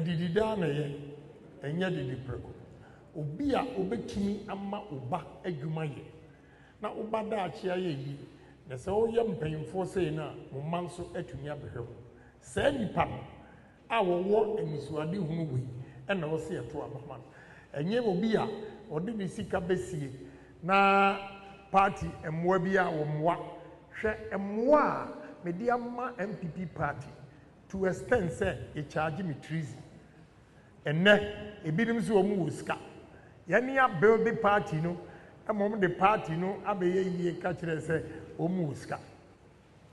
adidida na ye enya didi preko obi a obetumi ama oba adwuma ye na oba da achia ye yi na se o ye mpanyimfo sei na mo manso atumi abehwe se nipa a wo emisuade hunu we na wo se eto abama enye obi a odi bi sika besie na party emwa bi a wo mwa hwe emwa medi ama MPP party to extend say e charge me treason enne ebinim so omu wo sika yani a build the party no emom the party no abeye yie ka kire say omu wo sika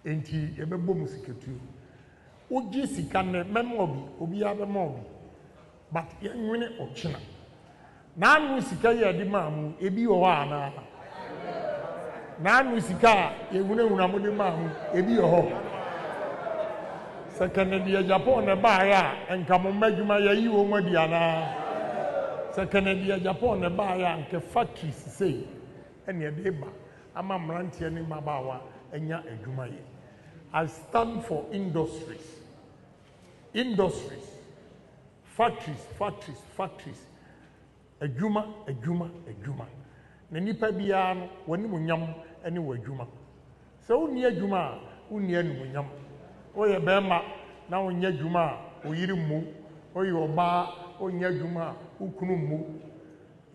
enti ebebo mu sikatu ogi sika ne memo obi abema obi but yenwene ochina na anu sika ye di maamu ebi wo ana na anu sika yewune hunamode maamu ebi wo Second the Agyapong ne ba ya enka mo madwuma ya yi wo madi ana second the Agyapong ne ba ya nke factories sei ene de ba ama mrantie ne mabawa enya adwuma ye. I stand for industries factories adwuma na nipa bia no woni munyam ene wo adwuma so woni adwuma woni anu munyam oye bema na onye dwuma oyiri mu oye oba onye dwuma ukunu mu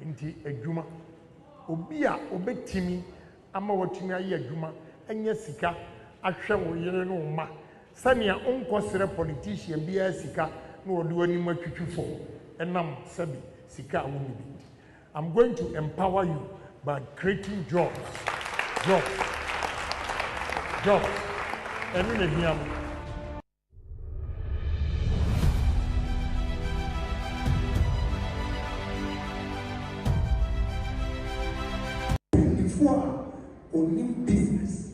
nti adwuma obi a obetimi ama watumi aye adwuma enye sika ahwe wo yire no ma sania onkosere politician bia sika na odi wani matwitwifo enam sabi sika wo ni bi. I'm going to empower you by creating jobs enu ne hiam. Before owning business,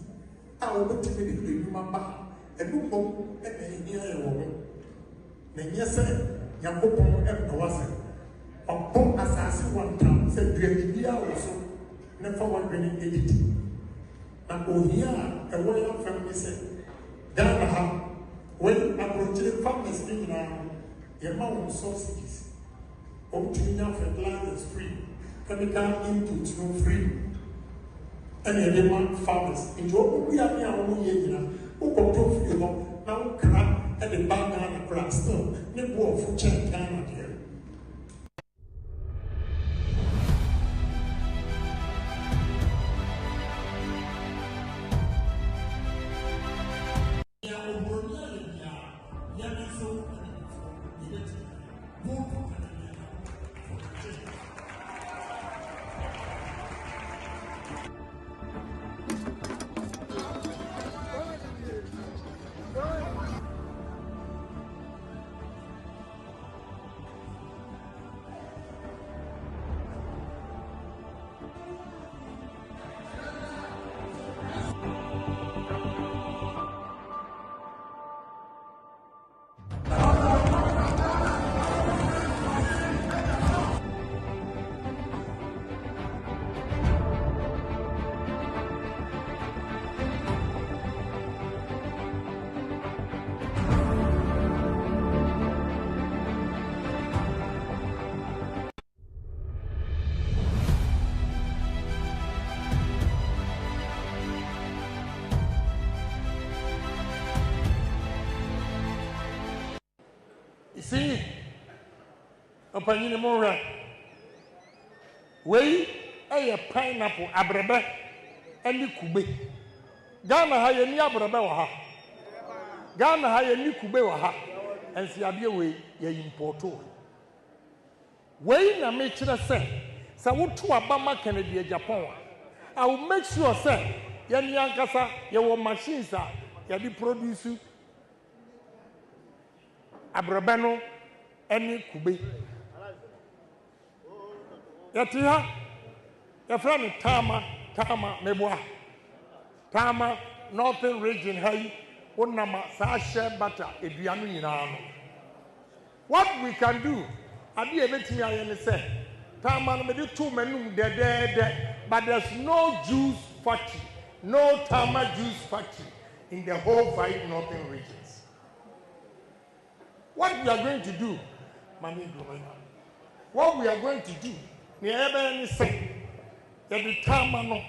I will take it to the human back and look home at the near woman. Then, yes, sir, Yamopon and Kawasa. Upon assassin 1 time said, Dreamia also never one winning editing. And oh, here, a royal family said, Ghana, when approaching families in the amount of subsidies, obtaining fertilizers free, chemical inputs no free. And the demand farmers in your we are now who control for you now crap at the bank and the grass still, no more for check Ghana here. See, upon you more way a pineapple abrebe and kube. Ghana ha ye ni abrebe wa ha. Ghana ha ye ni kube wa ha. And see abie we ye importo. Way na me kire say, sa wo to abama Kencity Agyapong. I will make sure say ye ni ankasa ye wo machines a ye di produce abrabano any kube. Yatia, your friend Tama Meboa. Tama, Northern Region, hey, Unama, Sasha, Butter, Edianu. What we can do, I be able to say, Tama, maybe 2 men, but there's no juice factory, no Tama juice factory in the whole 5 northern regions. What we are going to do, Mami growing up. What we are going to do, we have any say that the time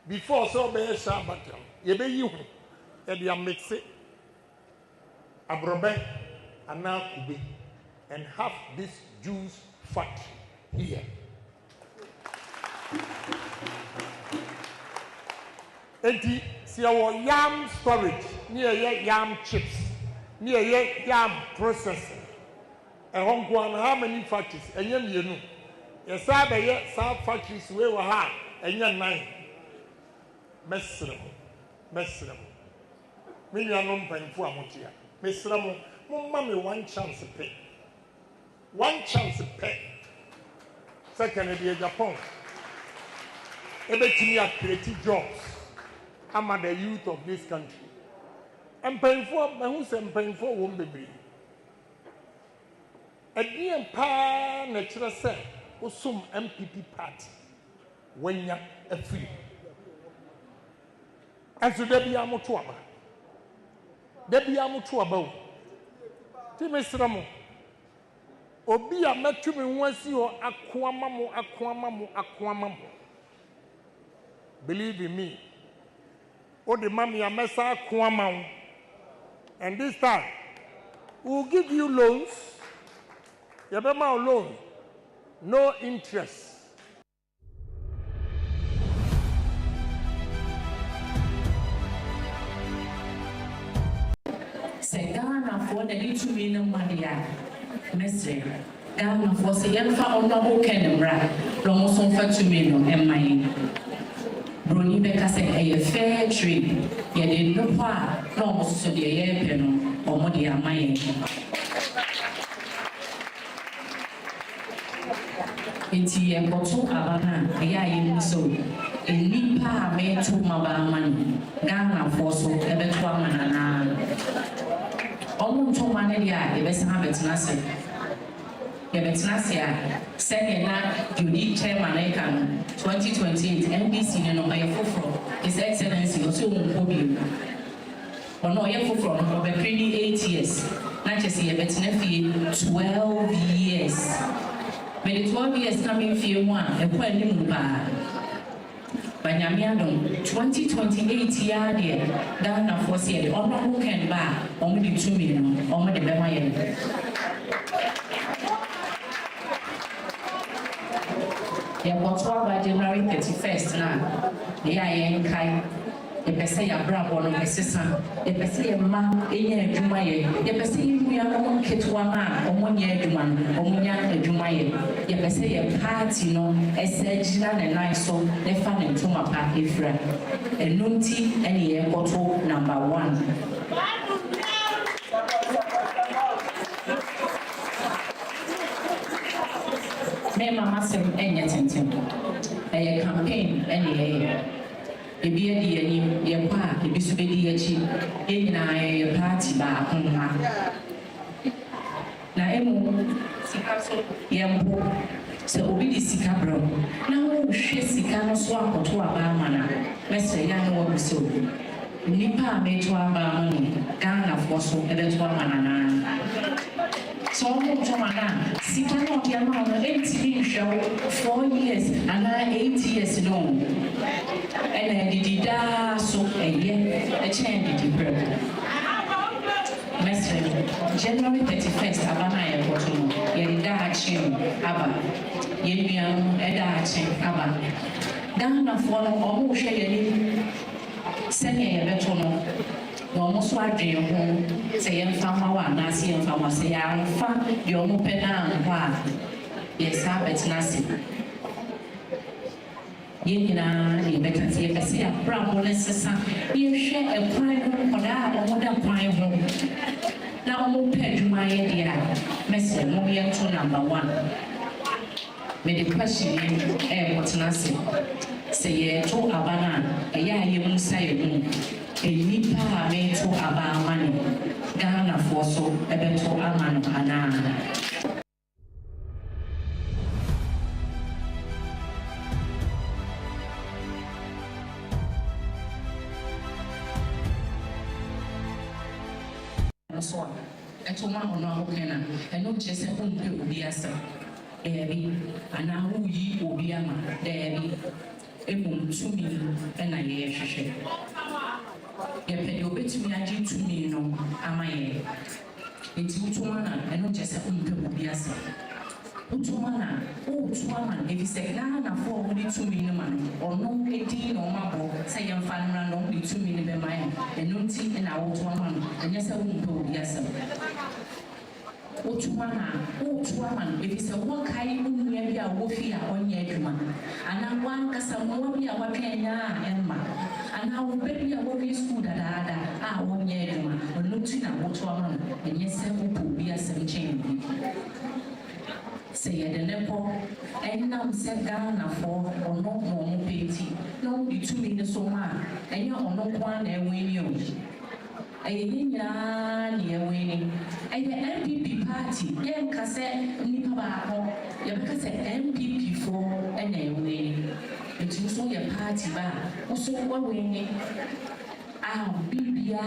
before so be a Shabbat, you be you, and you mix it, abrobe, and now kubi, and have this juice fat here. And see our yam storage, near yam chips, near yam processing. And how many factories? And you know, yes, I some factories we will have, and you're 9. Mesram. Me are not paying for a motia. Mesram, mommy, one chance to pay. One chance to pay. Second, the Agyapong. Everything are creative jobs among the youth of this country. I'm paying for, who's paying for won't be. A dear pa natural say, or some MPP party when you're a free. And so there be a motuaba. There be a motuaba. Timesramo. Obi a matching once you aquamamo. Believe in me. Oh, the mammy a messa aquamam. And this time, we'll give you loans. You have a loan, no interest. Say Ghana for the little meaning money, Mestre. Ghana for say young found no Canberra, Romoson for 2 million and mine. Brony Becca say a fair trade, yet did no part, no so the air penal or more dear mine. Enti emboto abana eya yin so enipa me to mabamani Ghana for so ebeto amana na omo to mane dia ebesa ha betena se a second na unique chairman e kan 2028 NBC no aye foforo his excellency oso mpobi ono aye foforo no be 8 years na chese ebetena fie 12 years. But the 12 years coming for one, a quite little bad. But Yamiano, 2028 year, Ghana for say the honor who can buy only 2 million, only the Bema. Yeah, but by January 31st now, the IN Kai. If I say a bravo on my sister, if I say a man, a year Jumaye, if I say we are on Ketwana, or 1 year Juman, or 1 year Jumaye, if I say a party, no, a Sergeant and I saw the fun and Toma Park Ifra, a Nunti and a bottle number 1. May Mamma say anything, a campaign, any. Ebi edi ani ye kwa ebi so bedi achi ye nyina ye party ba konha na emu sika so ye mbo se obi di sika bro na wo hwe sika no so akoto aba mana mese ya no wo so nipa meto aba mani Ghana for so ebeto amana na so mo tomana sika no dia ma no 8 years and 8 years no. And did so a year, a change did break. January 31st, Abana Airport, Yeda Chin, Abba, Yemian, Eda Chin, Abba. Ghana for almost a send a betono, almost what dream home, say, and Fama, Nasi and Fama, say, I'm fun, your Mupena, yes, habits Nasi. Yena, you better see if I say a bravo necessary. You share a prime or that or that prime home. Now, I'm pay my idea. Messi, Momian to number 1. May the question what's Nasi say, to Abana, a ya you won't say, a nipa made to Abba money. Ghana for so, a better Aman Anana. So, a to one or no can and not just a home will be a son. And now ye will be a man, there be able to me and I hear. You pay your bit to me, I did to me, no, am I? It's Utumana and not just a home will be a son. Utumana, oh, Tuaman, if you say, now, for only 2 million or no 18 or marble, say I'm finding only 2 million by mine, and no tea and our Tuaman, and yes, I won't go, yes, Utumana, if it's a walk, I won't be a woofia on Yeduma, and I want Casamobi, our Kenya, Emma, and I will be a working school that I won't Yeduma, or no tea and Utuaman, and yes, I will be a 17. Say the lepo, and now set Ghana for or no more pity. No, be 2 minutes so much, and you're on no one and win you. A near winning. And the MPP party, young cassette, Nipabaco, your cassette MPP for and a winning. It was all your party bar, also one winning. Ah, Bibia,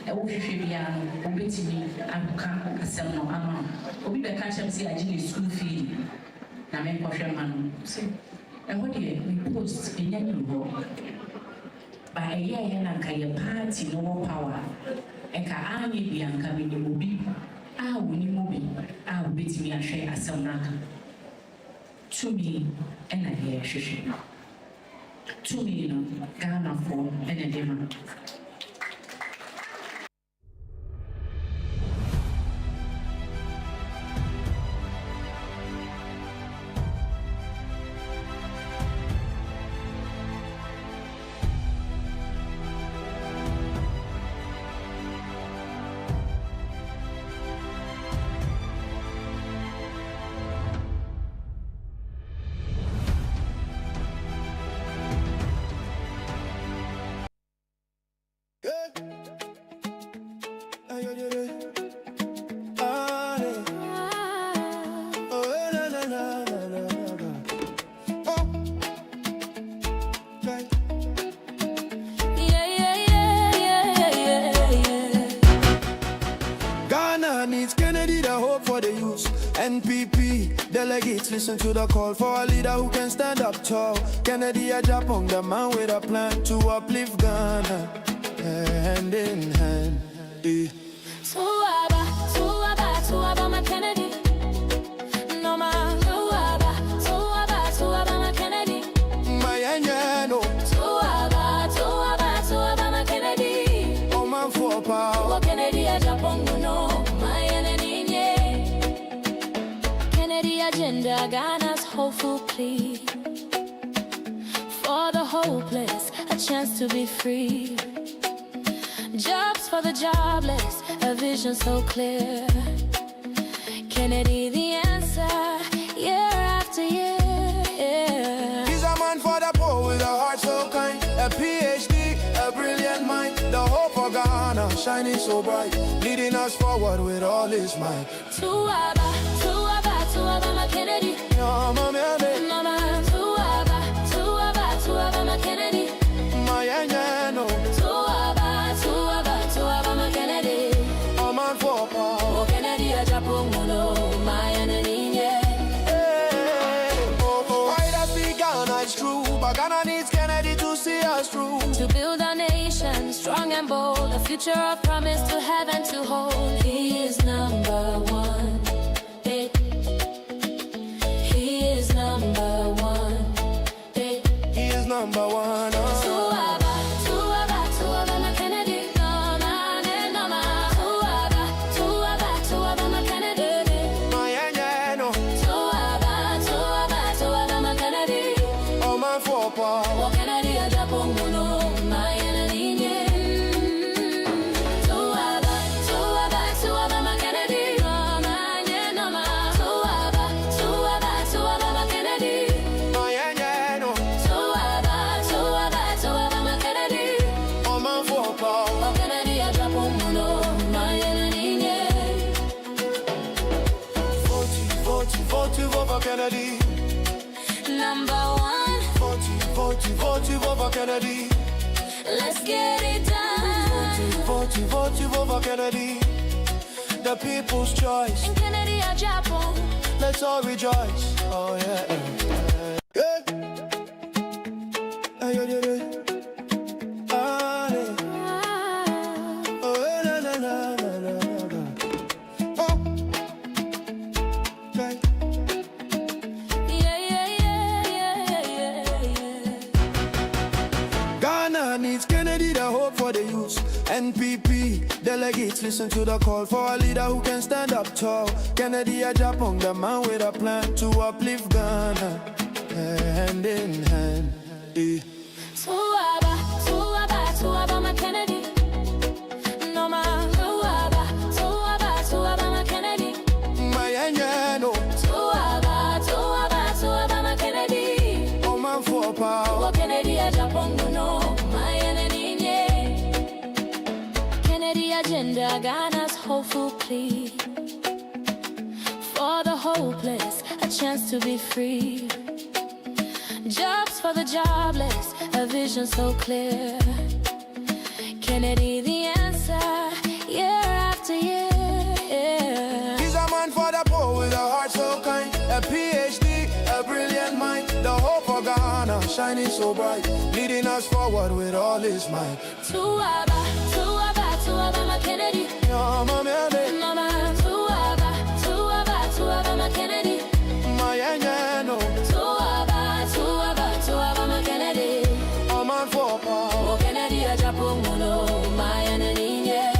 a Ofibiano, Obetini, and Camp Casino Amon. Obi Beckham say I did school fee. Now, make man. And what do you post in any war? By a year and a party, no power. And can I be uncoming in Mobi? Ah, when you move, I'll beat me and share a some to me, and I hear shishi. 2 million Ghana for and a demand. NPP delegates listen to the call for a leader who can stand up tall. Kennedy Agyapong, the man with a plan to uplift Ghana, hand in hand. Tuaba, my Kennedy. No man, Tuaba, my Kennedy. My Anyano. Tuaba, my Kennedy. Oh man for power. Kennedy Agyapong, no, my enemy. Kennedy agenda, Ghana's hopeful plea for the hopeless, a chance to be free. Jobs for the jobless, a vision so clear. Kennedy the answer, year after year. He's a man for the poor with a heart so kind, a PhD, a brilliant mind, the hope for Ghana shining so bright, leading us forward with all his might. Tuaba, my Kennedy. No, my baby. No, man. Tuaba, my Kennedy. My Anyano. Tuaba, my Kennedy. Oh man for power. Kennedy Agyapong, no, my enemy. Why that speak Ghana is true, but Ghana needs Kennedy to see us through. To build a nation strong and bold, a future of promise to have and to hold. He is number one. He is number one. He is number one. Tuaba, my Kennedy. No man. Tuaba, my Kennedy. My Anyano. Tuaba, my Kennedy. Oh man for power. Kennedy Agyapong, no, my enemy. Tuaba, my Kennedy. No man. Tuaba, my Kennedy. My Anyano. Tuaba, my Kennedy. Oh man for power. Kennedy Agyapong, no, my enemy. Vote for Kennedy. Number one. Vote for Kennedy. Let's get it done. Vote for Kennedy. the people's choice. In Kennedy, Agyapong, Let's all rejoice. Oh yeah. Yeah. Ah, yeah, yeah, yeah. Ah, yeah. Oh, la, la, la, la, la, la. Oh. Okay. yeah, yeah, yeah, yeah, yeah. Ghana needs Kennedy, the hope for the youth. NPP delegates listen to the call for a leader who can stand up tall. Kennedy Agyapong, the man with a plan to uplift Ghana, hand in hand. Tuaba, Tuaba, Tuaba, my Kennedy. No ma, Tuaba, Tuaba, Tuaba, my Kennedy. My no. Tuaba, Tuaba, Tuaba, my Kennedy. Oh man for power. Oh Kennedy Agyapong, no, my enemy, yeah. Kennedy agenda, Ghana's hopeful plea. For the hopeless, a chance to be free. Jobs for the jobless, a vision so clear. Kennedy the answer, year after year. He's a man for the poor with a heart so kind. A PhD, a brilliant mind. The hope for Ghana, shining so bright. Leading us forward with all his might. Tuaba, Tuaba, Tuaba, my Kennedy. No, my man, Mama, Tuaba, Tuaba, Tuaba, my Kennedy. my no. Tuaba, Tuaba, Tuaba, my Kennedy. Oh man for power. Oh Kennedy Agyapong, no, my enemy, yeah.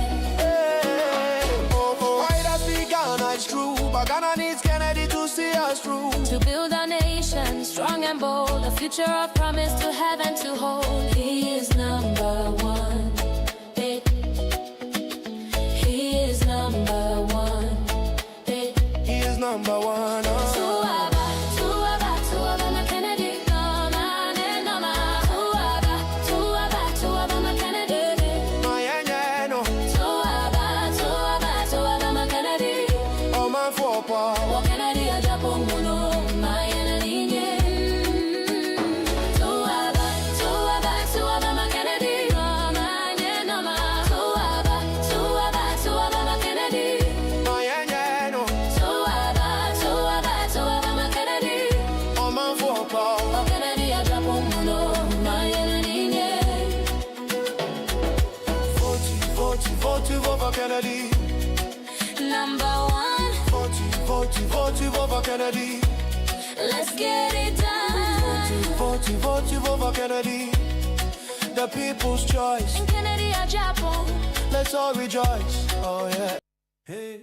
Why does speak Ghana? It's true, but Ghana needs Kennedy to see us through. To build our nation strong and bold, a future of promise to have and to hold. He is number one. He is number one. He is number one. Tuaba, Tuaba, Tuaba, my Kennedy. No, man, no, man. Tuaba, Tuaba, Tuaba, my Kennedy. My no. Tuaba, Tuaba, Tuaba, my Kennedy. Oh man for power. Oh Kennedy Agyapong, no, my enemy, yeah. Tuaba, Tuaba, Tuaba, my Kennedy. No, man, no, man. Tuaba, Tuaba, Tuaba, my Kennedy. My no. Tuaba, Tuaba, Tuaba, my Kennedy. Oh man for power. Oh Kennedy Agyapong, no, my enemy, yeah. Vote for Kennedy. Number one, Vote for Kennedy. let's get it done. Vote for Kennedy. The people's choice. In Kennedy Agyapong, Let's all rejoice. Oh yeah. Hey.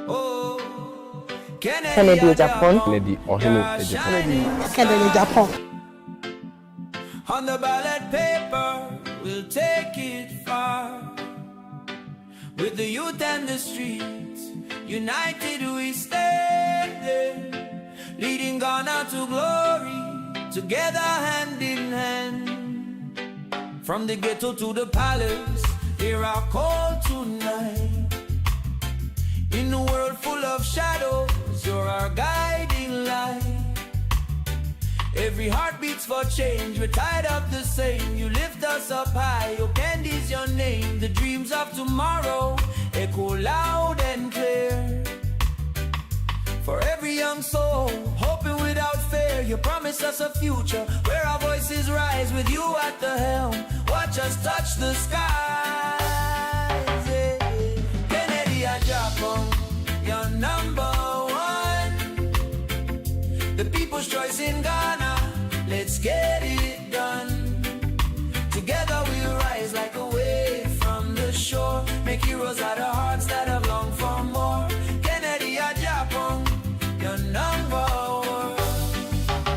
Oh, Kennedy Agyapong. Kennedy Agyapong. Kennedy Agyapong. On the ballot paper, we'll take it far. With the youth and the streets, united we stand, leading Ghana to glory, together hand in hand. From the ghetto to the palace, hear our call tonight. In a world full of shadows, you're our guiding light. Every heart beats for change, we're tired of the same. You lift us up high, your candy's your name. The dreams of tomorrow echo loud and clear. For every young soul, hoping without fear, you promise us a future where our voices rise with you at the helm. Watch us touch the skies. Yeah. Kennedy Agyapong, you're number one. The people's choice in Ghana, let's get it done. Together we'll rise like a wave from the shore. Make heroes out of hearts that have longed for more. Kennedy Agyapong, you're number one.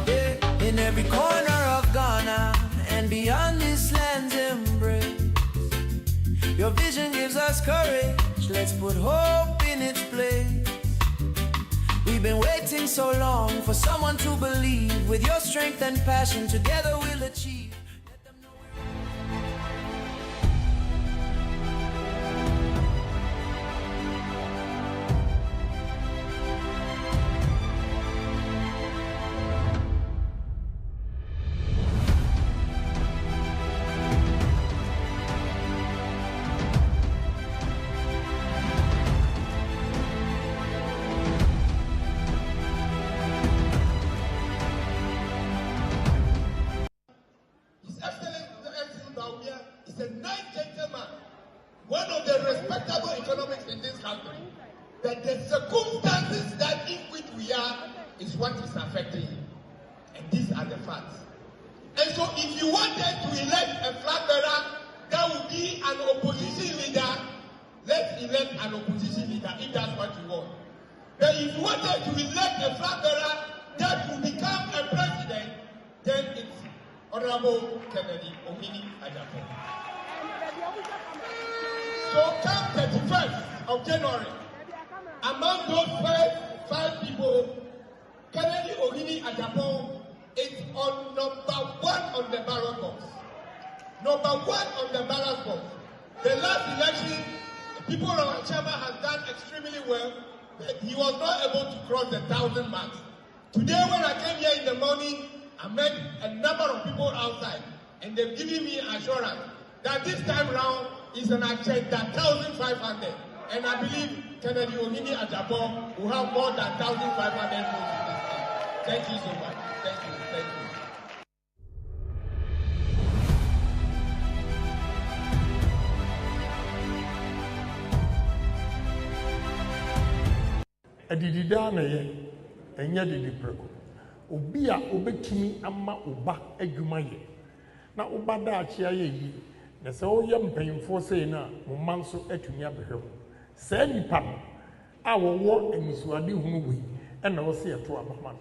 Yeah. In every corner of Ghana and beyond this land's embrace, your vision gives us courage. Let's put hope in its place. We've been waiting so long for someone to believe. With your strength and passion, together we'll achieve. Let them know we're one of the respectable economics in this country, that the circumstances that in which we are is what is affecting you. And these are the facts. And so if you wanted to elect a flag bearer that would be an opposition leader, let's elect an opposition leader if that's what you want. But if you wanted to elect a flag bearer that will become a president, then it's Honorable Kennedy Agyapong. So come 31st of January, among those five people, Kennedy Agyapong is on number 1 on the ballot box. Number 1 on the ballot box. The last election, people around Chama has done extremely well, but he was not able to cross the 1,000 marks. Today when I came here in the morning, I met a number of people outside, and they've given me assurance that this time round is an agenda 1,500. And I believe Kennedy Agyapong will have more than 1,500 votes in this state. Thank you so much. Thank you. Thank you. Adidida na ye enya didi preko obi a obetumi ama oba adwuma ye na oba da achia ye yi na se o ye mpanyimfo sei na mo manso atumi abehwe se nipa a wo emisuade hunu wi e na wo se eto abama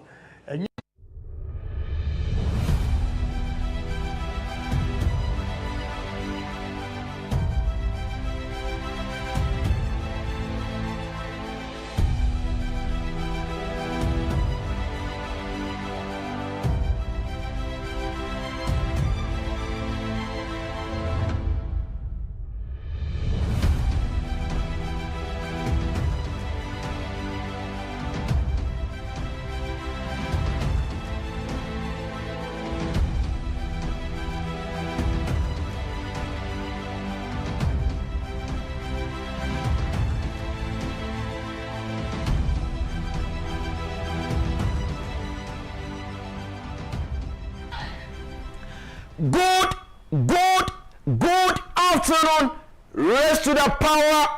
Good afternoon. Raise to the power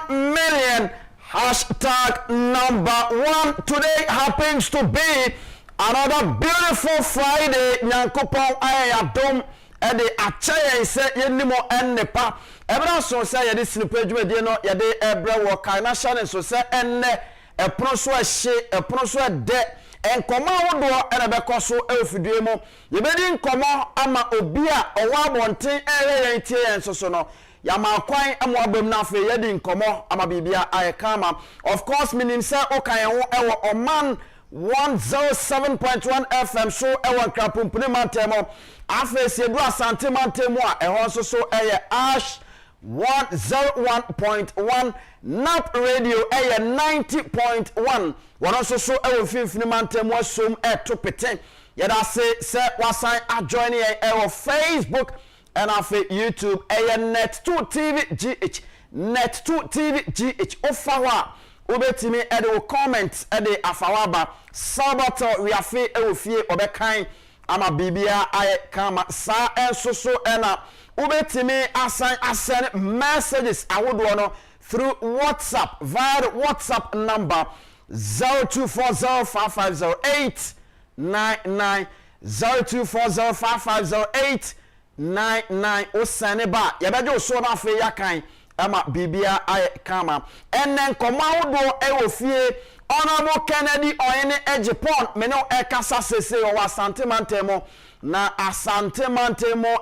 1 million. Hashtag #1. Today happens to be another beautiful Friday. Nyankopon ayadom ede achaye se yenimo ennepa. Ebra so se yede sinipedwume no yede ebre wo kai na shane so se enne epono so ahye epono so de enkoma wodo ene bekoso efidue mu yebedi nkomo ama obi a owa abonten ere tie ensoso no yama kwan amo abam na afa yedi nkomo ama bibia ayekama. Of course minim se okan ho ewo oman 107.1 FM so ewo nkrapumpune mantemo afa siedu asante mantemo a eho so so eye ash 101.1 NAP radio 90.1 one also so ewo finfini mantemu asom etopete yeda se wasan join here ewo Facebook and afa YouTube net2 TV GH net2 TV GH ofawa obetimi ede wo comment ede afawaba sabato we afi ewo fie obekan ama bibia aye kama sa enso so ena ubetimi assign messages awodo no through WhatsApp via the WhatsApp number 0240550899 0240550899 osaneba yabejo so na fe yakan ama bibia ay kama enen komawodo ewofie Honorable Kennedy Agyapong meno ekasa sese o Asante Mantemo na Asante Mantemo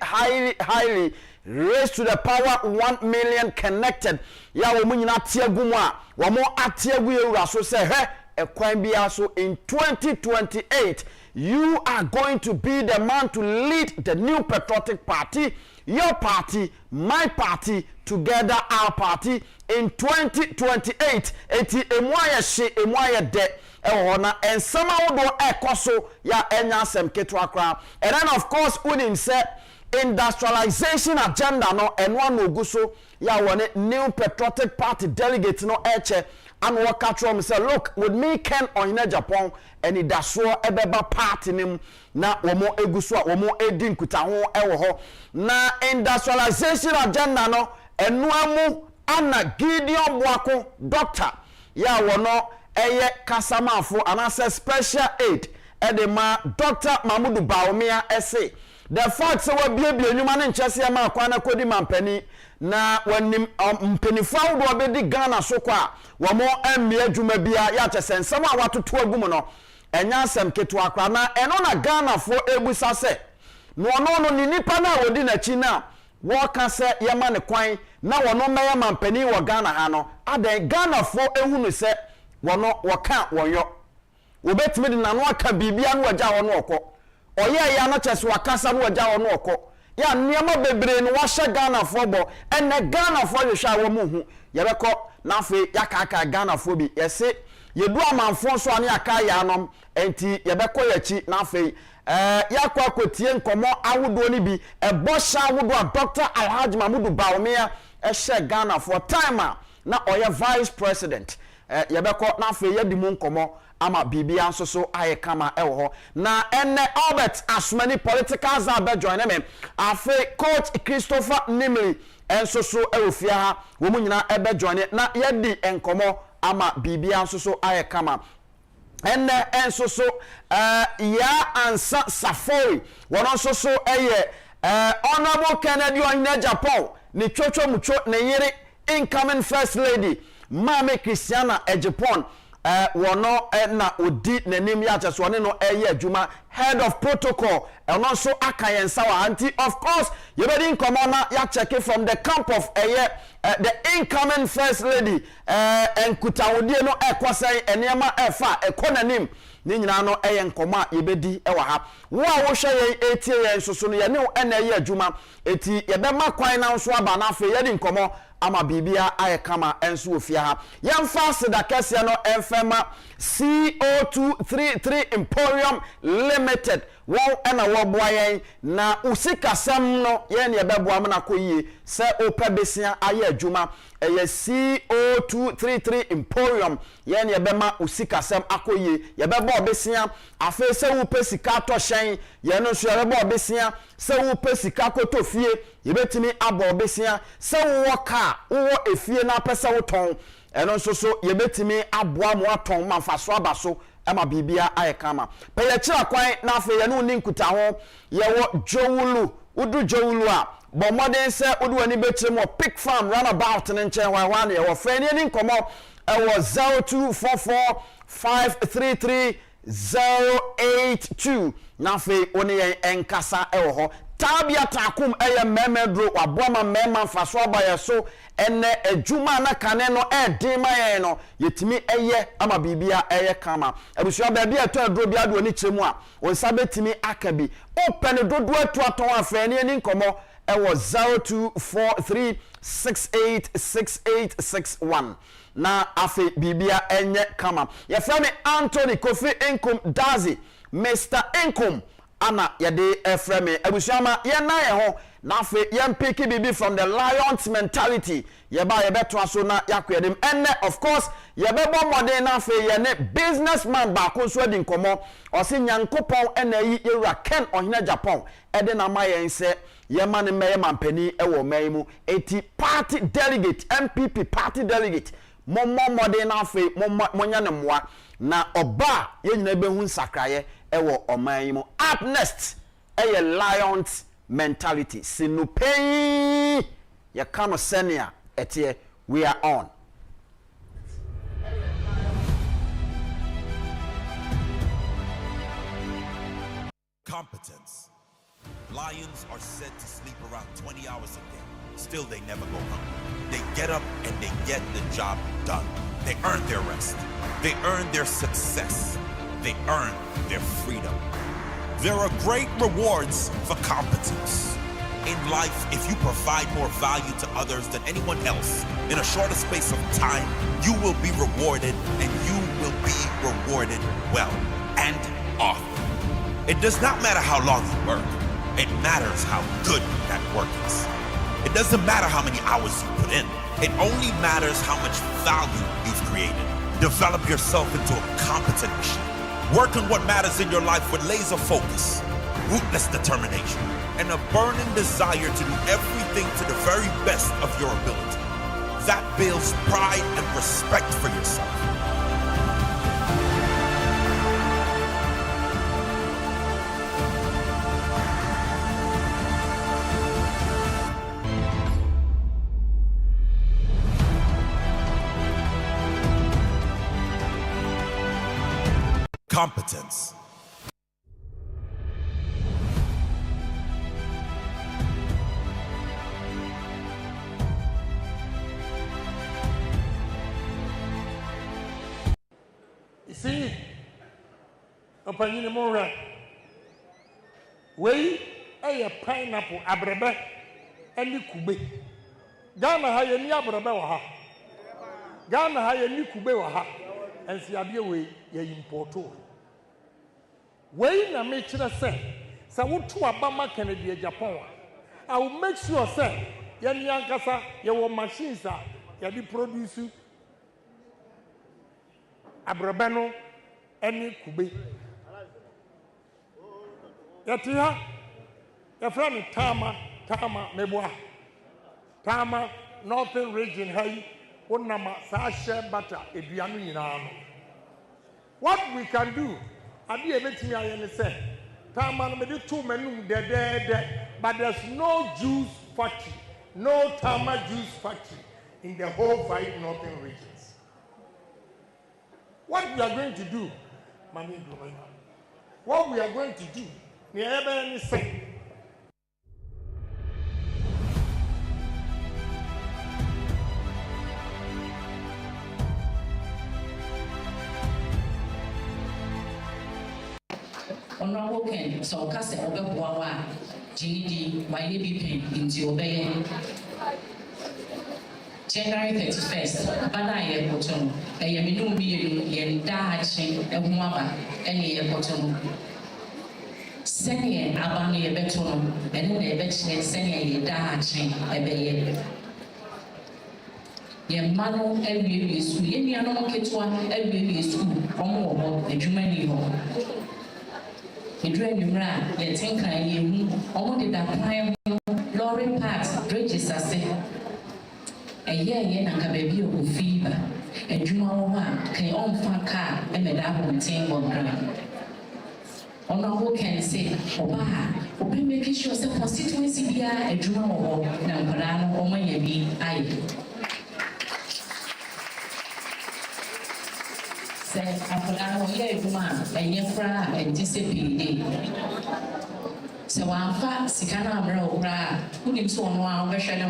highly raised to the power 1 million connected ya wo munyina tiagu mu a wo mo atiagu ewura so se he ekwan bia so in 2028 you are going to be the man to lead the new patriotic party, your party, my party, together our party in 2028 eti emwaya she emwaya de ehona ensama wodo ekoso ya enyasem ketwa kra. And then of course unim say industrialization agenda no enwa no guso ya wone new patriotic party delegate no eche and what catch them say, look, with me Ken on Agyapong and it does so ebeba party nim na womo egusua womo edi nkuta ho ewo ho na industrialization agenda no enu amu ana Gideon Boako doctor ya wono eye kasamafo anase special aid edema Dr. Mahmudu Bawumia ese the fact say we bie nyuma ne nkyese ma akwa na kodi mampani na wanim mpenifa wo do be di Ghana so kwa wo mo emmie adwuma bia ya kyese nsem a watoto agum no enya asem keto akra na eno na Ghana fo ebusa se no no ni nipa na wodi na chi na wo ka se yema ne kwan na wono meye mampani wo Ghana ha no adan Ghana fo ehunu se wono wo ka woyo obetimi de nanu aka bibia no agya wono okọ oye ya na kyese wakasa no agya wono okọ ya niema bebre no wahye Ghana fo bo ene Ghana fo hwehwa wo mu hu yebekọ na afi yakaka Ghana fo bi yese yedu amanfo so ane aka ya nom enti yebekọ yachi na afi yakọ akotie nkomo awodo ni bi ebo sha awodo a Dr. Alhaji Mahmudu Bawumia ehye Ghana for time na oye vice president yebekọ na afi yedi mu nkomo ama bibia nso so aye kama ewo ho na enne Albert Asmani political zabe join me afi coach Christopher Nimri enso so ewofia ha wo mu nyina ebe join na yedi enkomo ama bibia nso so aye kama enne enso so ya ansa Safori wono nso so eye honorable Kennedy on Agyapong ni chocho mucho ne yiri incoming first lady Mame Christiana Agyapong wono na odi nanim ya cheso ne no eye adwuma head of protocol no so akayensa wa anti of course you be din come on ya check it from the camp of the incoming first lady enkutawodie no ekwasen enema efa ekonanim ni nyina no eye nkoma yebedi ewa ha wo a wo hwe yen etie yen soso no ye ne na eye adwuma eti ye be makwan na nso aba na afa ye di nkomo ama bibia aye kama enso ofia ha yemfa sida kese no enfema CO233 Emporium Limited won ena wo boa yen na usikasem no ye ne beboa me na koyie se opa besia aye adwuma eye CO233 Emporium ye ne bema usikasem akoyie ye bebo obesia afa se wo pesika to hyen ye no so ye bebo obesia se wo pesika kotofie ye betimi abo obesia se wo ka wo efie na pese wo ton eno nso so ye betimi aboa mo aton manfaso abaso ama bibia ayekama pe ye kira kwan na afa ye no ni nkuta ho ye wo Jowulu udu Jowulu a bo modern se udu ani betire mo Pick Farm runabout ne nchen wan ye wo fe ni nkomo e wo 0244 533 082 na fe oni ye enkasa e wo ho tabia takum eye memedro waboma mema faso abaye so ene adwuma na kane no edima ye no yetimi eye ama bibia eye kama abusua ba bia to adro bia do ni kyeremu a wonsa betimi akabi open dodo atu aton afani ni nkomo e wo 0243686861 na afi bibia enye kama ye frame Anthony Kofi Inkum Dazi Mr. Inkum ana yade efreme abusuama ye na ye ho na afi ye mpeki bibi from the Lions mentality ye ba ye beto so na yakwedem enne of course ye bebo modern na afi ye ne businessman ba ko so adi nkomo o se nyankopon ena yi ewura Ken on Agyapong ede na ma ye nse ye ma ne meye mampani ewo mayimu eti party delegate MPP party delegate mommo modern na afi monya ne moa na oba ye nyina be hu nsakraye ewo omanyimu up next eye Lions mentality sinupei ya kano senior etie we are on. Competence. Lions are said to sleep around 20 hours a day. Still, they never go hungry. They get up and they get the job done. They earn their rest. They earn their success. They earn their freedom. There are great rewards for competence. In life, if you provide more value to others than anyone else, in a shorter space of time, you will be rewarded, and you will be rewarded well and often. It does not matter how long you work. It matters how good that work is. It doesn't matter how many hours you put in. It only matters how much value you've created. Develop yourself into a competent machine. Work on what matters in your life with laser focus, ruthless determination, and a burning desire to do everything to the very best of your ability. That builds pride and respect for yourself. Competence. You see, upon you more, way a pineapple, abrebe, and you kube. Ghana high ni abrebe waha. Ghana high ni kube waha, and see a way ye importo. Way na make sure say, so what to Abama Kennedy Agyapong. I will make sure say, yan yankasa, your machines are, ya produce abrabano any kube. Yatia, your friend Tama Meboa. Tama, Northern Region, hey, Unama, Sasha, Butter, Edianu. What we can do, I be able to say, Tama made 2 men there, but there's no juice factory, no Tama juice factory in the whole 5 northern regions. What we are going to do, Mami, what we are going to do, never any say. Honorable Ken, so Castle Obewawa, GD, my baby pen into obey. January 31st, Bana Bottom, a Yaminu Yen Dachi, a Mwaba, any Bottom. Senior Abani Beton, and then a betchin, Senior Dachi, a bay. Yamano, every school, Yamiano Ketwa, every school, Omo, a Jumani home. The dream ran, the tinker, you only that prime lorry parks, bridges are said. A year and a baby of fever, and Juma can own far car and a double team on ground. Honorable can say, Oba, open making sure the constituency be a Juma or Namparano or Miami, I. Said, Apollo, yeah, Juma, and your fra and disappeared. So I'm fat, Sikana, Bra, who didn't so on one version.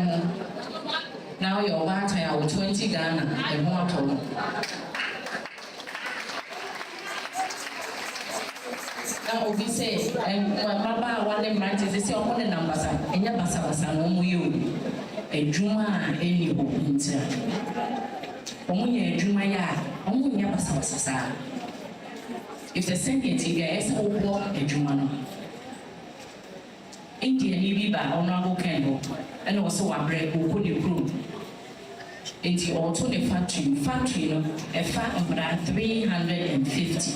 Now your battery out 20 Ghana and more total. Now we say, and Baba one of branches is your own numbers, and your Bassa no you. A Juma any winter. Only a Juma ya, only your Bassa. If the sentient is over a Jumano. Indian Nibiba, Honorable Kendall, and also a break who could improve. Into auto the factory, a fat of 350.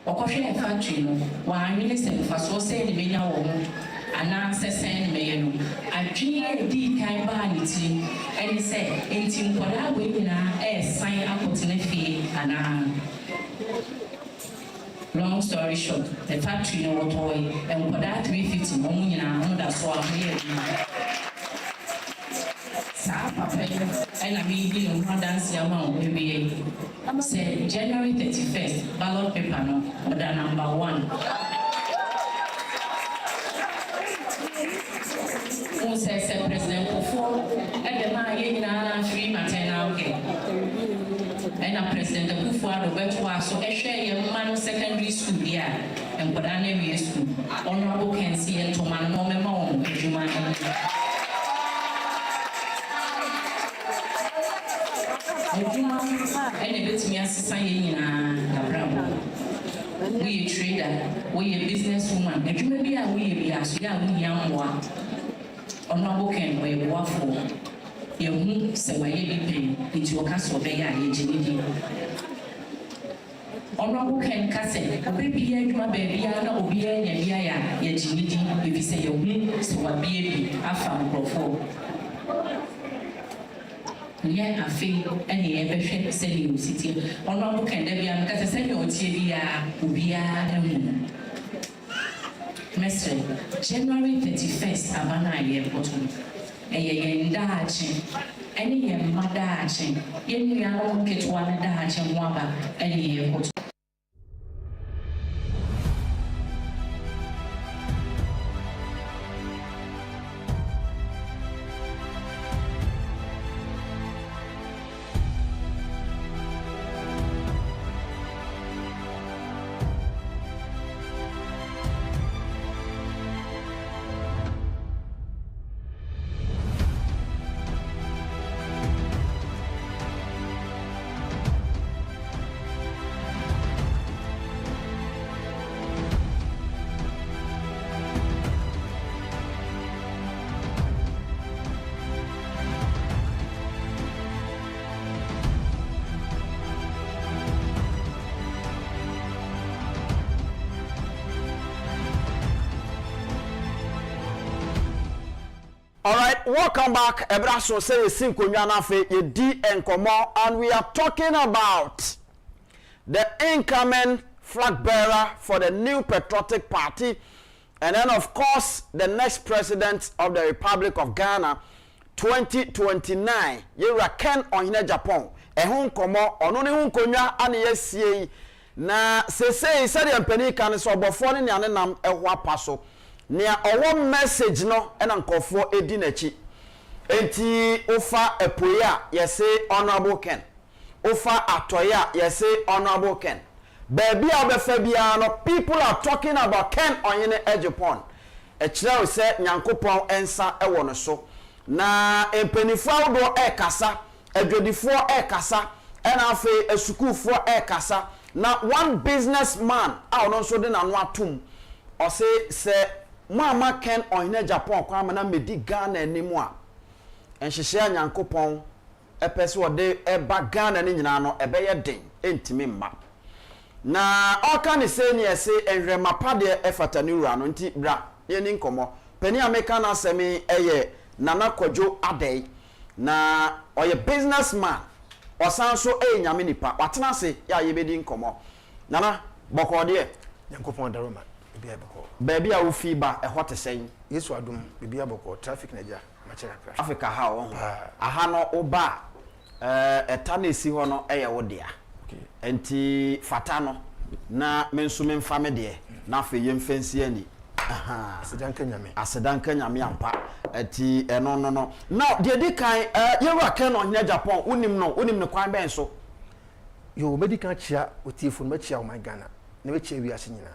Or a factory, while minister for so saying the Mania woman, and answer send me, I GD can buy it, and he said, into what I will sign up to the fee and long story short, the factory no toy, and for that 350 money and that's why I'm here. And I mean, you dance your mom, maybe. I'm saying January 31st, ballot paper, no, order number 1. Who says President Kufo, and the man, free maternal care. And a President Akufo-Addo Betua, so a share your man secondary school here, and what I never school. Honorable Kencity and Toman no memo, Juma. And a bit me as society in a we a trader, we a businesswoman, and you may be a we as young one. Honorable Ken, we waffle. yɛhu sɛ wayɛ bi pɛn nti wɔka so ɔbɛyɛ a yɛgye ne di ɔno Ken ka sɛ ɔbɛbia adwuma baabiara na obiara nya bi ayɛ a yɛgye ne di ɛfiri sɛ yɛhu sɛ wabie bi afa nkurɔfoɔ nyɛ afei ɛne yɛbɛhwɛ sɛdeɛ ɔsitie ɔno Ken da biara meka sɛ sɛdeɛ ɔtie biara obiara ahu Mestre, January 31st, Abana Agyapong. Yɛn daakye ɛne yɛn mma daakye yɛn nuanom ketewa ne daakye ho aba ɛne yɛn kɔtɔ. All right, welcome back. Ebraso say Yedi Enkomo, and we are talking about the incoming flag bearer for the new patriotic party, and then of course the next president of the Republic of Ghana 2029. Yera Ken on Agyapong. Ehun komo ono ne hun konwa ane yesie na sesei sɛ de mpani kan so obofo ne ane nam ɛho apaso. Nia owo message no ena nkofo edi nachi enti ofa epoya yese honorable Ken ofa atoya yese honorable Ken baby obefa bia no people are talking about Ken Onyene Agyapong e kire se nyankopon ensa ewo no so na empanifo awdo kasa adwodifo kasa ena afi esukufo kasa na one businessman a ono so de na no atum o se Mama Ken Onyene Agyapong kwa mana medi Ghana animu a enhyehyɛ nyankopɔn epese ode eba Ghana ne nyina no ebeye den entimi mma na ɔka ne se ne ese enhwema pade efata ne wura no nti bra ye ni nkomo pani ameka na asemi eye Nana Kwadwo Adai na oye businessman osan so nyame nipa watena se ya ye bedi nkomo nana bokode nyankopɔn daroma bibia boko baby a wo fiba e hot sen yesu adum bibia boko traffic na ja machira Africa ha wo aha no oba eta na esi ho no eye wo dia enti fata no na menso memfa me de na afa ye mfansi ani aha asedanka nyame ampa ati eno no now de di kan yewa Ken Onyene Agyapong unim no kwan ben so yo medical chia otifo no chia o my Ghana na be chia wi ase nyina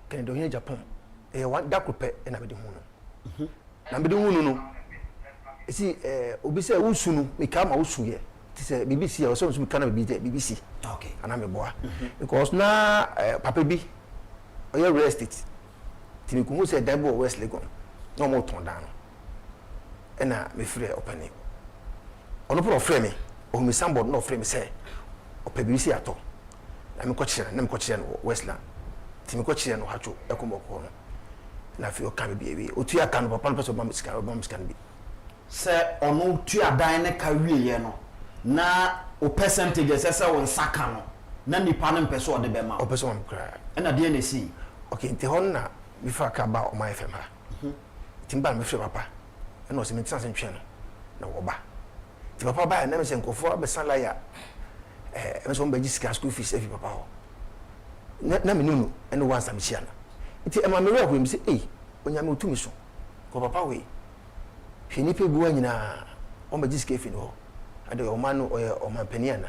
Ken Onyene Agyapong wan dakope na be de hu no na be de hu no esi obi se wusu no me ka ma wusu ye ti se BBC o so me ka na BBC okay ana me boa because na papa bi o ye real estate ti me ko se dabo West Legon no mo ton dan no na me frɛ opani ono pro frɛ me o me sambod no frɛ me se opa BBC ato na me ko kyerɛ no Westland ti me ko kyerɛ no hacho ekomoko no na fi o ka be bi otu aka no papa no pese ba miska no bi se ono tu adan ne ka wieye no na o percentage se won saka no na nipa no mpese o de be ma o pese won kra na de na si okay nti hon na mi fa ka ba o my fm ha timba me frɛ papa na o se me tsanse ntwe no na wo ba ti papa ba na me se nkofo be sala ya me so mbaji sika school fees efi papa ho na me nunu ene wansa me chia na nti e ma me re ho me se onya me otumi so ko papa we hwini pe buwa nyina o mbaji sika efi no ade o ma no o ma pani ana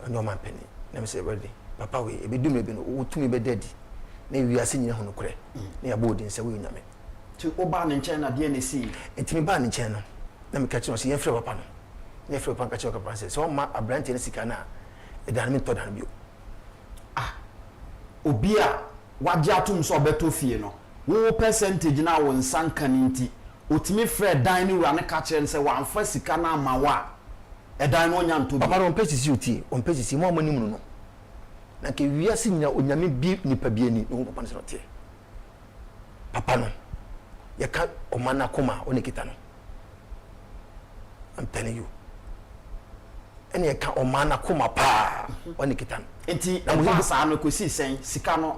o ma pani na me se ready papa we e be dum e be no otumi be daddy na wiase nyina ho no kore na ya bo din se we nyame ti oba ne nchen na de na si enti me ba ne nchen no na me ka chi no se ye frɛ papa no ye frɛ papa ka chi papa se so ma abrante ne sika na e dan me to dan bio obi a waje atum so beto fie no wo percentage na wo nsanka ninti otimi frɛ dan ni wura ne ka kyerɛ sɛ wa amfa sika na ama wa ɛdan no nya nto bi papa on pesi uti on pesi mo amani mu no na ke wiase nya onyame bi nipa bi ani no papa no sɛ ɔte papa no ye ka omana koma oni kita no I'm telling you ene ye ka omana koma pa oni kita no enti na mo sa no kosi sen sika no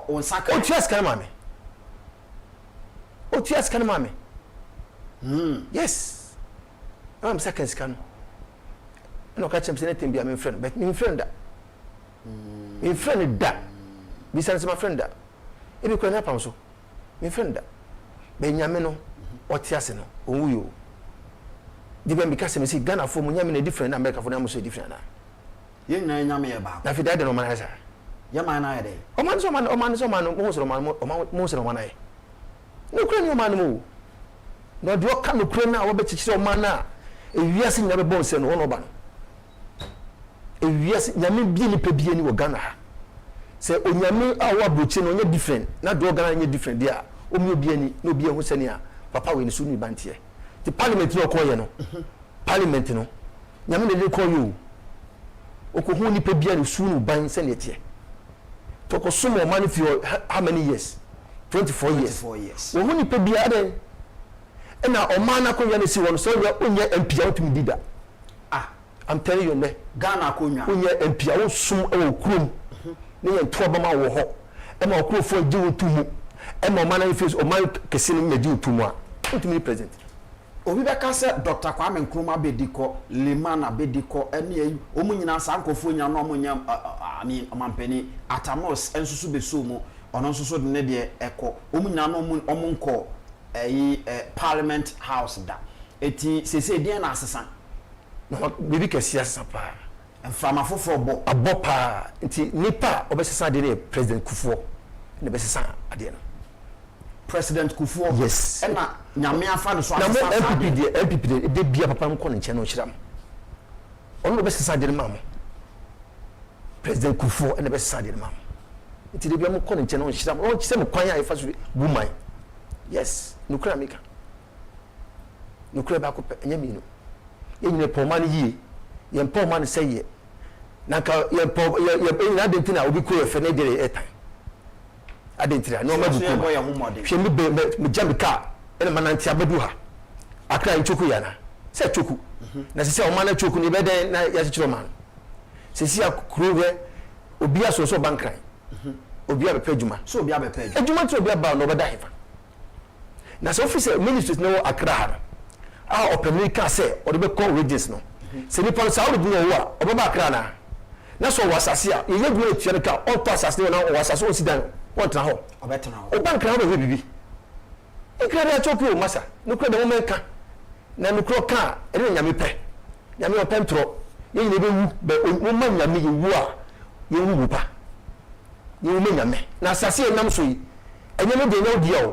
on saka o tua sika ma me o tua sika ma me yes I'm second sika no no ka chem se ne tembi am friend but me friend da me friend da bi san se ma friend da e bi ko na pam so me friend da be nyame no o tia se no onwu yo di be because me see Ghana for mo nyame na different na America for na mo so different na ye nyame nyame ye ba na fi da de no man asa ye man na ye de o man so man mo so man mo so man na ye no kura ni man mo no do ka no kura na wo be chichire o man na e wiase nya be bon se no no ba no e wiase nyame bi ni pe bi ni wo Ghana ha se onyame a wo abrochi no nya different na do Ghana nya different dia o mi obi ani no obi ehu se ne a papa we ni su ni bantie the parliament no ko ye no parliament no nyame de ko yo okohu ni pe bia ni su no ban se ne tie to ko sumo man for how many years 24 years wo hu ni pe bia den na o man na ko ya ni si won so ya onye MP out mi dida I'm telling you ne Ghana ko nwa onye MP a wo sum e wo kurom ne ye to ba ma wo ho e ma okurofo agi wo tumu e ma o man na face o man kese ni agi wo tumu a ntumi president obi be ka se Dr. Kwame Nkrumah bediko Lemana bediko ene yi o mu nyina sankofo nya no mo nya ani amampani Atamos ensusu beso mu ono nsusu de ne de eko o mu nyina no mo nko Parliament House da eti sese de na asesan no bibi kesi asesa pa mfama foforo bo abo pa nti nipa obesesa de ne president Kufuor ne besesa ade no President Kufuor yes ena nyame afa no so na mo MPP de bia papa mo kono nche no chiram ono besesa de ma mo President Kufuor ene besesa de ma mo nti de bia mo kono nche no chiram o chise mo kwan ya ifa so buman yes nukura meka nukura ba ko enya mi no yenyine pomani yi ye pomani seye nanka ye na dentina obi ko ye fe ne de etan adentina no ma buku boy ahumode hwe me jambika ene mananti abedu ha akra nchoku yana se choku na sisi o mana choku ni beden na ya chichiro man sisi akuro be obi asoso bankran obi abepa adwuma so obi abepa adwuma ti obi aba no beda hefa na so officer ministers no akra ha a opemini ka se o de be call regions no se ni pon sa o bu wo a o ba akra na so wasase a ye gu etua ka o to asase na o wasase o sidan o tra ho o betena ho o bankra ho be bibi ikra da chopi o masa no kra de mo menka na no kro ka e de nyame pe nyame o pentro ye nyine be wu be o ma nyame ye wu a ye wu pa ye wu nyame na asase e nam so yi enye no de nya odia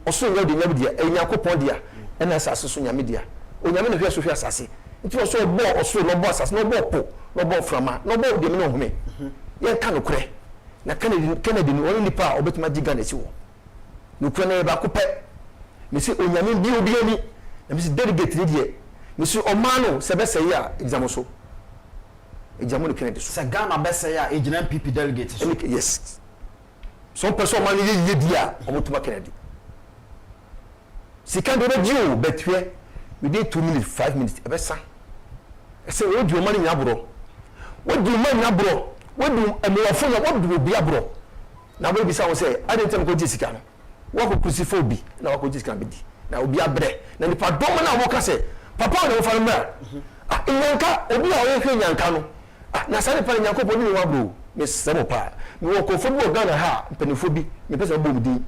o so nya de nya odia e nya kopon dia e na asase so nyame dia o nyame na hwe so hwe asase nti o so bo o so no bo asase no bo po no bo frama no bo de me no home ye ka no kre na Kennedy no oni nipa obetima giga na chiwo no kre na ba ko pe me si onyame bi obi ani na me si delegate ni die me si o mano se be se ya exam so exam no Kennedy so se Ghana be se ya ejina MPP delegate so yes some person man ye dia omotuma Kennedy si kan do be jiu betwe within 2 minutes 5 minutes e be sa e se o di o mani nyabro wo di o mani nyabro wo di emwafo na wo di obi abro na wo bi sa wo se adentem ko jisika no wo ko crucify obi na wo ko jisika be di na obi abre na nipa dom na wo ka se papa na wo fa mra nyanka obi a wo hwe nyanka no na sare pa nyanko bo ni wo abro me semo pa me wo ko fo bo Ghana ha penifo bi me pese bo mudi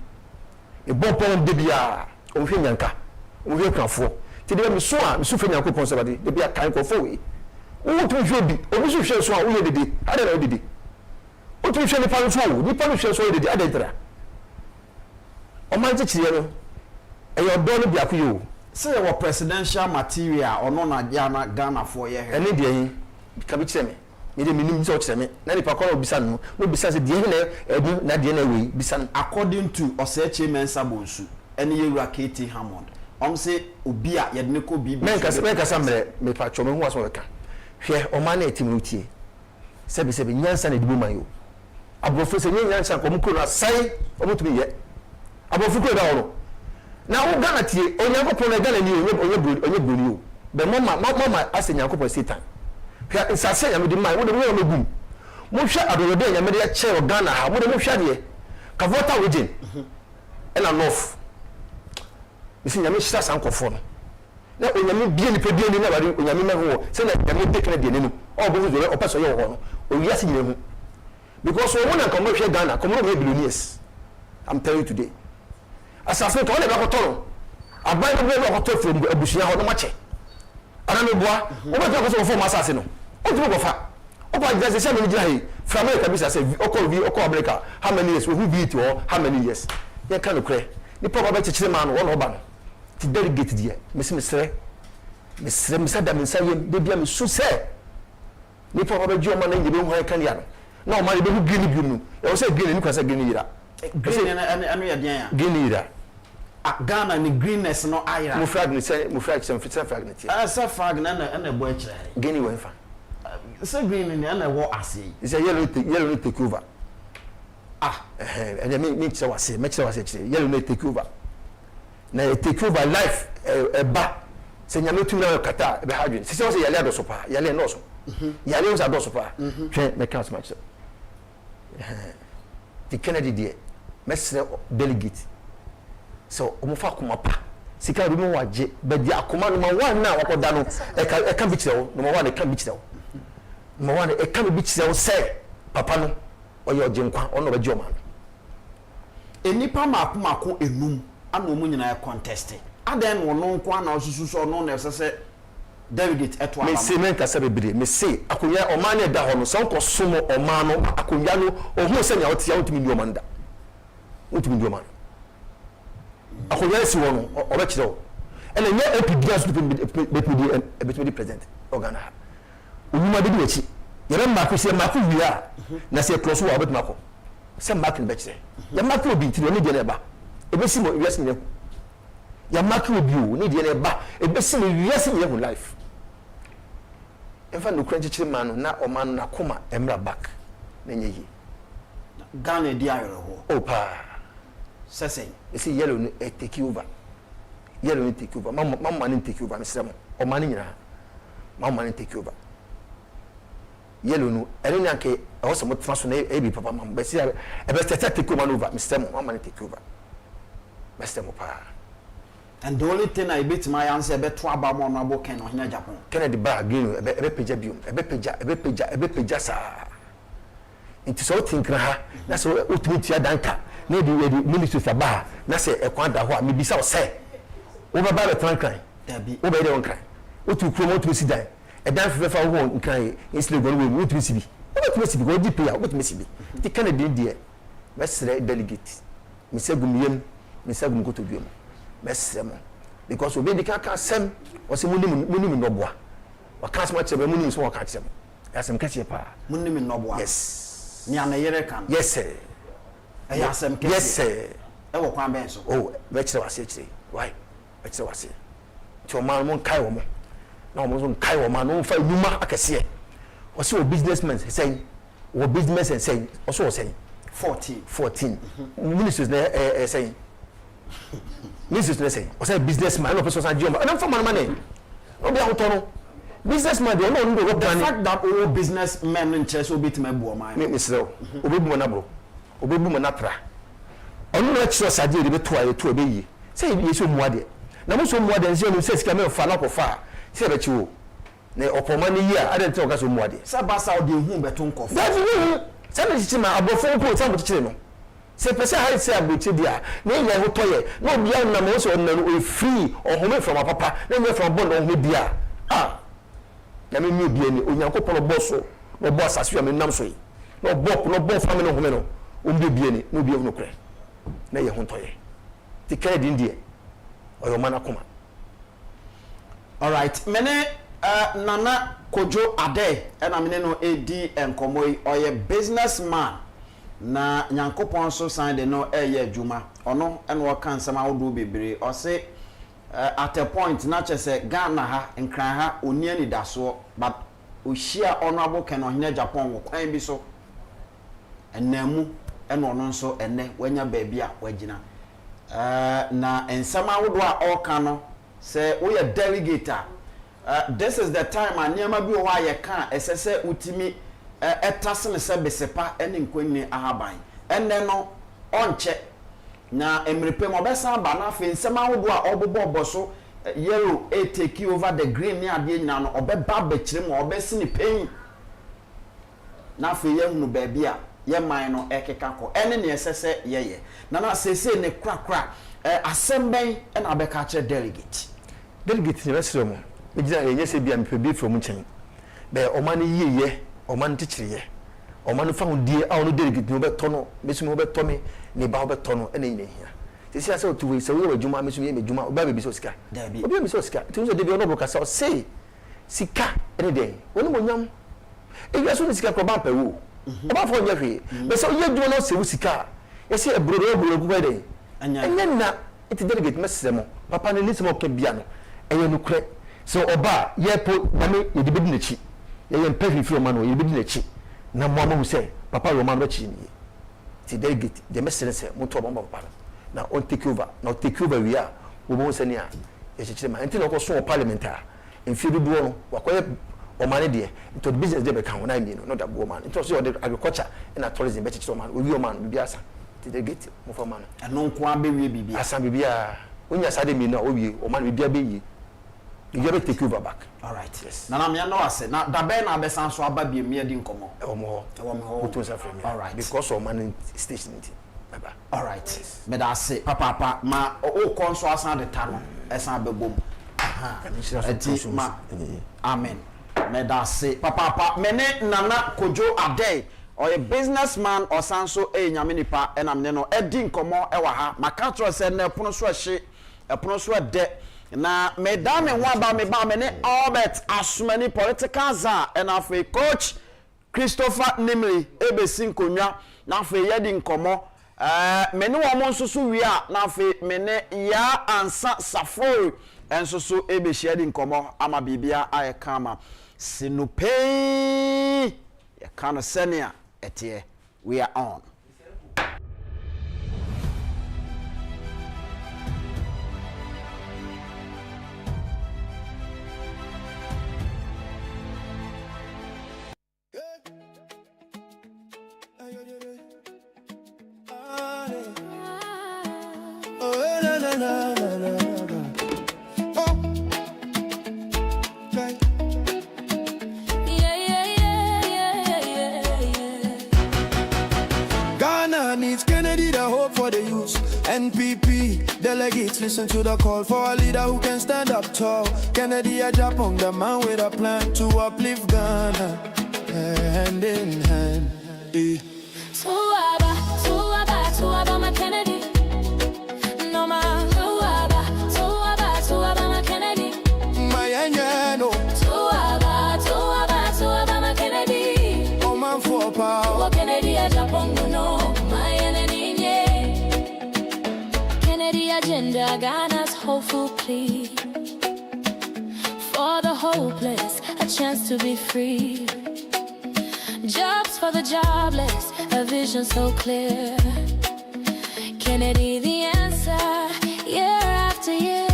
e bo pon de bia o hwe nyanka o hwe krafo ti de me so a me so fe nyanko pon se ba de bia kan ko fo we wo tu hwe bi obi so hwe so a wo ye dede ade na dede o tu hwe ni pa so wo ni pa no hwe so ye dede ade tra o man je chire no e yo do no bia ko yo se wo presidential material ono na Ghana for ye he ene de yin ka bi chire me ye de minim so chire me na ni pa ko obisa no obisa se de yin na na de na we bisa according to oseche mensa bonsu ene ye wura KT Hammond say ubia ye ne ko bibi men kasa me pa chome ho aso ka hwe o ma na etim utie sebi nyansa na dibu man yo abofo se nyansa ko mu ko na sai o mutumi ye abofo ko da wo na wo gana tie onyankopon na gana ni onye broni yo be mama ase nyankopon satan hwe nsase ya me di man wo de wo megum mo hwe adorode ya me de che o gana ha mo de mo hwe de ka vota region ena north misi nyame shira sankofo no na onyame bie ni pedie ni na bari onyame ma ho se na nyame de kana de nenu o bo zo o paso ye ho no o wi ase nyame hu because o wona kan mo hwe Ghana ko mo be billionaires I'm telling you today asase to wona ba ko toro aban ko be ko toro from abusia ho no ma che ana me boa o ba to ko so fo ma asase no o tu ko fa o ba just say me jira he from America bisa say o ko America how many years we who be it or how many years ye kan no kre ni papa ba chechire ma no wona oba no ti delegate dia mesre da mensa yem de bia me so se ni papa ba ji o ma na yebe hu kan ya no na o ma yebe hu green bi no e o se green ni kwasa green yira green anu ya dia ya green yira Ghana ni greenness no ayira mo frag ni se fit frag ni ti sa frag na bo akire green we fa se green ni na wo ase is a yellow take over and me tell was say yellow no take over na take over life ba se nyame tu na kata be hadwin se say yale ado so pa yale no so yale was ado so pa hwe me count match the Kennedy there mesre delegate so o mo fa kuma pa sika bi mo waje be di akoma no ma wan na wakoda no e kan bi kire no ma wan e kan bi kire ma wan e kan bi kire say papa no oye ojenkwa ono ba joma enipa mako enum ana omu nyina contest adan no no nko ana osusu so no na se delegate eto aba me se men kasa bebire me se akonya o ma na da ho no so nko somo o ma no akonya no o hu se nya otia otimi ndi o ma nda otimi ndi o ma akonya si wo no o ba kire o ene nya epidia so be president organa onuma de bi echi yere mako se mako wia na se close wa obet mako se mako be kire ya mako obi ntino ni de na ba ebesi mo wiase ne ya mako obi o ni de na ba ebesi mo wiase ne life efa no kranchi kire man na o man na koma emra back na nyeyi Ghana di ayoro ho opa sesen esi yellow no take over yellow no take over mama ni take over mesrem o man nyina mama ni take over yellow no eri na ke o so motfa so na e bi papa mam be si e be take over over mesrem mama ni take over mesrem pa and the only thing I bit my answer be to aba mo no abo ken no hina Japan Kennedy ba green e be peja biom e be peja sa nti so tinkra ha na so otumitia danka na di ministry saba na se e kwa da ho a me bisa o se wo ba be trankan dabi wo be de won kan otu kro mo tu si dan e dan fe fa wo nkan insle go wo tu si bi wo tu si bi go di pay wo tu si bi ti Kennedy die mesre delegate mi se gum yem mi se gum ko to biom mesre mo because obi di ka sem o se munim no boa wa ka so ma chebe munim so wa ka chebe asem ka che pa munim no boa yes ni ana yere kan yes sir e asem ke yes sir e wo kwan ben so oh be chire wase chire why be chire wase to man mon kai wo mo na mo so kai wo man no fa numa akese o se o businessman say o business and say o so say 14 ministers na say ministers na say o say businessman no person say jomba na fa man money o be ahoto businessman dey no ndo work the fact that all businessmen in church will be to my boy man me sell obebu mo na bro obebu mo na tra onu na chiro sade dey beto aye to obeyi say ye so muade na mo so muade nse no say sika me fa na ko fa say be chiwo na opoma ni yi a ade te o ga so muade say basa o dey hu beto nkofa that you say me chichi ma abofo ko say mo chichi no say pese ha say abochi dia na ye ho toye na obi an na mo so na no free o home from papa na me from bond o home dia na me bi eni onyankopon boss no boss asu me nam so yi no bo family no home no o bi eni no bi ehunu kre na ye ho toye ti Kennedy ndie o yo mana kuma all right mene nana kojo ade na mene no edi enkomo yi oye businessman na nyankopon so sign de no eye adwuma ono ene wo kan sama wodo bebre o se at a point not just a Ghana ha and cry ha union daso but we share honorable can on Agyapong will claim be so and nemu and on so and then when your baby are wagina na and somehow would all cano say we are delegator. This is the time I never be why you can't SSA utimi etasin sebesepa any queen ahabai and then no on check. Na emrepe mo besa ba na fe nsema wodo a obobo so yellow take over the green ne ade nyina no obeba ba kire mo obesi ni pen na fe ye hunu ba bia ye man no ekeka ko ene ne esese ye na sese ne krakra asemben e na beka kire delegate ne besre mo me gida ye se bia me bi from chen be oman yiye oman tichiriye oman fa hundie a ono delegate no beto no mesumi beto me ne ba beto no ene ine hia sisi ase otu we se we wadwuma mesumi ye medwuma oba be bi so sika obi me so sika tu so de bi ono brokasa say sika ene den woni mo nyam e wi so ni sika ko ba pa wo oba fo nya hwe be so ye dwo no se wo sika ye se eburo ku ba den anya na iti delegate mesere mo papa ne lisimo ke bia no eye no kure so oba ye po na me ye de bi na chi ye ye mpa fi o ma no ye bi na chi na mo ma hu say papa Roman bachi ni ti delegate de mesere se mo to bomba papa na on take over we are we won say nia ye chichire ma enti na ko so parliament a enfi bi do no wakoye o mane de into the business de be kan na mi no da bo man into so the agriculture and tourism be chichire man we o man bi asa ti delegate mo for man eno nko abewie bibia asa bibia onya sade mi na o wie o man bibia be yi you get take over back. All right. Yes. Na me no ase. Na da be na be san so aba bi me di nkomo. E wo mo ho. All right. Because of man station nti. Baba. All right. Yes. Me da ase papa ma o kon so asan de ta no. Esan abegom. Aha. Ma. Amen. Me da ase papa me ne Nana Kojo Ade or a businessman or sanso e nyame nipa e na me no e di nkomo e wa ha. Maka tro se na epono so ahye epono so de na medame wa ba me ba me ne Albert Asumani political za and afi coach Christopher Nimri ebesi nkonwa na afi yedi nkomo me ne wo mo nsusu wi a na afi me ne ya ansa safori ensusu ebesi yedi nkomo ama bibia ayekama sinupei ya kana senia etie we are on. Ghana needs Kennedy, the hope for the youth. NPP delegates listen to the call for a leader who can stand up tall. Kennedy Agyapong, the man with a plan to uplift Ghana, hand in hand. Suaba, my Kennedy. No ma, suaba, my Kennedy. My angel, Suaba, my Kennedy. oh man for power. Oh, Kennedy Agyapong, no, my enemy. Kennedy agenda, Ghana's hopeful plea. For the hopeless, a chance to be free. Jobs for the jobless, a vision so clear. Kennedy the answer, year after year.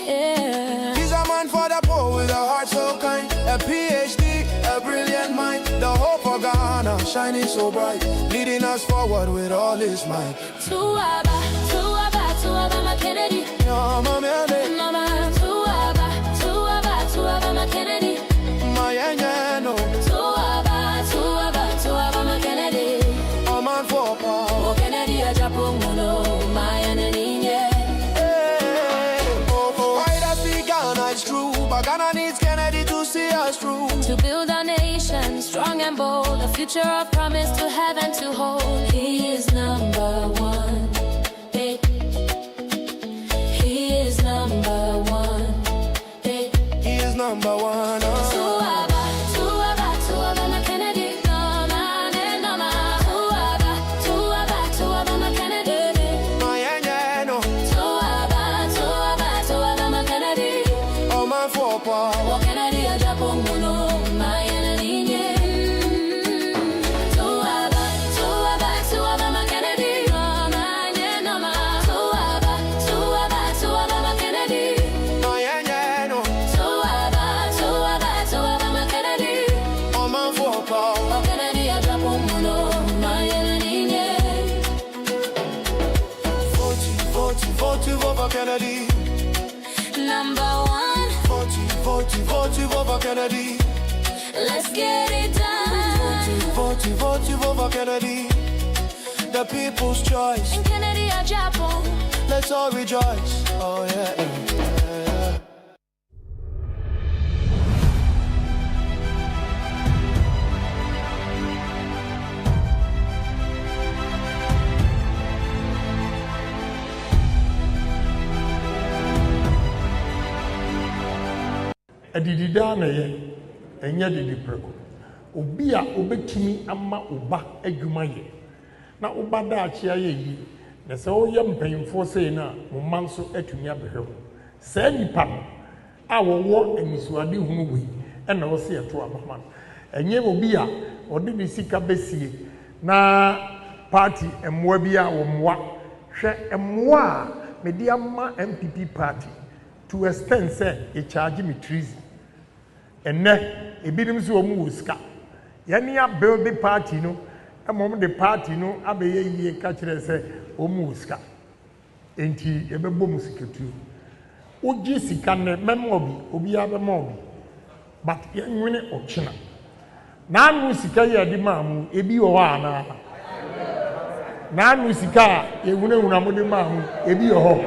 Yeah. He's a man for the poor with a heart so kind. A PhD, a brilliant mind. The hope for Ghana, shining so bright. Leading us forward with all his might. Suaba, my Kennedy. No, Mama, Suaba, my Kennedy. my angel, Suaba, my Kennedy. a man for power. Oh, Kennedy Agyapong, no, my enemy. Why does the Ghana is true, but Ghana needs Kennedy to see us through. To build our nation strong and bold, a future of promise to have and to hold. He is number one. He is number one. He is number one. Suaba, my Kennedy. Suaba, my Kennedy. My angel, Suaba, my vote for Kennedy. Number one. Vote for Kennedy. Let's get it done. Vote for Kennedy. The people's choice. And Kennedy Agyapong. Let's all rejoice. Oh yeah, yeah, yeah. Adidida na ye enya didi preko obi a obetumi ama oba adwuma ye na oba da achia ye yi na se o ye mpanyimfo sei na mo manso atumi abehwe se nipa no a wo anisuade hunu wi na wo se eto abama enye obi a odi ni sika besie na party emwa bi a wo mwa hwe emwa a medi ama MPP party to extend say e charge me treason enne ebinim so omu wuska yani a build the party no emom the party no abeye yie ka kire say omu wuska enti ebebo musiketu ogi sika ne memo obi abema obi but yenwene ochina na anu sika ye di mamu ebi wo ha na anu sika ewunewuna mo di mamu ebi wo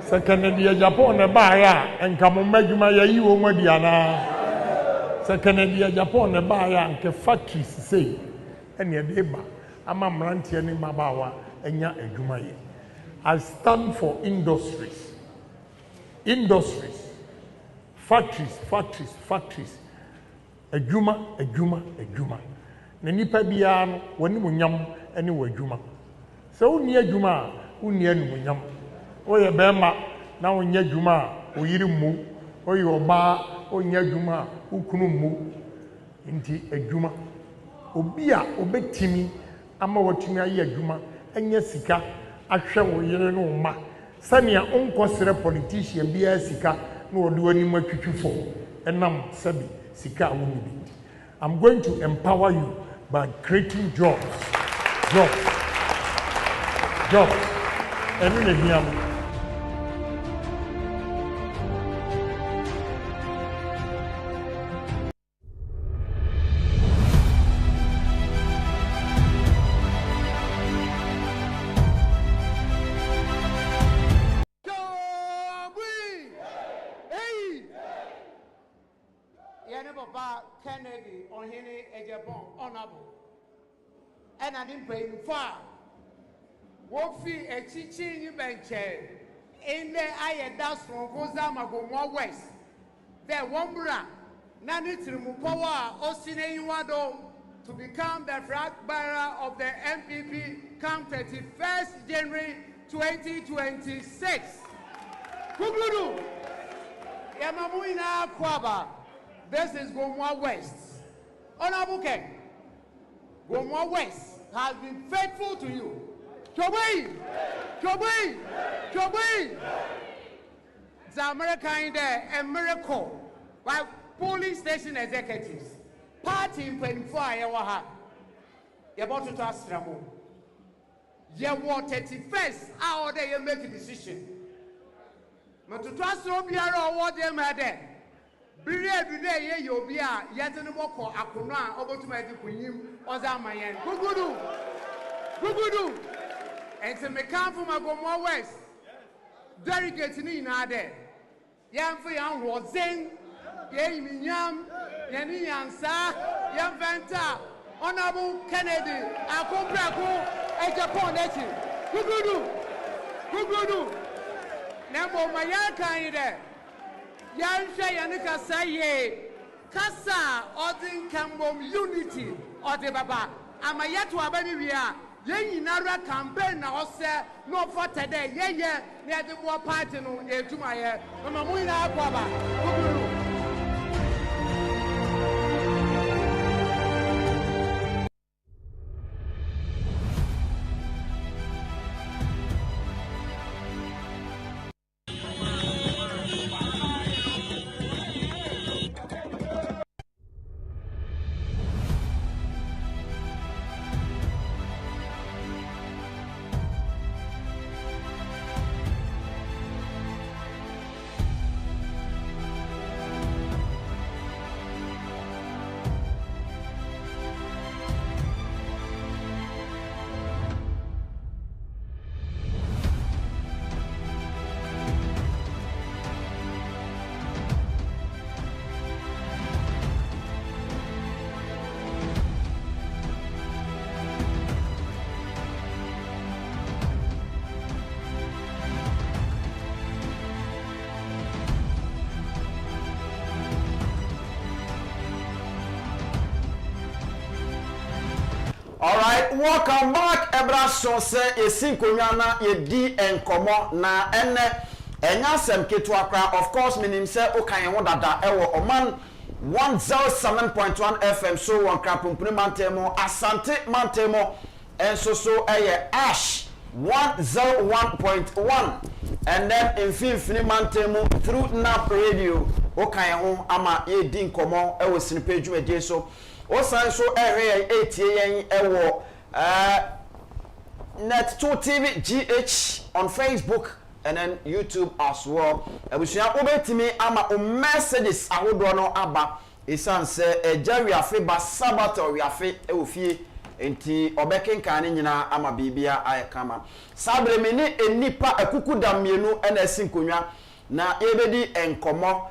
Second year Japan na baya enka mo madwuma yayi wo madi ana second year Japan na baya nke factories say ene de ba ama mrantie ne mabawa enya adwuma ye. I stand for industries factories adwuma na nipa bia no woni munyam ene wo adwuma so woni adwuma woni anu munyam oye bema na onye dwuma oyiri mu oye oba onye dwuma ukunu mu nti adwuma obi a obetimi ama watumi aye adwuma enye sika ahwe wo yire no ma sania onkosere politician bia sika na odi wani matwitwifo enam sabi sika woni bi. I'm going to empower you by creating jobs enu ne biam. Kennedy on Henry Agyapong honorable and I didn't pay you far. Wofi a teaching bench in the Aya Das from Gozama Gomwa West. There Wombra Nani Trimupowa Osine Iwado to become the flag bearer of the MPP come 31st January 2026. Kugludu Yamamuina Kwaba. This is Gomwa West. Honorable Ken, Gomwa West has been faithful to you. Chobi! The American there, a miracle by police station executives. Party in 24 hours. You're about to ask Ramo. You want 31st hour there you make a decision. But to trust Robiaro, what they made there. Every day, you'll be a yet and walk Akuna over to my Kunim or Zamayan. Gugudu. And to make come from Agoma West. Delegates in there. Yam for young was Zen, Yam Yam, Yansa, Yam Vanta, Honorable Kennedy, Akoprako, Agyapong. Gugudu. Nambo Mayaka in there. Yansha Yanika Saye Kasa Odin Kambom Unity or the Baba. Amayatu Ababia, Yen Nara campaign now say no for today, near the war party no to my hair. Mamuina Baba. welcome back ebra so se esinkonwa na yedi enkomo na ene enya sem ketu akra. Of course minim se okan ho dada ewo oman 107.1 FM so won krapumpuni mantemo asante mantemo enso so ash 101.1 and then in Fifini Mantemo through NAP radio okan ho ama yedi enkomo ewo sinipeju edie so o san so area 8 yen ewo Net2 TV GH on Facebook and then YouTube as well. Ebusia obetimi ama o messages ahodo no aba isan se ejari afe ba sabato afe efie enti obekenkan ni nyina ama bibia ayekama. Sabre me ni enipa akuku damienu na asinkonwa na ebedi enkomo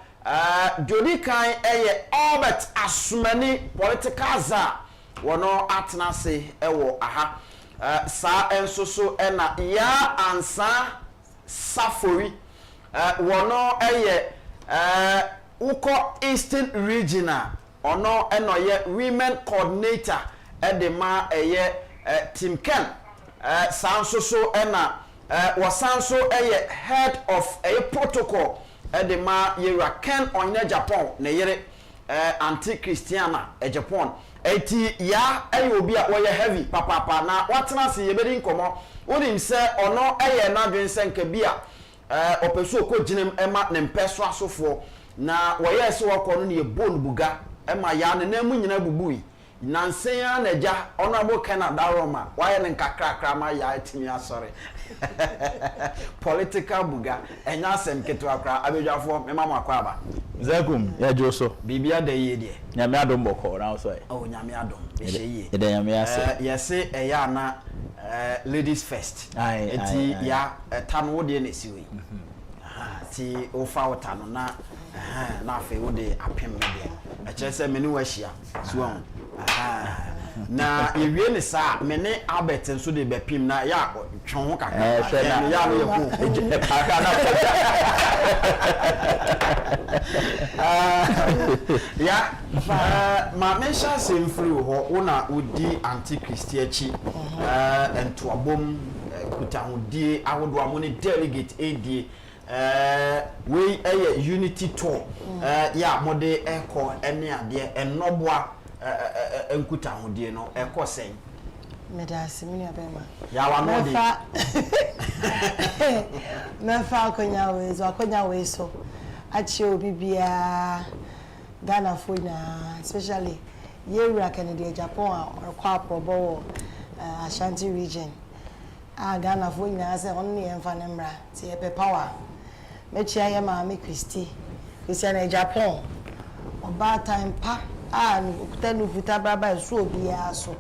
jodi kan eye Albert Asumani political za wono atnase ewo aha sa enso so na ya ansa safori wono eye uko Eastern Regional ono enoye women coordinator edema eye Team Ken sanso so na wasanso eye head of a protocol edema yera Ken on Agyapong na yere anti-Christiana Agyapong eti ya obi a woye heavy papa na watena se yebedi nkomo wonim se ono na dwense nka bia opesu okoginem ema ne mpeso asofo na woye se wokọ no ne ebon buga ema ya ne na mu nyina bubui nansen ya na ja ono abo Canada Roma waye ne nkakrakra ma ya etimi asore political buga enya asem ketu akra abedwafo mema makwa aba Zakum ya joso bibia da yedie nyame adom boko na so oh nyame adom ehye ede nyame ase yese eya na ladies first eti ya tan wo de na siwe ti ofa wota no na afi wo de apem no de echese meni wa hia so na ewie ne sa mene Albert nso de bepim na ya twon ho kaka ya no ye ko kaka na ya ma mention sem free ho una udi anti-Christian entoabom kutahudie ahodo amone delegate AD we unity tour ya mode eko ene ade enoboa enkutahudie no eko sen medasi mini abema ya wa no de mefa akonya wezo achi obi bia Ghana for na especially Yera Kennedy Agyapong or Kwaprobo Ashanti region Ghana for na say only enfanemra ti epe power mechia ye ma me Christian Agyapong oba time pa okutanu futa baba so obi aso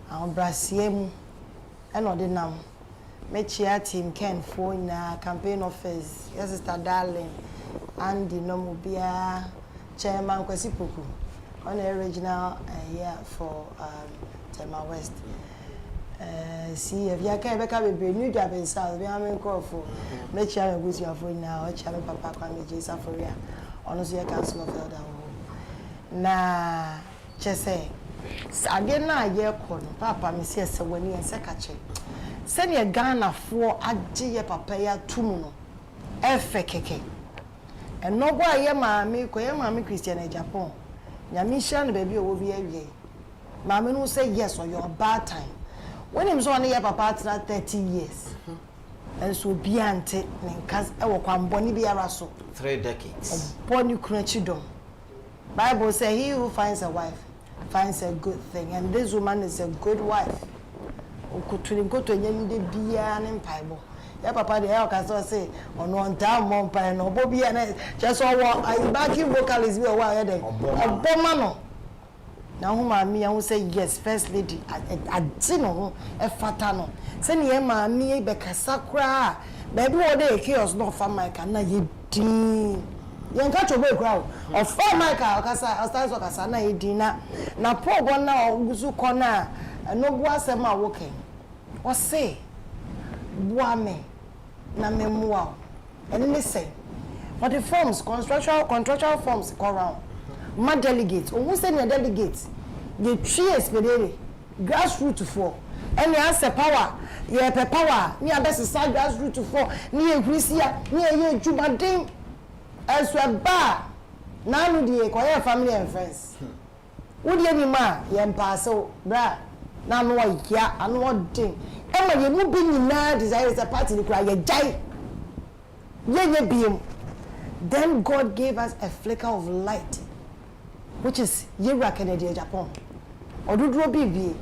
an brasiem e no de nam mechia Team Ken for na campaign office yes sister darling Andy no bia Chairman Kwesi Poku on the original here for Tema West. See if you can become a new job in South, we are in call for make sure you go for now, or Chairman Papa Kwame J. Saforia, honestly, a council of elder. Na Chese, again, na year corner, Papa, Monsieur Sawani and Sekache. Send your Ghana for Agyapong Papaya Tumuno, F.K. And no boy, ye mammy Christian Agyapong. Yamishan baby will be a mammy will say yes or your bad time. When him so near papa 30 years. And so be ante, cause I will come bonny be a rasso. 3 decades. Bonny crutchidom. Bible say he who finds a wife finds a good thing, and this woman is a good wife. Could go to a young be an Bible. Yeah, papa, the hell can say on one down Montpine or Bobby and just all I backing vocalist be a while then. A bomano. Now, whom I mean, I will say yes, first lady, a dino, a fatano. Send ye mammy, Becca Sacra. Baby, all day chaos, no for my cana, ye dean. Young catch a way crowd. Or for my car, Cassa, as Casana, ye dinner. Now, poor one now, Uzu corner, and no was a ma walking. Or say, Boame. Na memoir and listen but the forms contractual forms go around my delegates who send your delegates the 3 years pedere grassroots for any answer power ye pe power ni abesi side grassroots for ni ehurisia ni eye dwumaden enso eba na anu die koye family and friends wodi ani ma ye mpaso bra na anu ya anu odin ema ye mu bi nyina desire a party ni kura ye jai ye biem. Then God gave us a flicker of light, which is Kencity Agyapong. Odudro bibi,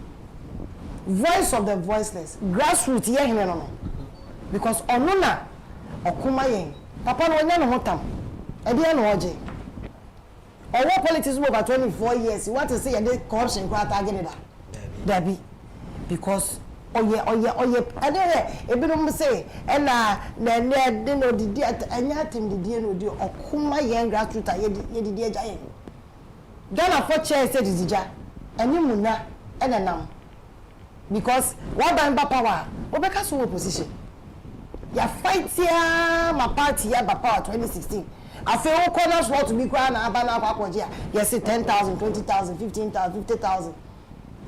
voice of the voiceless, grassroots ye no. Because onuna okuma yen, papa no nya no hotam. E dia no oje. Owo politics over 24 years, you want to say and corruption kwata agene da. Dabi. Because oye ade ebinom say na de no didi anya atim didi no di okuma yen grassroots ye didi agya yen Ghana for chair say didija enyi muna enenam because what bamba power obeka so opposition ya fight ya my party ya ba power 2016 afi o corners what to be kwa na aba na akwaje yes 10,000 20,000 15,000 50,000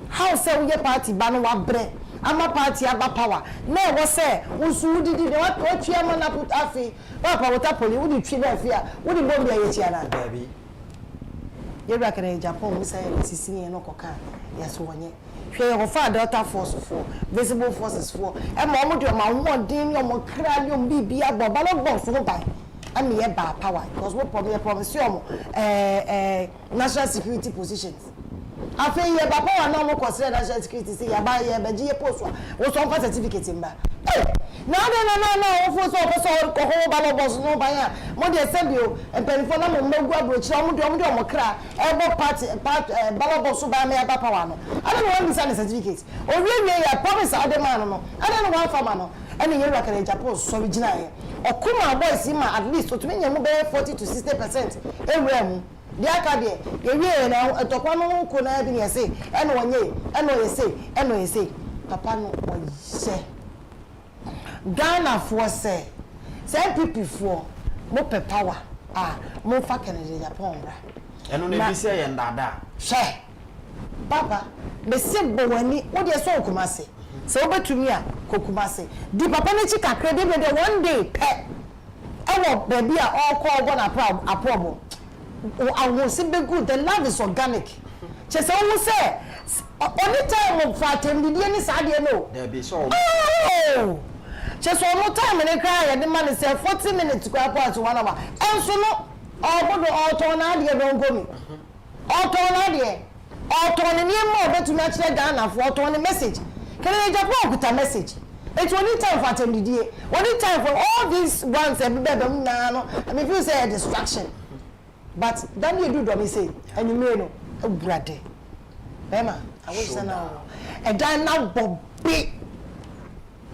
how say we party ba no wa bre ama party aba power na wo say unsu didi de what twia na put afi wa pa water poli wo di twi na afia wo di bomb ya ye chia na baby Kencity Agyapong we say sisi no koka yaso wonye hwe ho fa delta force for visible forces for e ma omo de ma wodin yo mo kra ni om bibia bo balo bo so ban and ye ba power because what promise you national security positions afi ye ba power na mo consider national security say ya ba ye be je post wo so pa certificate mba no wo fo so ko ho balo boss no ban ya mo de sebio empenfo na mo magu abrochi o mo de o mo kra e bo party balo boss ba me ba power no I don't want this certificate o we ya promise adema no I don't want farmer no and ye Kencity Agyapong so original ye okuma boys ma at least to me nyemu be 40 to 60% ewrem dia ka de ye wie na etokwa no ko na bi ne say eno wonye eno ye say papa no oye Ghana for say people for mo pe power mo fa Kencity Agyapong bra eno na bi say ye ndada she baba me se bo wani wo de so okumase se obetumi a kokumase di papa ne chika kredi be de one day pe ewo baby a all call one aprobo I will say be good the love is organic che se wo say only time of fatem di ni sa de no there be so che so no time ne cry ya de man say 40 minutes go apart 1 hour enso no obodo otona de don gomi otona de otona ni mo betumi a kire Ghana for otona message Kencity Agyapong kuta message it's only time for attendee only time for all these ones everybody na no I mean feel say a distraction but then you do me say and you may know brother Bema I wish now and then now Bobby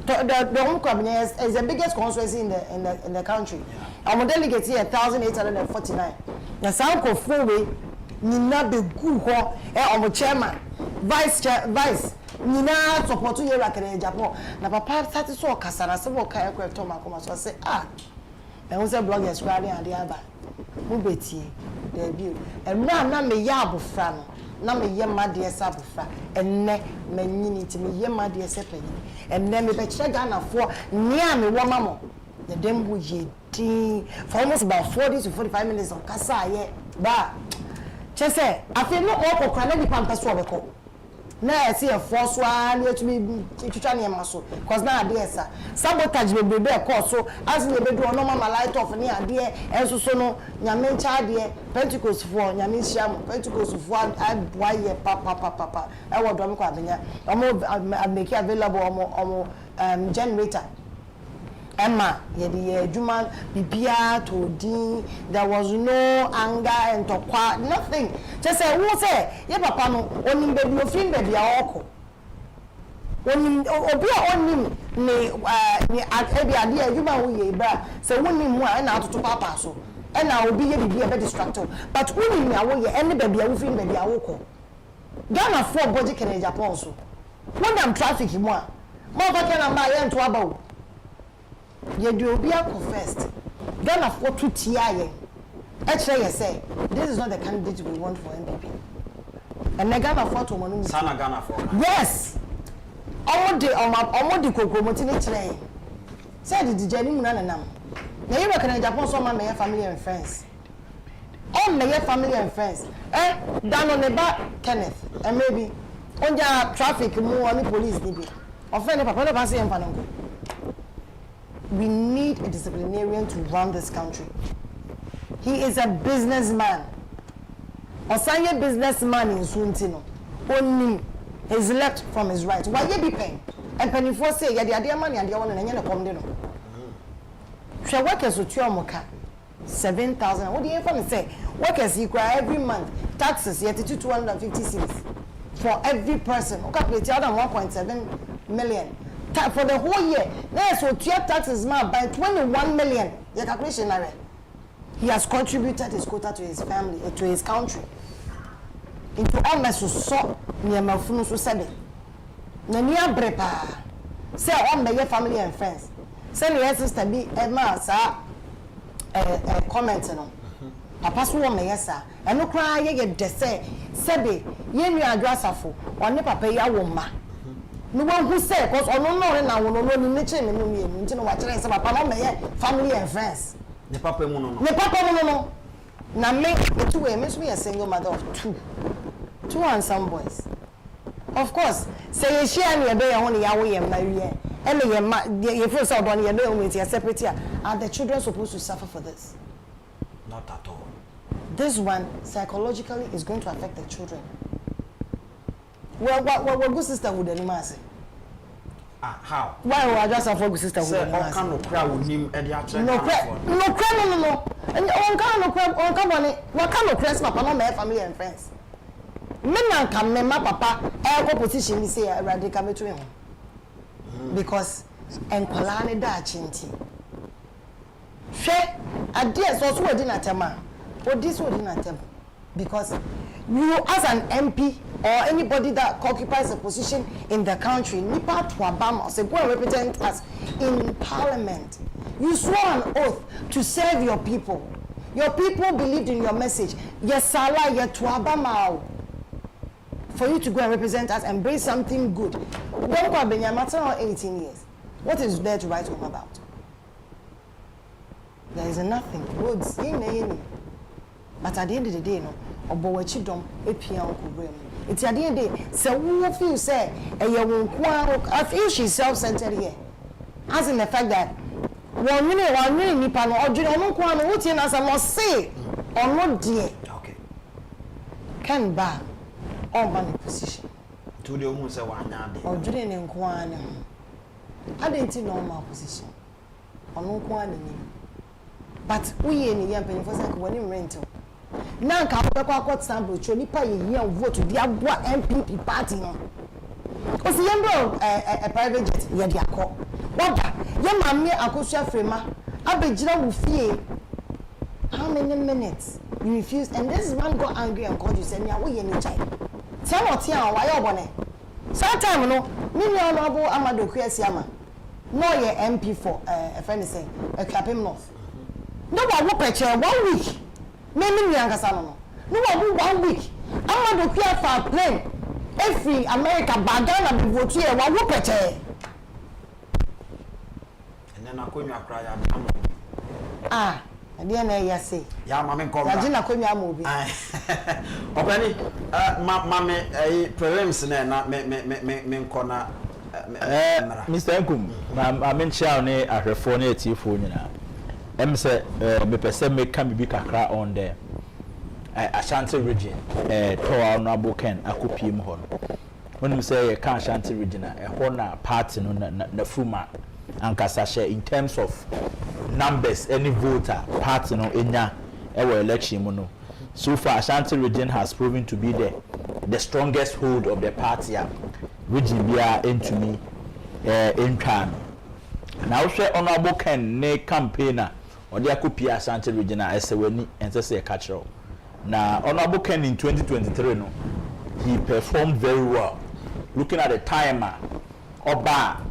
the home cabinet is the biggest constituency in the country. Our delegate here 1,849. The sound of 4 way Nina be good ho chairman vice Nina support you Kencity Agyapong. Na papa start so kasara se wo kai ko to makoma so say and we say bloggers rally and the aba mu beti there be and na me ya abofra no na me ye made sa abofra enne manyini ti me ye made se panyi enne me be kire Ghana for nia me wo mamo the dem wo ye din for almost about 40 to 45 minutes on kasa ye ba che say afi no o kokra na di pampa so obeko na ese e force wa na etumi twitwa ne maso cause na ade esa sabotage bebe e cause so as le bedu no mama light off ne ade enso so no nyame ncha ade Pentecost for nyame hia Pentecost for aboa ye papa e wodo me kwa benya omo make available omo generator Emma ye juma bibia to din there was no anger and tokwa nothing just say who say ye papa no onim baby ofin baby a oko onim obi a onim ne abi ade juma wo ye bra say wonim mu a na atoto papa so e na obi ye bibia be distracted but wonim ya wo ye any baby a wo fin baby a oko Ghana for body Kencity Agyapong so when am traffic mu a mo ba ke na ma ye nto aba wo ye do obi akọ first Ghana for 2 tia ye actually you say this is not the candidate we want for MPP and the Ghana for to money. Sana Ghana for. Yes. All the cocoa today. Said the Jenny Munanam. Now you reckon Japan so my family and friends. All my family and friends. Down on the back, Kenneth, and maybe on the traffic more on the police maybe. Offend Papa Pasi and Panango. We need a disciplinarian to run this country. He is a businessman. Osanye businessman in Suntino. Only is left from his right. Why you be paying? And penny for say ya the idea money and the one and you come deno. She workers with your mocha 7,000. What do you want to say? Workers equal every month. Taxes yet to 250 cities for every person. Okay, play other 1.7 million. For the whole year. There's what your taxes by 21 million. Your calculation are. He has contributed his quota to his family, to his country. Into almost so near Malfunu so said. Nania brepa. Say all my family and friends. Send your sister be Emma, sir. Comment no. Papa so wo me sir. And no cry ye de say. Sebe, ye nua adrasafo. One papa ya wo ma. No one who say cause ono no na wo no ni neche me no mienu. Nti no wa kire say papa no me family and friends. The papa mu no. The papa mu no. Na me two way me so be a single mother of two and some boys. Of course, say you share me a day on your way and marry. And you feel so on your day with your separate here. Are the children supposed to suffer for this? Not at all. This one psychologically is going to affect the children. Well, what good sisterhood anymore say? How? Why would I just have a good sisterhood? Say, how can no crowd with him and the actual no. And on come on it. What kind of friends, papa, no family and friends? Men can remember papa, air position, we say, radical between because and Polani da chinti. Share a dear so dinner tema or this would dinner tema because you as an MP or anybody that occupies a position in the country, Nipa to Obama, say go and represent us in parliament. You swore an oath to serve your people. Your people believed in your message. Yes, Salah, yet to Obama. For you to go and represent us and bring something good. Don't go Benyama matter 18 years. What is there to write home about? There is nothing. Roads, but at the end of the day, no, Obowachidom, Epia Uncle it's at the end of the day, so who feel say, I feel she's self-centered here. As in the fact that one minute, Nippon, or Juno, what you as I must say, or not dear. Okay. Can bar. Money position. To the almost a 1 yard. Or drilling in Kwan. I didn't know my position. Or no Kwan. But we in the young penny for when rental. Now, Kappa sample, Chonipa, you vote to the Abwa MPP party. Because the young a private jet, yet ya call. What? Young mammy, Akosha Frema, Abejra will fear. How many minutes you refused? And this man got angry and called you, saying, yeah, we any child. Tell what here, why you bonnet? Sometime, no, me honorable Amado Kwesiama. No, your MP for a friend is saying, a Clapham North. No one will picture 1 week. Maybe younger son. No one will 1 week. Amado Kwesiama for a plane. Every America, Bagana, be voted here, one will picture. And then I couldn't cry. Ah. And then I say, yeah, mammy, come back. I didn't come here movie. Openly, mammy, a prelims, me corner. Mr. Enkum, I'm in Chowne at her phone at your phone. Say, me person make come be kakra on there. Ashanti region, Toa Nabo Ken, Akupim Hon. When you say a can Ashanti region, a honor party no na fuma. Ankasashe in terms of numbers, any voter party no enya ever election mono. So far, Ashanti region has proven to be the strongest hold of the party. Region bia into me in time. Now share honorable Ken ne campaigner or the Akupia Ashanti region as a winning and say a catcher. Now honorable Ken in 2023 no, he performed very well. Looking at the timer, Oba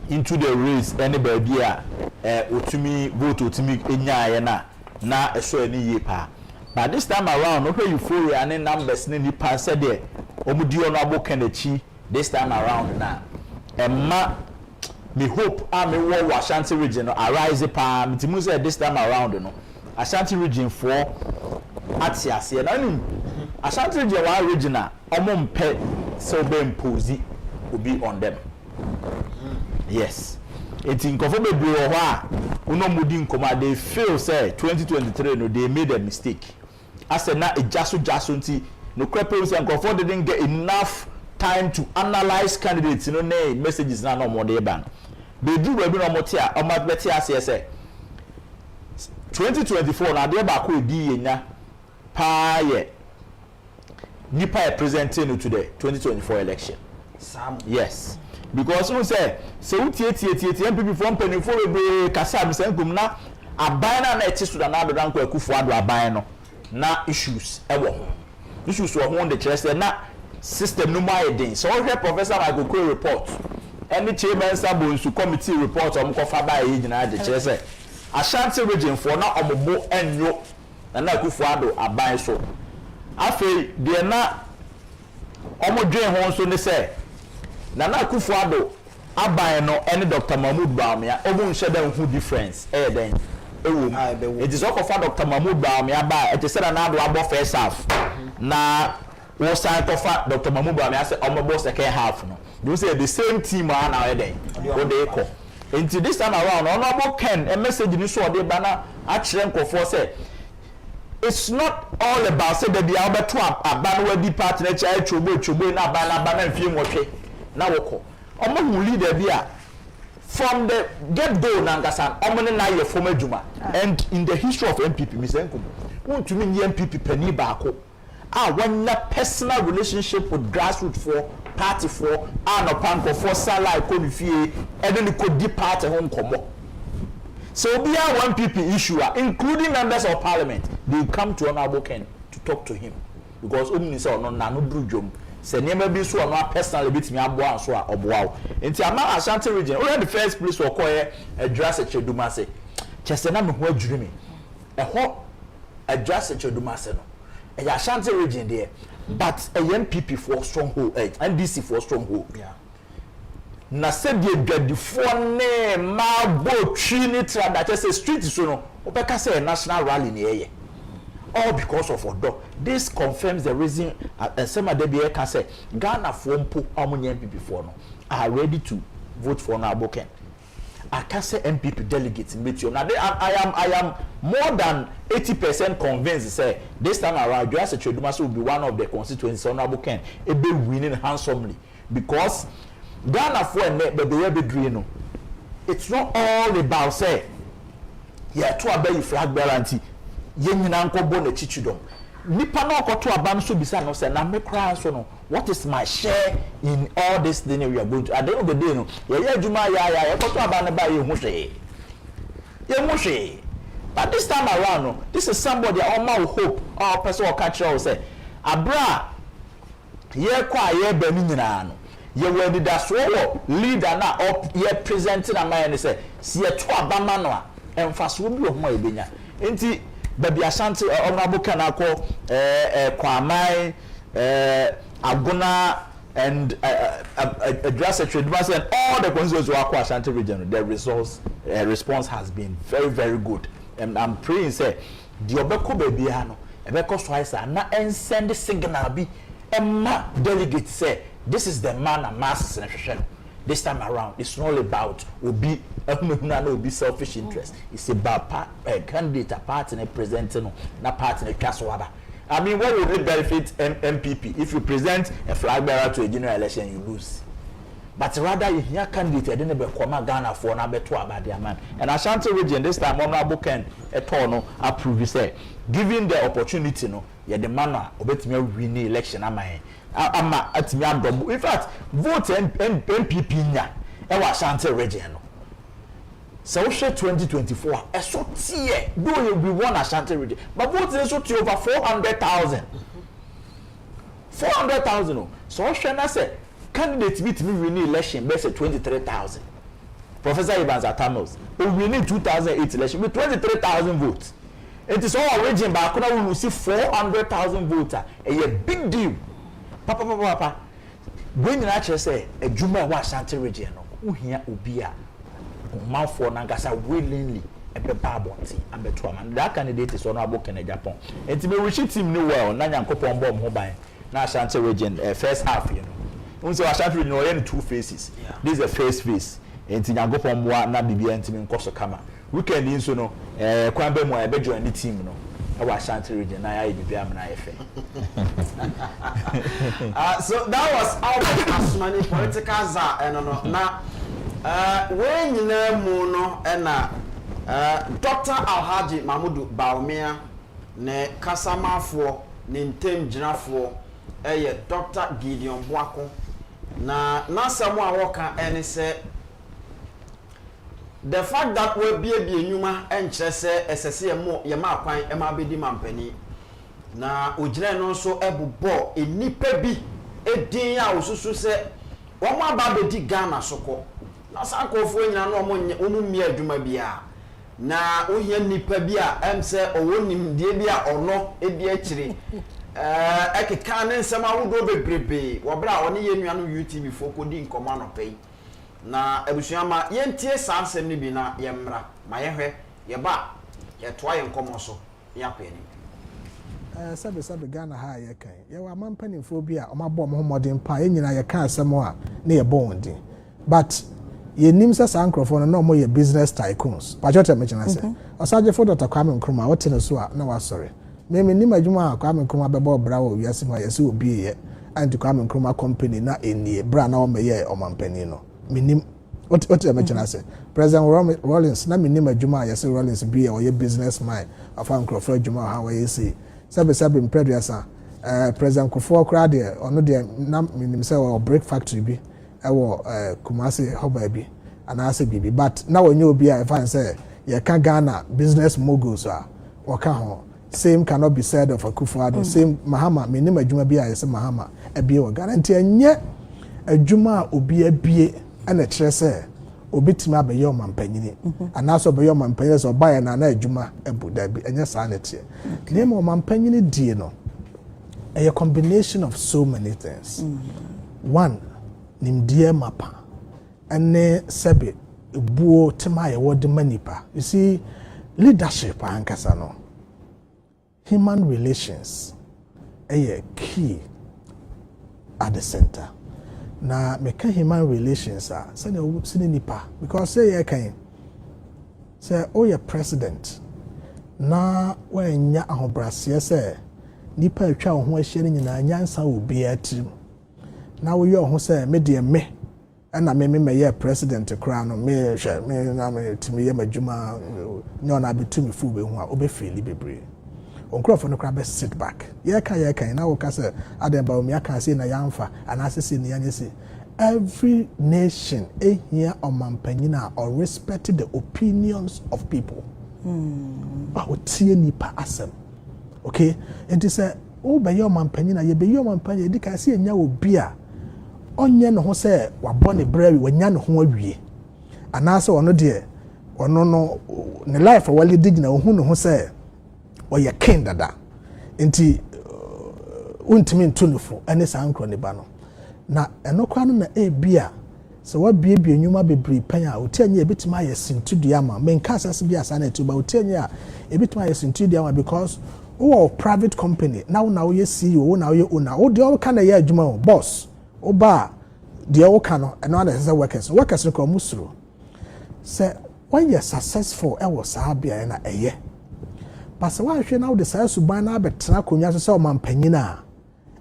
into the race anybody utumi vote utumi enya na a show any yepa But this time around, no euphoria and numbers ni nipa said there. Omudi Honorable Kennedy this time around now. Emma, me hope me wo Ashanti region arise pa. Me timu say this time around no. Ashanti region 4 atiase na nim. Ashanti region 1 regional omo mpe so be impose obi on them. Yes. It's in conformity with what they feel say 2023 no they made a mistake. I said now it just nti no crepos and conform didn't get enough time to analyze candidates no messages na no more dey ban. They do we be no more tia o ma beti say 2024 na dey ba ko di yenya pa ye nipa presenting to the 2024 election. Sam. Yes. Because who say utie MPP from penifo we kasa bisenkum na aban na eti na adodanko akufo-addo aban no na issues ewo ho issues wo ho de kire say na system no mai den so we Professor Michael Kwe report any chairman sabonsu committee report omkofa ba yi nyina de kire say Ashanti region for na omobo enyo na akufo-addo aban so afei de na omodwen ho so ne say Nana akufo-addo aban no any Dr. Mahmoud Bawumia ogun sheda who difference then it is all for Dr. Mahmoud Bawumia ba it is said na do abo first half na we sign for Dr. Mahmoud Bawumia say omobo second half no you say the same team are now then what they call until this time around honorable Ken a message ni so dey bana a kire nkofo say it's not all about say that the Alberto aban we di partner chai chobo na bana mfie nwotwe na woko omo hu leader bia from the get go na ngasa omo ne na ye former juma and in the history of MPP misenkum want to mean MPP pani baako one personal relationship with grassroots for party for no panko for salary ko ni fie and then ko di party home komo so bia one MPP issue including members of parliament they come to Honorable Ken to talk to him because omni say no na no drujom se niema bi so no personally bitimi aboa so a oboa enti ama Ashanti region we the first place we call address Echedumase chese na me ho adwuri me ho address Echedumase no e Ashanti region there but a MPP for stronghold NDC for stronghold yeah na se die dwadifo ne ma bo twi ni tra that say street so no obeka say national rally ni eye all because of Odo. This confirms the reason some of the BA say Ghana for mpo amunye MPP for no are ready to vote for Honorable Ken. I can say MPP delegates meet you. Now I am more than 80% convinced say this time around Joas Echedumase will be one of the constituencies Honorable Ken be winning handsomely because Ghana for no. It's not all about say yeah to obey flag guarantee. Yenyina nkobo na chichidom nipa na okoto aban so bisa no say na me kra so no what is my share in all this thing we are going to at the end of the day no ye adwuma ya okoto aban ba ye hu hwe but this time around no this is somebody all my hope all person will catch you say abra ye kwa ye ba ni nyina no ye we da so leader na up ye presenting am ye say si ye to abama no a emfaso bi ho ma ebenya enti baby Ashanti Honorable Ken Akwo Kwamai Aguna and address Echedumase and all the constituencies who are Ashanti region the response has been very very good and I'm praying say the obeko baby no ebeko so isa na send signal bi emma delegate say this is the man and masses in this time around it's not about obi obi selfish interest it's about candidate party presenting na party kaswaba I mean what would it benefit MPP if you present a flag bearer to a general election you lose but rather you hear candidate dey be come Ghana for na beto abade man and Ashanti region this time Honorable Ken no approve say given the opportunity no ye the man obetimi win the election amaye ama atimi adobo in fact vote MPP nya e wa Ashanti region no so 2024 e so tie do you be one Ashanti region but vote is so tie over 400,000 so na say candidate beat me win election be say 23,000 Professor Evans Atamos we win 2008 election with 23,000 votes It is all region back now we will see 400,000 votes. A big deal. Papa. When you actually say a Juma was Ashanti region, who here Ubia, mouth for Nangasa willingly a pebabonti and betwam. And that candidate is honorable in Agyapong. And to be rich team new well, Nanya Kopon Bomb Mobile, now Ashanti region, first half, you know. Also, Ashanti region, only two faces. This is the first face. And to go from one, not be and in Kosokama. Weekend in so no, Kwambe mo ebe join the team no. I was Ashanti region. I be am na efe. So that was Albert Asmani political za no na when nyina mu no na Dr. Alhaji Mahmudu Baumia ne kasamafo ne ntem ginafo Dr. Gideon Boako na samu a woka ene se the fact that we be enyuma enkyere se esese ye ma kwan e ma bedi mampani na ogire no so ebubo enipa bi edin a osusu se wo ma ba bedi Ghana soko na sankofo nyina no omu mi adwuma bia na ohia nipa bi a emse owonim die bi a ono edi akire ekeka ne nsema wodo bebrebe wo bra one ye nua no YouTube fokodi nkoma no pay na ebusuama yentie sansem ni bi na yemra ma yehwe ye ba ye toa ye nkomo so ya peni sabe Ghana ha ye kan ye wa mampanimfo bi a omabọ mo modern pa ye nyina ye kan asem a na ye bon din but ye nim sa sankrofo no mo ye business tycoons pa chote me china se osaje fo Dr. Kwame Nkrumah wote ne so a na wa sorry me nim adwuma a Kwame Nkrumah bebo bra wo wiase ma ye se obi ye anti Kwame Nkrumah company na enie bra na o me ye omampani no minim what am I say President Rollins na minim adwuma ya say Rollins be or your businessman of Ankrofo adwuma how you say sabe impreduasa President Kofo kra de ono de na minim say or brick factory bi e wo Kumasi hoba bi ana say bibi but na wonye obi a fan say ye ka Ghana business moguls a waka ho same cannot be said of akufo-addo same Mahama minim adwuma bi a say Mahama e bi wo guarantee enye adwuma obi abie ana kire se obetimi abaye omampanyini anaso abaye omampanyini so baye na adwuma ebuda bi enye sa na tie name omampanyini die no a combination of so many things one nimdie mapa ene sebe ebuo tema ye wode manipa you see leadership ankasa no human relations a key at the center na meka human relations a say na sini nipa because say you can say oh your president na wanya ahobrase say nipa atwa ho ahia ni nyina nyansa obi atim na wo ye ho say me de me na me ye president kra no me hwe me na me timi ye madwuma nyona betumi fu be ho a obefeli bebre onkrofo no kra be sit back ye kan na wo ka say ademba o me aka say na yamfa anasese ne yanyese every nation here omampanyina or respect the opinions of people ba o tie nipa asem okay and it say o be your omampanyina ye be your omampanyina di ka say enya obi a onye no ho say wabɔ ne brawi wanya ne ho awie anase ono de ono no ne life wale digna ohu ne ho say oye king dada enti untimi ntunufo ene sankro ne ba no na enokwa no na ebia se wa biebie nyuma bebre pan a otianye ebitima ye sintudua ma menka asase bi asa na tuba otianye a ebitima ye sintudua ma because o private company now ye CEO now ye owner o de o kana ye adwuma o boss o ba de o kana eno na say workers ko musuro se when you successful e was abia na eye Pasa wa hwe na wo de saa suban na abetena konwa so se o mampanyina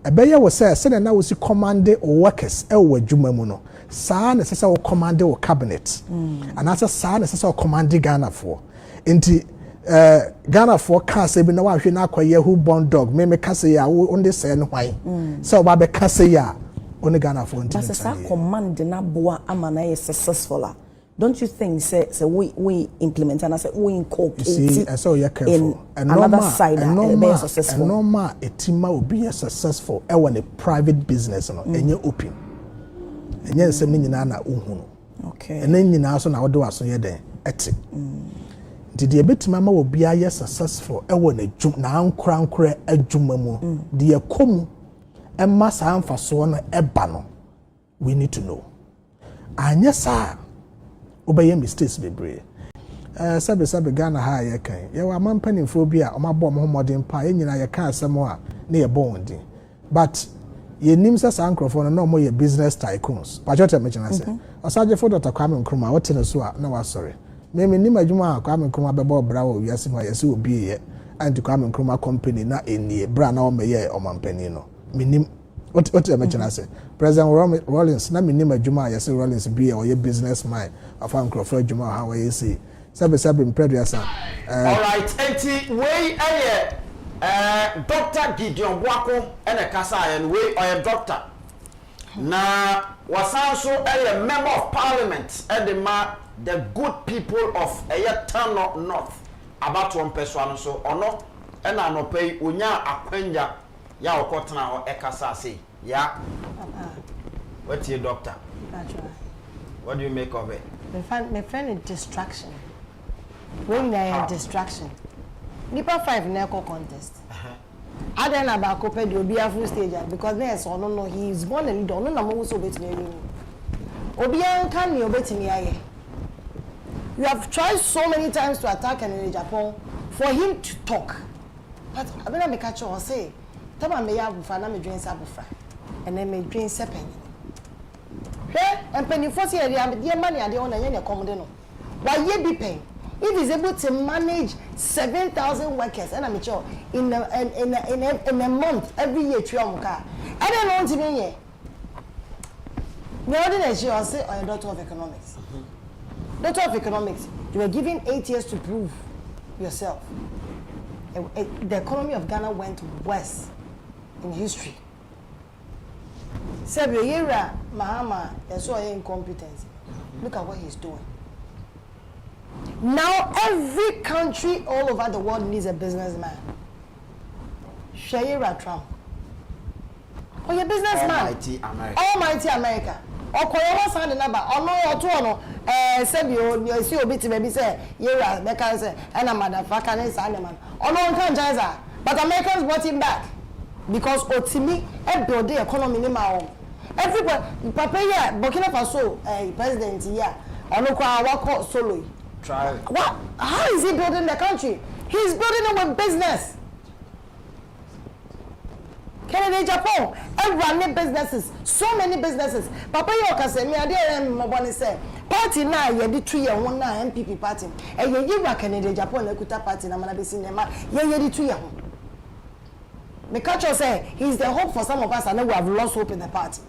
ebeye wo se na wo si command o workers e wo adwuma mu no saa na se wo command o cabinet anasa saa na se wo command Ghana for enti Ghana for ka se bi na wa hwe na akoye who born dog me ka se ya wo onde se no hwan se ba be ka se ya oni Ghana for enti pasa saa command na boa amana is successful. Don't you think say we implement and I say we incorporate in another side and be successful? And normal etima will be successful when a private business no enye open. Enye nsem ni nyina na ohunu. Okay. And then nyina so na wodo aso ye den eti. did the bit mama will be a successful ewan a jump now crank a jumamu the come and massa and for so on a banner. We need to know. And yes, sir, obey mistakes be brave. Sabe Ghana high can. You are man penny phobia or my bomb modern pie, and I can't somewhere near bonding. But ye names as uncle for no more your business tycoons. But what I mention, I say, or such a photo to come and cruma, what in a swap, no, sorry. Maybe Nima Juma come and cruma bebo brow, yes, my yes, will be here, and to come and cruma company not in the brand or mayor or man penino. Minim. What I mention, I say, President Rollins, na Nima Juma, yes, Rollins be or your business mind of Uncle Fred Juma, how you see. Sabe impredia. All right, enti we Dr. Gideon Wako and a Kasa and we are a doctor. Na wasanso a member of parliament and the good people of Tano North about one person so or not and I no pay unya akwenya ya okotana or ekasa say yeah. What's your doctor? That's right. What do you make of it? My friend is distraction. When they are distraction. Nipa 5 Neko contest. I don't know about Copa will be a full stage because there's no he is born a leader. No, I'm also betting me. Obian can you bet me? You have tried so many times to attack in Japan for him to talk. But I mean, I catch or say, Tama may have fun, me drink sabufa, and then me drink sepen. Hey, and penny for the dear money and the owner, you're commodino. Why ye be paying? If he's able to manage 7,000 workers, and I'm sure in a month, every year, I don't want to be here. The ordinary, I'll say, I'm a doctor of economics. Doctor of economics, you were given 8 years to prove yourself. The economy of Ghana went worse in history. Sebio Yera Mahama, that's why incompetence. Look at what he's doing. Now every country all over the world needs a businessman. Shayera Trump. Oh, you're a businessman. Almighty America. Almighty America. Okoyewa sand the number. Ono otuono. Sebio, you see obiti maybe say Yera Becca say, and a motherfucker and Sandeman. Ono can't. But Americans brought him back because Otimi build the economy in my own. Everybody, Papa, yeah, Burkina Faso, president, yeah, Ono kwa wako solo. What? How is he building the country? He's building it with business. Kencity Agyapong, running businesses, so many businesses. Papa Yoka said, me idea Mobani say, party na ye di 3 year one na MPP party. And ye Kencity Agyapong Ekuta party na manabe cinema. Ye di 2 year. Me culture say he's the hope for some of us and we have lost hope in the party.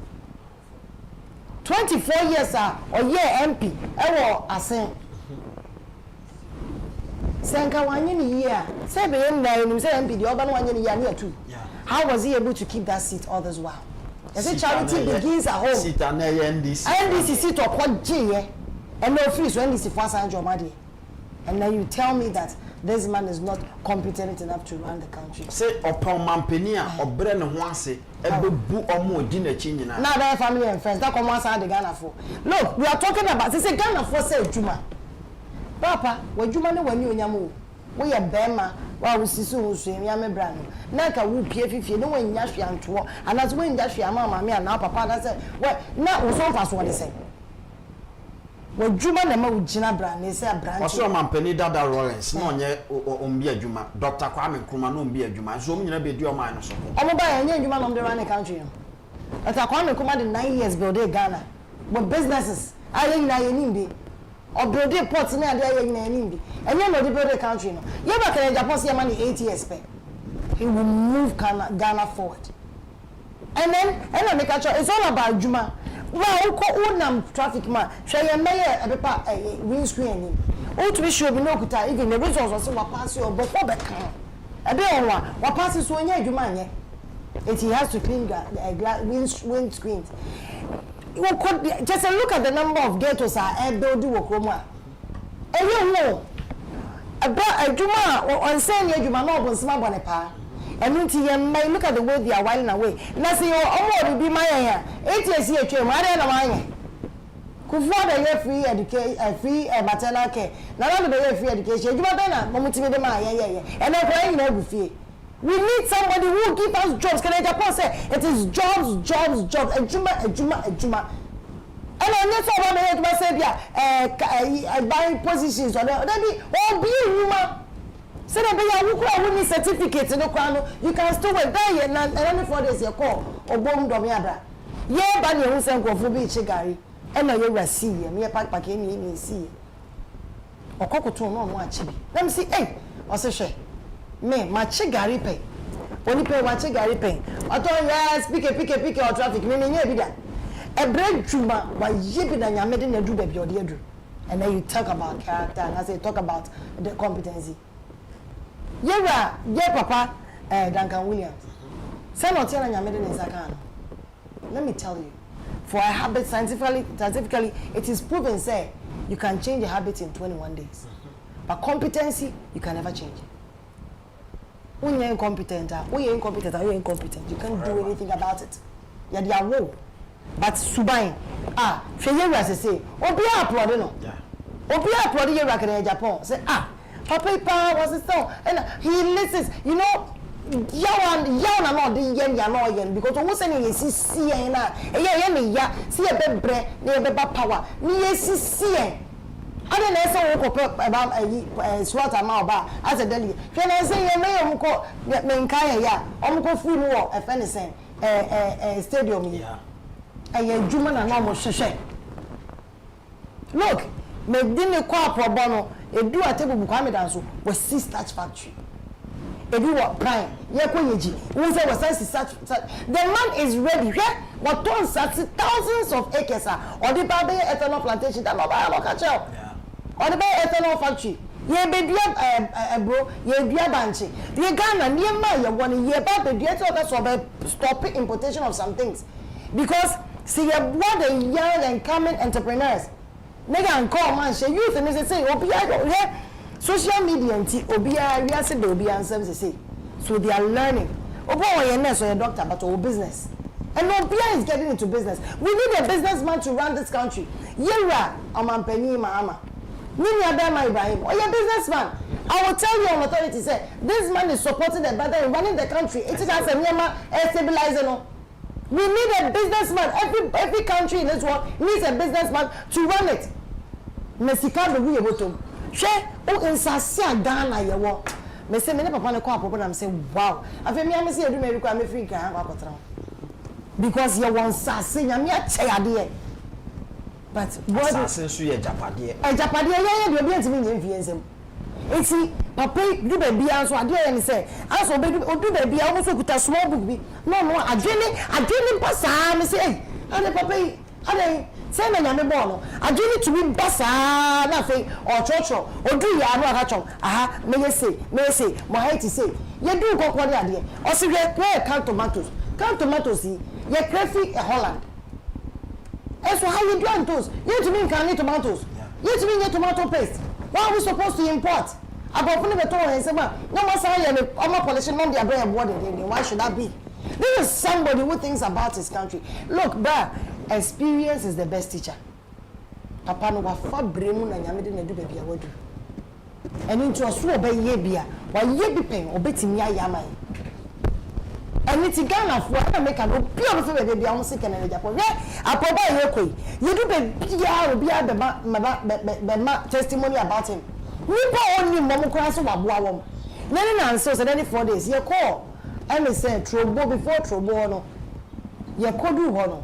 24 years or year MP. Ewo asen. Senka wanyeni year. Say be in there him say MP the urban wanyeni year near too. How was he able to keep that seat all this while? They say charity begins at home. Sit and NDC seat or quad G, and no free so NDC for Sanjomadi. And then you tell me that this man is not competent enough to run the country. Say upon Mampenia or Brennan Wanse, a boo or more dinner chinina. Now their family and friends that come outside the Ghana for. Look, we are talking about this is Ghana for say Juma. Papa, when Juma no when you nyamu, we are Bema. Well, we see so swim, Yame Brand. Naka whoop if you know when Yashi and Tour, and that's when Yashi and Mamma, me and now Papa, that said, well, now was so fast what they say. Well, Juma Nemo Gina Brand, they say a brand. I saw my penny Dada Rollins, no, yet, Umbia Juma, Dr. Kwame Kumano be a Juma, so many be your mind or something. I'm about a Juma on the running country. At a Kwame commanded 9 years building Ghana, but businesses, I think I need. Or building ports in there in India. And you know the building country. You ever can Japan see money 8 years pay. He will move Ghana forward. And then it's all about Juma. Well, who traffic man? Shall you mayor a windscreen? Oh, to be sure, we know even the resources will pass you before the car. A bit on what passes when you Juma. And he has to clean the windscreen. Just a look at the number of ghettos are building Okroma. And you know, a Juma on saying Juma no on small bonepa. And you look at the way they are whiling away. And I say, oh, will be my 8 years here, I don't know. Akufo-addo ye free education, free maternal care. Na no be free education. Ejuma be na momutimi de ma ye. And na kwa yin na gufie. We need somebody who give us jobs. Can Agyapong say it is jobs. Ejuma. And I need someone to say buying positions or that be all be woman. So that be a certificate in the crown. You can still work there and only 4 days you call or bomb domiada. Yeah, but you won't go for beach gari. And now you see me pack in see. Or cocoa no watch. Let me see, hey, or say, me, my chigari pay. Only pay my chigari pay. I told yes, pick or traffic, meaning you be that. A break juma by yipping and you're making a do baby or dear. And then you talk about character and as they talk about the competency. Yeah, Papa, Duncan Williams. Say not telling you're making a second. Let me tell you, for a habit scientifically, it is proven say you can change a habit in 21 days. But competency, you can never change it. When you're incompetent, you can't do anything about it. You're the award. But Subain, Sheye was say, Obi applaud no. Obi applaud ye rock in Agyapong. Say, Papa was a stone. And he listens, you know, yawn not the yen because almost any see na. See a bed bread, near the power. Near see. I don't know about a swat amount as a deli. Can I say a mayor who Menkaya ya, food war, a fencing, a stadium here. A Juman and almost sheshe. Look, me didn't call pro bono, a do a table Muhammad was 6 starch factory. A do what prime, Yakuji, who said was such. The man is ready, yeah? What tons thousands of acres are, or the Babe ethanol plantation that Mobile catch up. Or the Bay ethanol factory. Ye be bro, ye be banchi. Ye Ghana, near my 1 year back, the that's of stopping importation of some things. Because see what the young and coming entrepreneurs. Nigga and call man, she youth and they say, Obia, social media and Obia, we are said Obia and services say. So they are learning. Obo a nurse or a doctor, but all business. And Obia is getting into business. We need a businessman to run this country. Yera, Amampeni Mahama. Nini Abema Ibrahim, or your businessman. I will tell you on authority, say, this man is supporting the brother in running the country. It is as a Myanmar stabilizer. We need a businessman. Every country in this world needs a businessman to run it. Mesika be we able to. Share o insasia Ghana ye wo. Me say me ne papa ne kwa papa na me say wow. Afi me am say edu me rekwa me free kan kwa kotra. Because you want sase nyame a che ade. But what sase so ye japade. E japade ye de obi antimi nye mfie nsem. Eti papa du ba bia so ade ye ne say aso odu ba bia wo so kuta small book bi. No adwene pasa me say ade papa ade say me nyame ball no adwene to be basa na fe o chocho odu ya no akachom aha me say mo height say ye du kokko de ade o se we can tomatoes ye crayfish Holland. So how you do those? You to mean can tomatoes? You to mean tomato paste? Why are we supposed to import? About putting the tone and say, no more say I'm pollution on the abroad body. Why should that be? This is somebody who thinks about his country. Look, bruh, experience is the best teacher. Papa no wa fa bremu na nyame de na du baby awadu. And into a so be ye bia, wa ye bi pen obetimi ayaman. And it's Ghana for I make a beautiful baby almost sick and Agyapong. Yeah, I probably you do be testimony about him. We bought only Momo Crasso Wabuam. Then answers and any 4 days. You call. I say trouble before trouble. You could do one.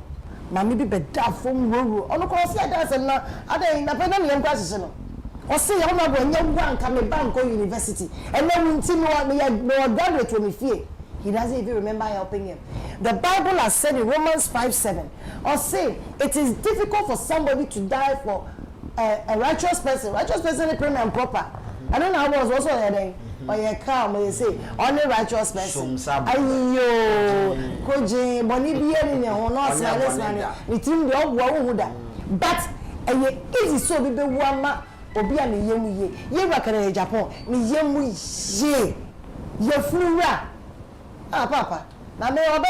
Mammy be daft from Ruru. On the course, that's another. Other in a penalty and process. Or say, I'm not when young one come to Banco University. And then we see no graduate when we fear. He doesn't even remember helping him. The Bible has said in Romans 5:7, or say, it is difficult for somebody to die for a righteous person. Righteous person is prim and proper. I don't know how I was also there. Or you come and you say, only righteous person. Ayo, Koji, Bonibia, and not silence man. Between the old woman. But easy so be the one Obia ni yemu ye. Ye wakana Agyapong, ni yemu ye. Ye fura. Papa. Na me obe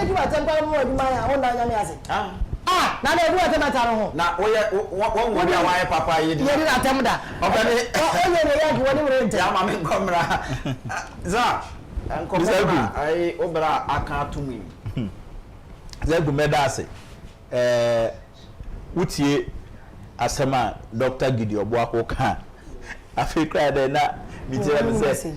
you attempt more di man ya won na nyame ase. Ah, na na ebu atema taro ho. Na won wo dia wa papa yi. Ye ni atem da. Obani o ye ne yank woni mure nte. Ya ma me nkomra. Za nkomra ai obra aka atumi. Zegu medase. Utie asema Dr. Gideon Boako kan. Africa de na mitira me say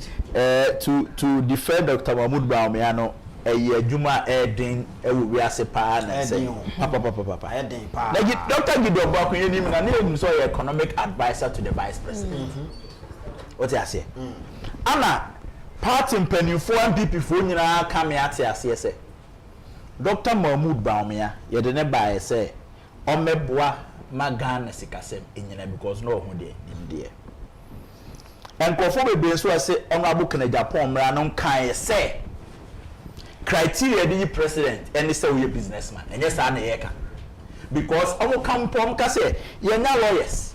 to defend Dr. Mahmoud Bawumia adwuma den ewo wiase pa na say papa den pa. Dr. Gideon Boako yenim na na so economic advisor to the vice president. What you say? Ana party mpanimfo MPP fo nyina ka me ate ase say Dr. Mahmoud Bawumia ye de ne bae say omeboa magana sikasem enyina because no ho de nimde enkofo bebe so ase honorable Agyapong mra no kan say criteria the president any say we businessman enye sa na yeka because omo kampom ka say yenya lawyers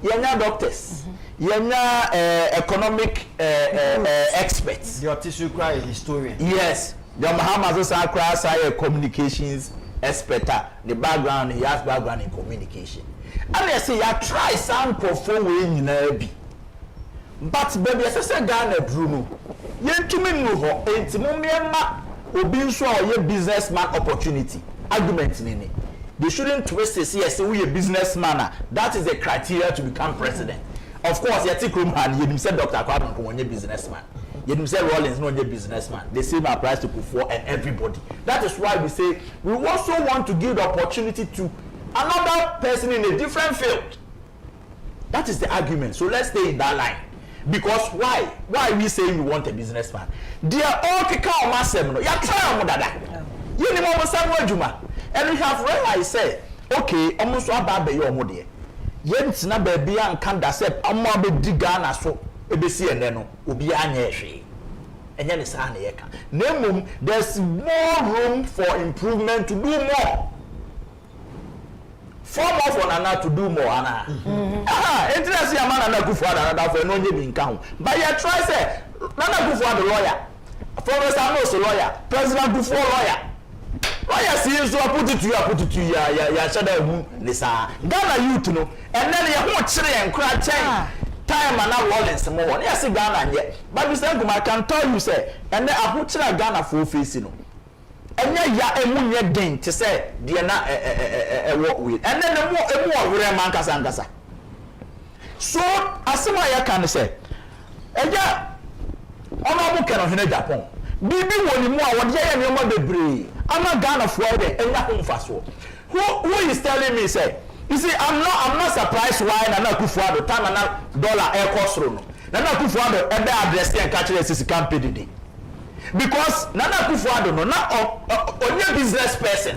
yenya doctors yenya economic experts the tissue cry historian. Yes, the Muhammad Osa cry say communications expert. The background, he has background in communication. And I say, I try some perform in Nabi. But baby, I say, Ghana Bruno. Yen to me no ho. Enti mo miema obi so a businessman opportunity. Argument nini. They shouldn't twist it. Say we a businessman. That is the criteria to become president. Of course, Yeti Krumhan, you said Dr. Kwadon Konye businessman. You say Rollins no businessman. The same applies to Kufuor and everybody. That is why we say we also want to give the opportunity to another person in a different field. That is the argument. So let's stay in that line. Because why? Why we say we want a businessman? They are all kika o masem no. Ya try am dada. You ni mo masem adwuma. And we have realized say, okay, almost aba be your mo de. Yentina ba bia nkan da say amo abedi Ghana so ebesi ene no obi anya ehwe. Enye ne sa na yeka. Nemum there's more room for improvement to do more. Form of one another to do more ana. Interest ya man na akufo-addo that for no nye bi nka ho. But you try say Nana Akufo-addo lawyer. Professor Anos lawyer, President Akufo lawyer. Lawyer see so put it to you ya shada hu ne sa. Ghana youth no and then ya ho kire enkra chen. Time and now Rollins more one. Yes, Ghana yet. But Mr. Ngum, I can tell you say and then I put Ghana for face no. And ya emunye den to say the na work with and then the more man kasa. So asema ya can say eja honorable Kencity Agyapong bibi woni mu a wode ya me ma bebre ama Ghana for there enya homfaso who is telling me say you see I'm not surprised why Nana Akufo-addo time na dollar air cost no Nana Akufo-addo ebe address and catch the campaign day. Because Nana Akufo-addo no na onye business person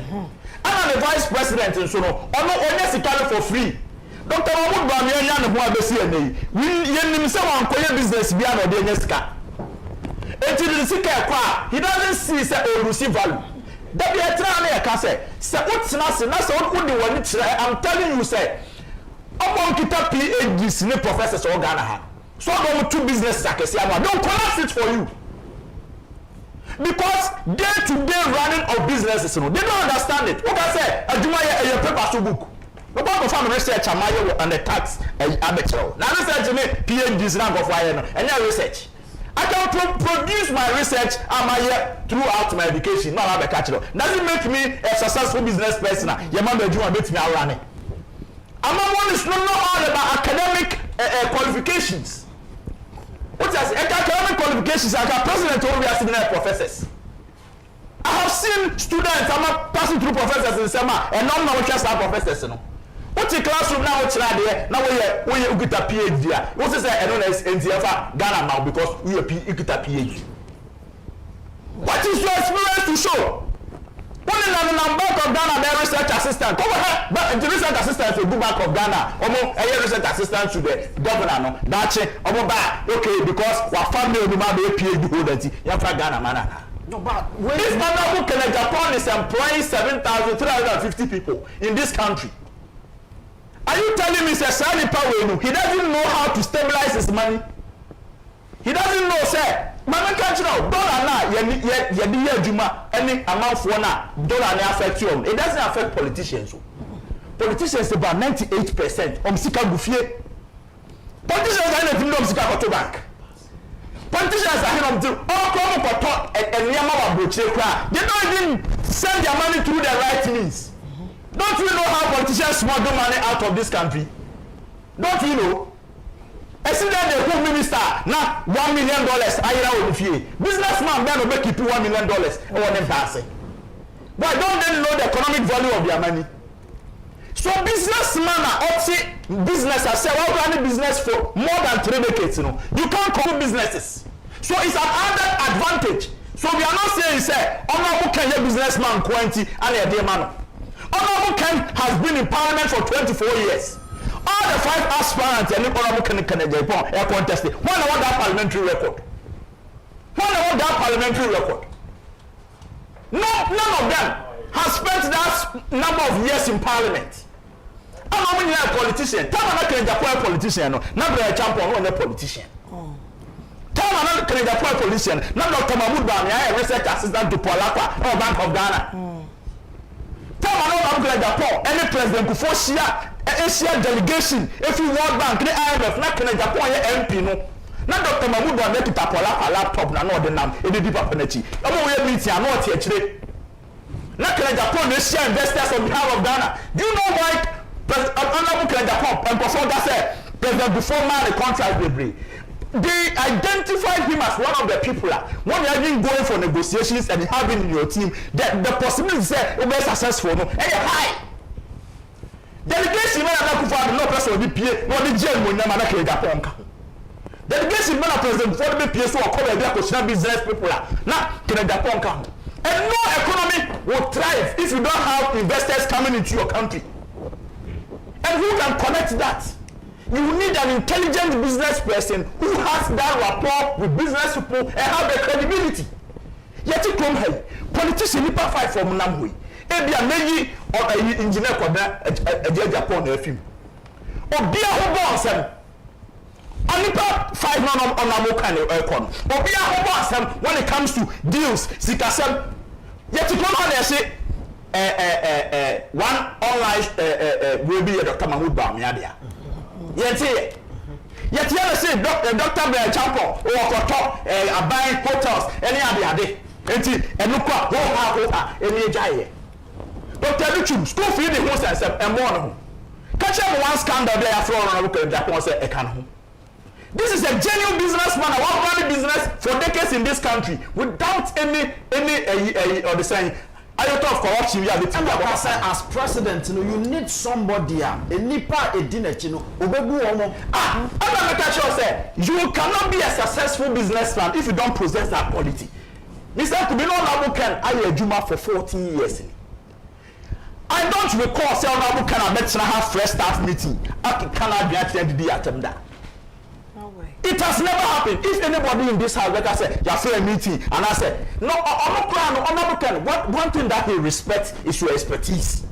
and the vice president nso no ono onye sikale for free. Dr. Mahmoud Bawumia nya ne ho abesi enei we yenim se wan koye business bia na ode nya sika enti the sika ekwa he doesn't see say o receive value that be etra na yaka say utena se na se wodi woni kire I'm telling you say obon kita PhDs ne professors o Ghana ha so go two businesses akese am don't collapse it for you. Because day-to-day running of businesses, they don't understand it. Okay, say, adwuma ye paper so book. No one of farm research amaye on the tax arbitrary. Now research me PhDs rank of why no. Any research. I can produce my research amaye throughout my education. No have a catch it. Doesn't make me a successful business person. Your man adwuma bet me run. One is not all about academic qualifications. What is academic qualifications? I got president over here sitting there professors. I have seen students I'm passing through professors in summer and not now just professors. No. What's the classroom now? What's there? Now we get a PhD. What is that? I don't know. NTF Ghana now because we get a PhD. What is your experience to show? One in the Bank of Ghana, the research assistant. Come on, but the research assistant to go Bank of Ghana. A research assistant to the governor. No, that's it. Okay, because our family will be a PhD holder. You have Ghana, man. No, but this honorable Kencity Agyapong is employing 7,350 people in this country. Are you telling me, Sir Sani Pawenu, he doesn't know how to stabilize his money? He doesn't know, say, Mama can't know, dollar na, ye juma, any amount for na, dollar na affect you. It doesn't affect politicians. Politicians about 98% sika gufie. Politicians are not sika to bank. Politicians are here to all come for talk and yama wa broche kra. They don't even send their money through the right means. Don't you know how politicians smuggle money out of this country? Don't you know? I see that the home minister now $1 million ayira on fee. Businessman then will make it $1 million on them passing. But don't they know the economic value of their money? So businessmen are also business. I say, well, running business for more than 3 decades. You know, you can't call businesses. So it's an added advantage. So we are not saying, say, Honorable Ken, your businessman, Quenty, and a dear man. Honorable Ken has been in Parliament for 24 years. All the 5 aspirants and Honorable Ken Agyapong are contested. One about that parliamentary record. None of them has spent that number of years in Parliament. I'm not a politician. Tell me that Agyapong politician. Not a champion, not a politician. Tell me that Agyapong politician. Not Dr. Mahmoud Bami, a research assistant to Polakwa or Bank of Ghana. Tell me that Agyapong, any president before Asia delegation, if you World Bank, the IMF, not Agyapong MP no. Not Dr. Mahmoud Bami to Polakwa laptop na no the name. It be deeper penechi. I'm going meeting. I'm not here. Not Agyapong Asia investors on behalf of Ghana. Do you know why? Honorable Agyapong and before that said President before man the contract delivery. They identified him as one of the people when you have been going for negotiations and having in your team the possibility say will be successful no high. Delegation man akufo-addo no person will be pay no the jail mo nyama na Agyapong. Delegation man president before the pay so come be a business people na Agyapong. And no economy will thrive if you don't have investors coming into your country. And who can connect that? You need an intelligent business person who has that rapport with business people and have the credibility. Yet you come here, politician you fight from Namwe. Ebi a meyi or engineer kwada Agyapong na film. Obi a ho bo asem. Anipa 5 no on amoka ne ekon. Obi a ho bo asem when it comes to deals, sikasem. Yet you come here say one online will be Dr. Mahmoud Bami adia. Yet say Dr. Champo or top buying hotels any adia and look up any jay. Dr. Luchum, school fee the host and more. Catch up one scandal there from Japan say economy. This is a genuine businessman, a one-running business for decades in this country without any or the saying. I don't talk corruption. You as president, you need somebody. A nipa a dinner, obebu omo. I'm not sure say you cannot be a successful businessman if you don't possess that quality. Mr. Kubino Nabu Ken I Juma for 14 years. I don't recall say Nabu Ken I met have fresh staff meeting. I cannot be attended the attendant. It has never happened. If anybody in this house, like I said, you have a meeting, and I said, no, one thing that he respects is your expertise.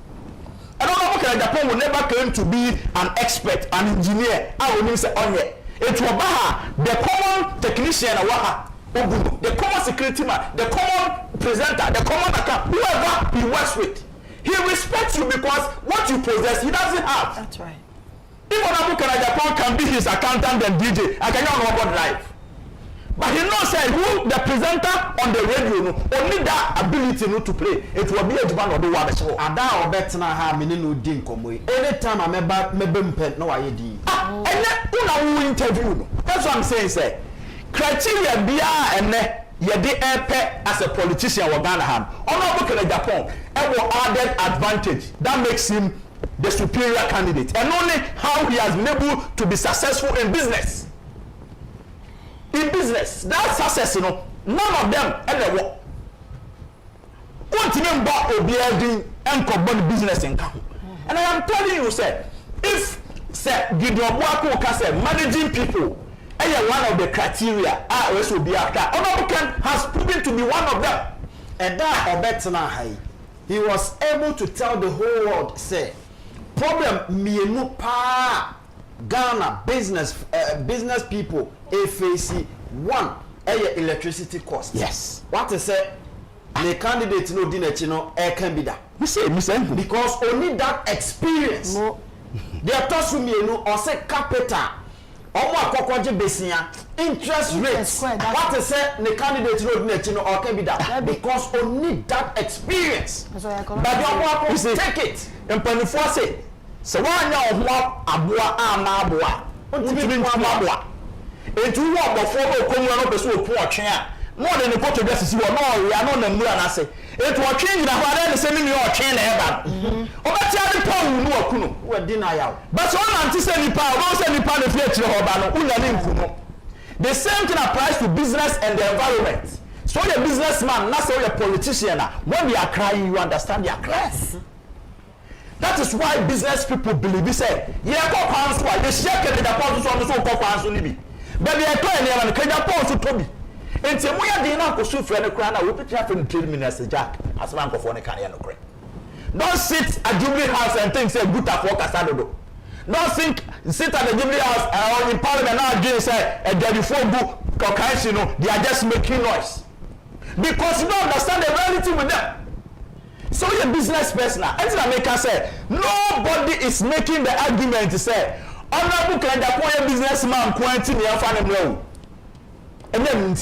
And Agyapong will never claim to be an expert, an engineer. I will mean say on it. It will be the common technician, the common security man, the common presenter, the common account, whoever he works with. He respects you because what you possess, he doesn't have. That's right. If Agyapong can be his accountant and DJ, I cannot know about life. But he knows that who the presenter on the radio only that ability to play. It will be a man or the one show. Ada or better ha mini no din komo. Anytime I maybe no I di. And then who interview. That's what I'm saying, sir. Criteria be and yede as a politician or Ghana ham. Honorable Agyapong, added advantage that makes him the superior candidate, and only how he has been able to be successful in business. In business, that success, none of them ever work. Continue about building and business income. And I am telling you, sir, if Gideon Wako can say managing people, and one of the criteria, also be after Onabukan has proven to be one of them. And that or better he was able to tell the whole world, say, problem mienu pa Ghana business people face one electricity cost. Yes. What is say the candidate no dinner can be that. Because only that experience. No. They are tossing me or say capital. Interest rates. What is say the candidate no dinner or can be that. Because only that experience. But you take it. And Penifua say, so why now abua amaboa? Untimi amaboa. Etu wo abofo ko nwa no peso opu otwe more than the photo just see no we are not na mu anase etu otwe nyina ho ada ne se mi otwe na eba obeti ade pon nu akunu we di na yawo but so na anti se nipa o se nipa na fi akire ho ba no unya ne nkuno. The same thing applies to business and the environment. So the businessman na so the politician when they are crying you understand they are crying. Yes. That is why business people believe say yeah go kwan so they share the deposit so go kwan so ni bi baby I tell you na Kenya pon so tobi enti mo ya din na ko so frɛ ne kra na we picture from 3 minutes jack as man go for ne kan ya no kra. Don't sit at Jubilee House and think say good for Kasadodo. Don't sit at the Jubilee House or in Parliament now again say a daddy for good kokansi no they are just making noise because you don't understand the reality with them. So you're a business person now. As America said, nobody is making the argument to say, honorable Agyapong businessman quarantine your family no. And then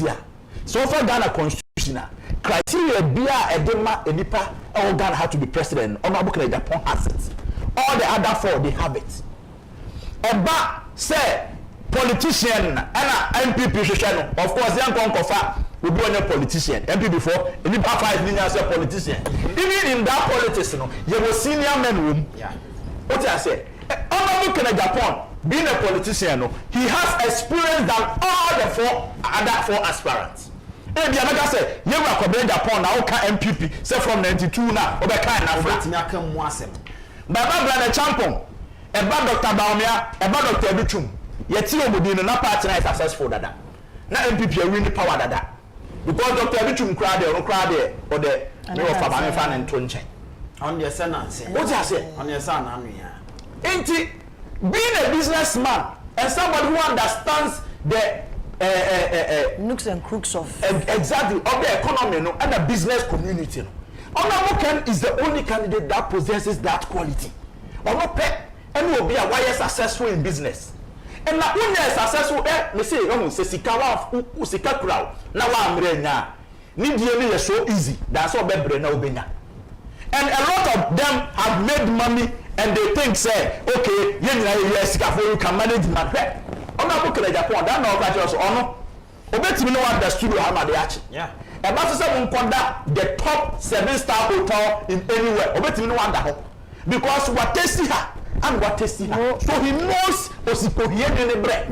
so for Ghana constitution criteria bia edema enipa all Ghana have to be president. Honorable Agyapong has it. All the other four they have it. Oba say politician and MPP of course young konkofa will be a politician. MP before, any 5 years a politician. Even in that politics, you have senior men room. Yeah. What I say? Honorable Agyapong, being a politician, he has experience than all the other four aspirants. If you never say, you are Agyapong now, MPP, say from 92 now, or kind of Baba Brother Champong, about Dr. Baumia, about Dr. Bichum, yet you would be in a party successful that. Now MPP are winning power that. Because Dr. Bichum cried there, or the no of a fan and Tunche. On your son, what I say? On your son, ain't it being a businessman and somebody who understands the nooks and crooks of exactly of the economy and the business community. Honorable is the only candidate that possesses that quality. Honorable and will be a why successful in business. And now when they are successful, me say, say sikawa usika crowd. Now I'm ready. Need you so easy. That's all bebre na ubenya. And a lot of them have made money, and they think say, okay, you can manage money. Honorable Agyapong, that no catch us honor. Obeti me no understood how much they actually. Yeah. And that's say the top 7-star hotel in anywhere. Obeti me no wonder because what tasty her. And what is it? So he knows Osipo here in the bread.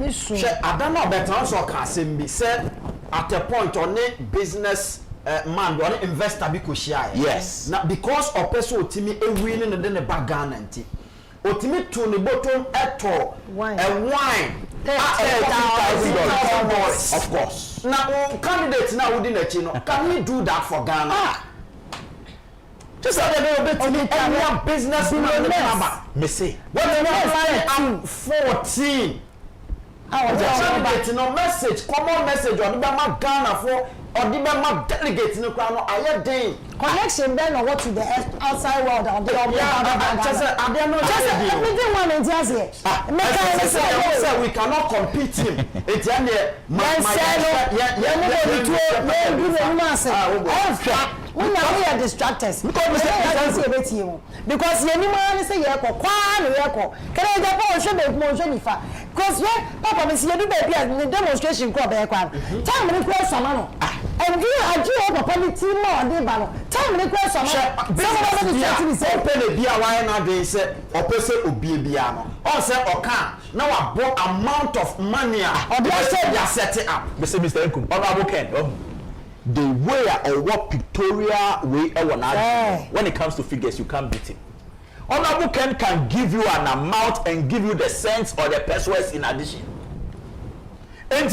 I don't know better also can be said at a point on a business man or investor because yes. Now because of person Otimi a winning and then a bagan and Otimi to the bottom at all wine. $10,000 of course. Now candidates now within a chino. Can we do that for Ghana? Just a little bit of business me say. When I'm 14, I no message, common message on the Ghana for or the delegate in the crown. I had day connection then or what to the outside world on the just we cannot compete him. It's we are distractors because anyone say yeah can I because yeah papa me see you do baby the demonstration crop e kwa time me kwa samano and do papa me team more dey ba no time me kwa samano somebody say open the bia why na dey say opese obi bia no on say oka now a bought amount of money or they say they are setting up Mr. Nkum honorable Ken the way or what pictorial way when it comes to figures you can't beat it. Honorable Ken can give you an amount and give you the cents or the pesos in addition. And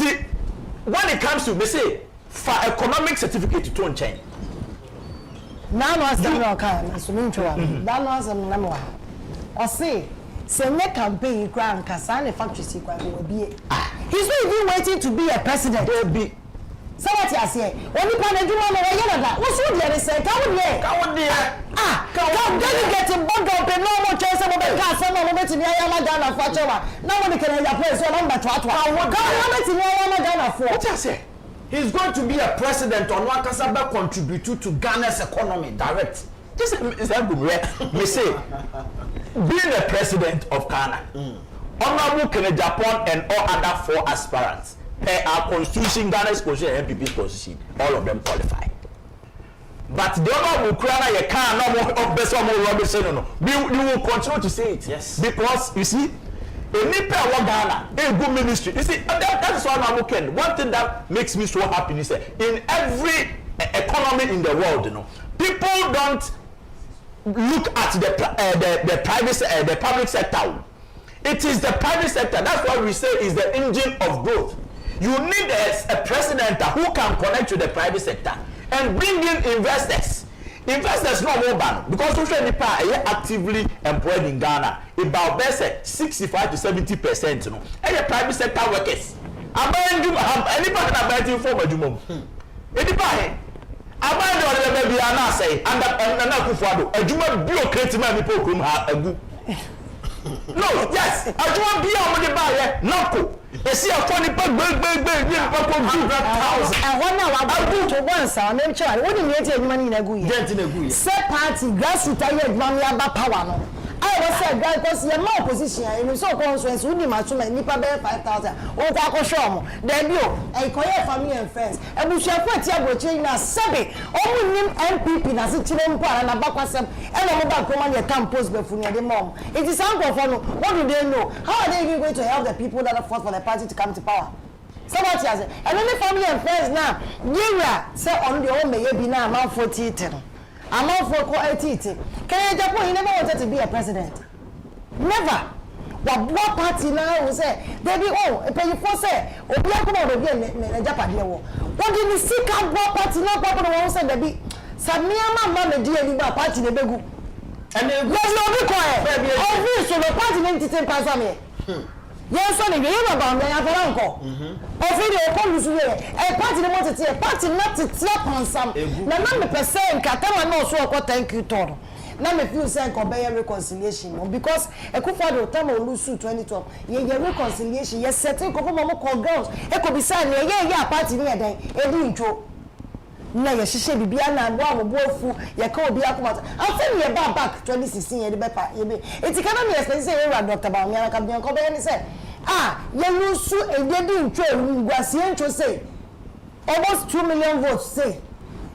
when it comes to, me say, for economic certificate to turn chain. Now, I say, Send a campaign crown Kasane factory sequence will be. He's not even waiting to be a president. Be. So what you say? Only Pana Juma Yada. What's what they say? Come delegate in Bondo, but no more chance of a car, some of it in Yamadana for Chava. No one can have place on number 12. What in Yamadana for? What I say? He's going to be a president on what Kasaba contribute to Ghana's economy direct. This is me say, being the president of Ghana, Honorable Agyapong and all other 4 aspirants, our constitution, Ghana's position, and MPP's position, all of them qualify. But the Honorable Krana, you can't know best of Robinson. No, we will continue to say it. Yes. Because you see, a nipa wa Ghana, a good ministry. You see, that is what I'm looking. One thing that makes me so happy is that in every economy in the world, you know, people don't look at the public sector. It is the private sector. That's what we say is the engine of growth. You need a president who can connect to the private sector and bring in investors. Investors no more ban because social media are actively employed in Ghana. About best 65 to 70%. You know, and the private sector workers. Anybody about you for Majumum. Anybody. Abandon the baby and say and akufo-addo. Ajuma bureaucrat man people come agu. No, yes. Ajuma be on the buy nako. You see a funny big 100,000. And one now I go to once I name child. What do you get money in a good year? Set party grassroots money about power no. I was said because you're more position and so conference we need much nipa be 5,000 o kwa ko show then bio e koye family and friends e bu share for tia broche na sebe o mu nim MPP na se chire mpo ara na bakwasem e no mo ba ko man ye campus be funu ye de mom it is sound of no what do they know how are they even going to help the people that are fought for the party to come to power somebody has and only family and friends now yira say on the o me ye bi na man 40 I'm all for co-IT. Can Agyapong, he never wanted to be a president. Never. What party now will say, they be a pay for say, or be a come out of a Japan. What did you seek out what party now? Papa won't say, baby. Samia, mamma, dear, you party the begu. And there's no required. Every so the party named 10 pounds on me. Yes, son, you know about me, I have an uncle. Every day, a party wanted to a party not to slap on some. Now, number percent, Katama knows what thank you, Toro. Now, if you say, obey reconciliation, because a Akufo-Addo time will lose 2012. Yeah, reconciliation, yes, setting Kokomo girls. It could be signed, yeah, party near day, a intro. Na ye hihye bibia na abo abofu ye ka obi akoma afem ye back 2016 ye de bepa ye be etikana me explain say we Dr. Bawumia ka bian ko be ni say ye lusu ededi ntwa ngwasie ntwo say almost 2 million votes say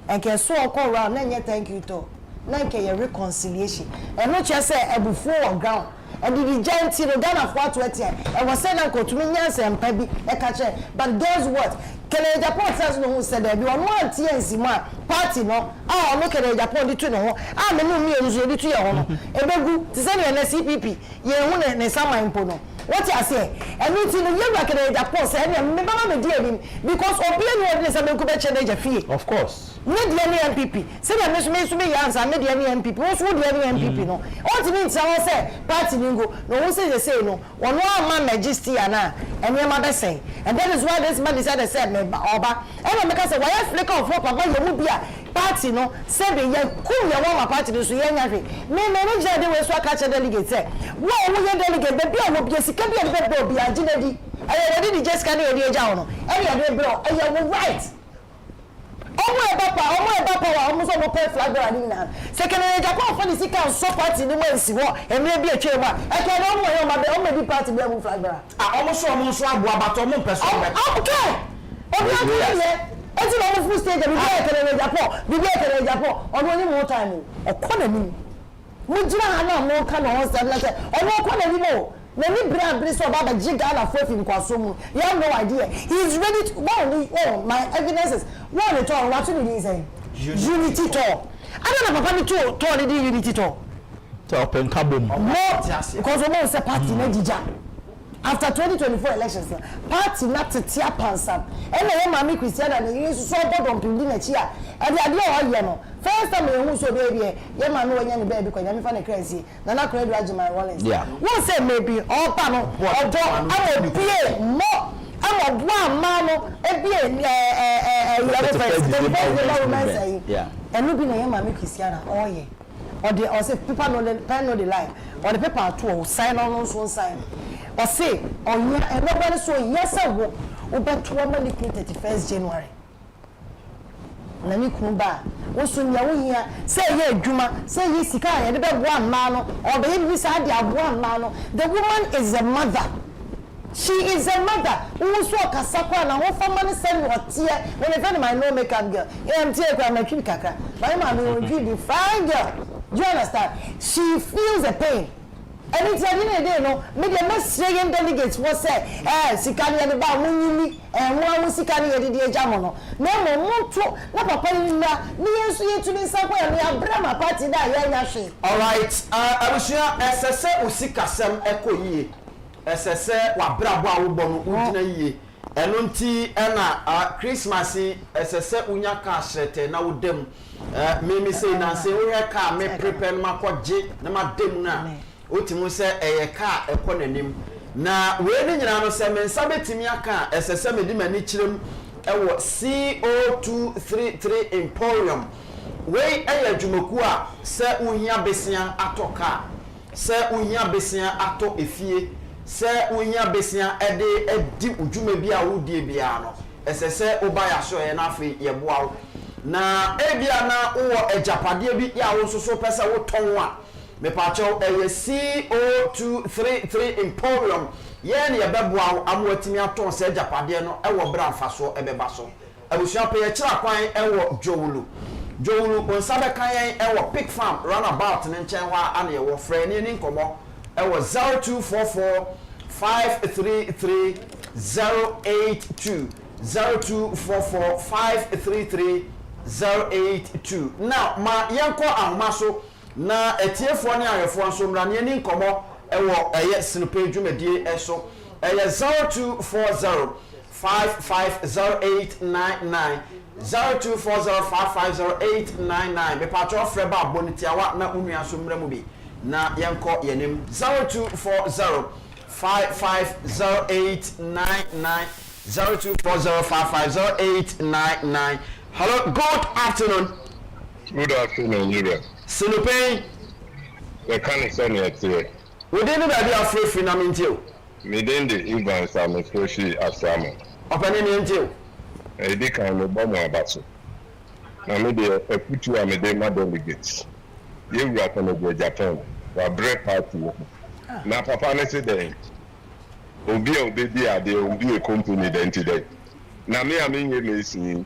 enke so okọ round na nye thank you to na nke ye reconciliation e no che say ebufu on ground and the giant no Ghana for to etia e was say na ko tumi nyanse mpa bi e ka che but guess what Agyapong says no who said there be one TNC man party no look at Agyapong di tu no ho me no mi enzo di tu ye ho no ebegu ti say na CPP ye hu ne sama impo no what you say and you know you back at Agyapong say me baba me dia bi because obi any ordinary say me ko be che na fie of course me dia ni MPP say na me so me answer me dia ni MPP wo so dia ni MPP no what mean say party ningo no who say no one man majesty ana and you mother say and that is why this man decided say me oba and make say why flicker of papa you mu bia party no say be ye kum ye one party so ye nya hwe me manager dey we so aka che delegate say wo ye delegate be bia wo bia sika bia be bia ginedi ayi ready the just can dey eja no and you dey bro ayi right omo eba wa omo so mo pay flag bearer ni na second Agyapong for the sika so party ni mo nsi ho emre bi etwe ma e ka no mo yo ma be omo bi party bi am flag bearer omo so abo abato omo peso be okay obi akire eti no mo full stage bi bi Agyapong ono ni mo time o na ni mo jira ha na mo ka no ho stand na say ono ko na ni mo na ni bra so baba jiga na fofi nkwaso mu you have no idea he is ready to my evidence is one at all what you say unity tour I don't know papa me tour the unity tour to open carbon because we say party na jija after 2024 elections party na tetia pansa e na ye mami Christiana na yin so board on pindi na chi a e de ade o ye no first time you so baby ye ma no nya me baby ko nya me fa na crazy na na credit Ajima Rollins won say maybe all pa no odo am obie mo am obua ma no ebie the first woman say enu bi na ye ma me Christiana oye or say people know the lie or the paper to sign on so sign or say on you and nobody so yes I will bet 31st January na ni kumba wo so nya wo hia say ye adwuma say ye sika ya de be boa ma no or be bi sa de aboa ma no the woman is a mother. She is a mother. Who so kasakwa na wo fama ne send what here when I find my no makeup girl. I'm tie kwa na twi kakra. My man will give the fine girl. Do you understand? She feels the pain. And it's a day no me the Australian delegates was say sikani ya ba munyini wo sikani ya di ejamo no na mo monto na papa ni na ni yesu yetu ni sakwa ya abrama party da ya nya hwe. All right. Abusua SSE usikasem ekoyie. SSE wa brabo a wo bo no ugina yie. Eno nti na Christmas SSE unya ka shrete na wo dem me say na say wo ka me prepare ma kwaje na ma dem na otimu se eye ka ekonanim na we ni nyina no se mensa betimi aka SSE medi mani kirem ewo CO233 Emporium we eye adwumaku a se uhia besia atoka se uhia besia ato efie se uhia besia edi udwuma bi a wodie bia no SSE obaya so ye na afi ye boa na ebia na wo Agyapade bi ya wo soso pese wo ton a me pacho CO233 Emporium ye ne ye beboa amwatimi aton se Agyapade no ewo bra mfaso ebeba so abusua pe ye kira kwan ewo Jowulu onsabe kan yen ewo Pig Farm runabout ne nchen hwa ana ye wo frɛ ne nkomo ewo 0244 533 082 0244 533 082. Now ma yenko ahoma so na etiefo ne ahwefo nso mra ne ni nkomo ewo eye sinope dwumadie eso eye 0240 550899 0240550899 me patro frɛ ba bonitiawa na unua so mra mu bi na yenko yenim 0240 550899 0240550899. Hello, good afternoon. Good afternoon, Yura. Sinupe. The can is on your today. We didn't have your free financial. Within the events, I'm especially a salmon. Opening into a dick and a bomb about. Now, maybe a put you on a day, my delegates. You were going to go to Japan for a break party. Now, Papa, today. Obi baby are there will be a company then today. Now me I mean you see.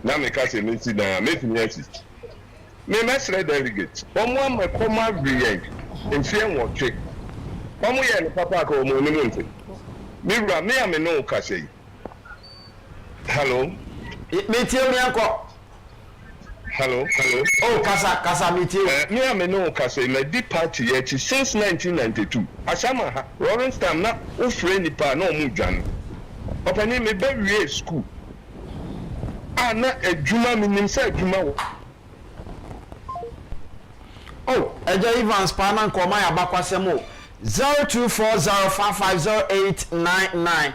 Now me catch a meeting na make me assist. Me mesre delegate. Omo am come every in fear what trick. Omo ye papa ko mo ni monte. Me ra me am no catch. Hello. Me tie me anko. Hello. Oh, kasa meeting. Me am no kasa na di party yet since 1992. Asama ha. Lawrence time na o friend pa na o mu dwan. Opani me be wie school. Ana adwuma minim say adwuma wo. Oh, Eja Evans pa na nkoma ya bakwasem o. 0240550899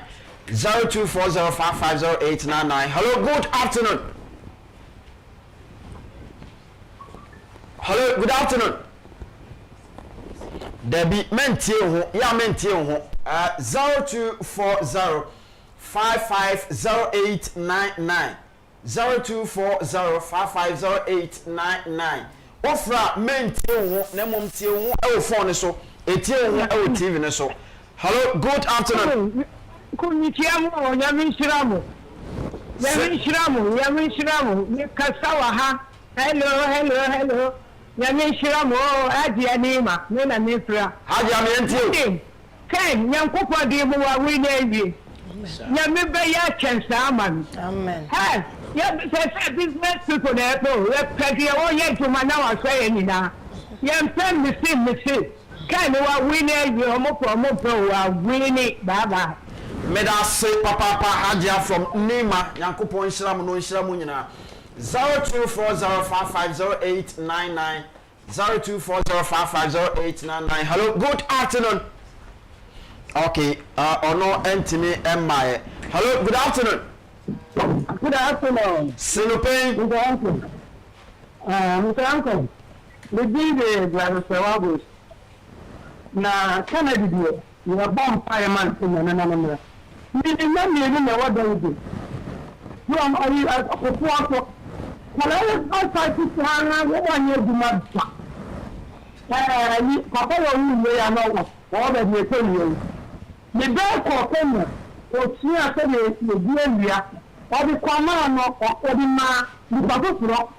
0240550899. Hello, good afternoon. Hello, good afternoon. Debbie mentie ho, ya mentie ho. 0240550899 0240550899. Ofra mentie ho, na mom tie ho e phone so, etie ho e TV ne so. Hello, good afternoon. Kunitiamu, Yaminshiramu. Yaminshiramu, Kasawa ha. Hello. Yaminshiramu, Adianima, Nena Nifra. Adiaminti. Ken, Yankopa Dibu, we name you. Yamiba Yachens, Amen. Hey, business people there, let's take your own yet to my now saying now. Yam send me see. Can you are winning your mopo, are winning, Baba. Meda say papa Hadia from Nima, Yankopo Shram no Shramunina. 0240550899 0240550899. Hello, good afternoon. Okay, no entity MI. Hello, good afternoon. Good afternoon. Sinupe. Good afternoon. Mr. Uncle, the DJ driver Sawabus. Na Kennedy, you are bomb fireman in the you didn't know what they do. You are a proposal. Well, I was outside to Sahara, what year do not. Papa, you know all that you tell you. The bell for Kenya was here the Gambia, or the Kwamano, or the Ma, the Babusro.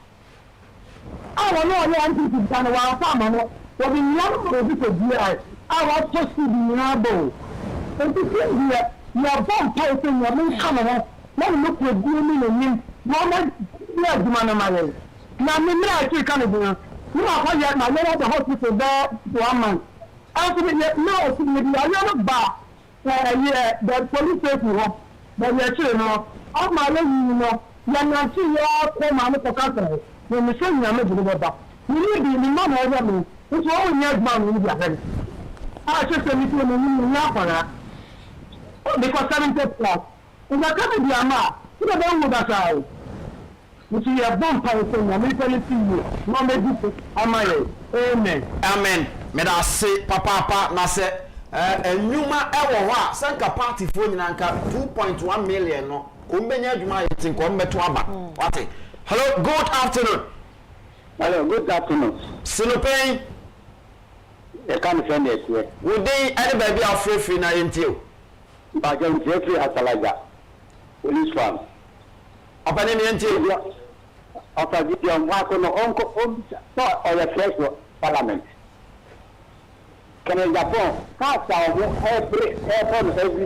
I don't know what to do, and while someone was in London of the GI, I was just to be able. And to see here, you are bomb fighting your main camera. Let me look at you and you. Moment, yes, man, my way. Now, me, I can't do it. You are quite yet, my lady at the hospital there to 1 month. After the no, I never bar. Yeah, the police station, but you're sure, no. All my lady, you know, you're not sure you're my little cousin. When you say you're making it back, you need the man over me. It's all in your man in your head. I just said it to me, not for that. Because 70 plus. If I come to the Ama, you don't know that I. You see, you're bomb fighting, I'm really seeing you. No, maybe, amen. Amen. May I say, Papa, Nase. Numa ewa sanka party phone nanka 2.1 million no kumbenya adwuma yetin ko mbeto aba wate. Hello, good afternoon. Hello, good afternoon. Sinupen e kan friend e here. We dey any baby afrefri na yentio Ba jam Jeffrey Asalaja police farm opane mi yentio after the wa ko no onko so o ya fresh parliament. Can Japan pass every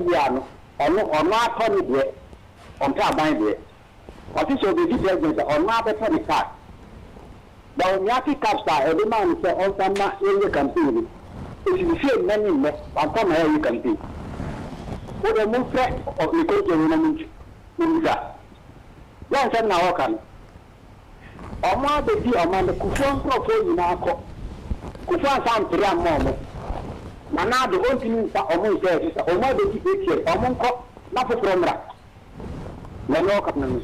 year no on akọ ni de on ta ban de what is your the president on ma be for the car now nyati capsta every man say on sama in campaign if you feel many me on come here you campaign what the most of the culture no munja yan say na wo kan o ma be di o ma de kufon profo ni na akọ kufon sam tiri amomo Mana the whole thing is almost there. It's almost the picture. Almost not for Romra. No, Captain.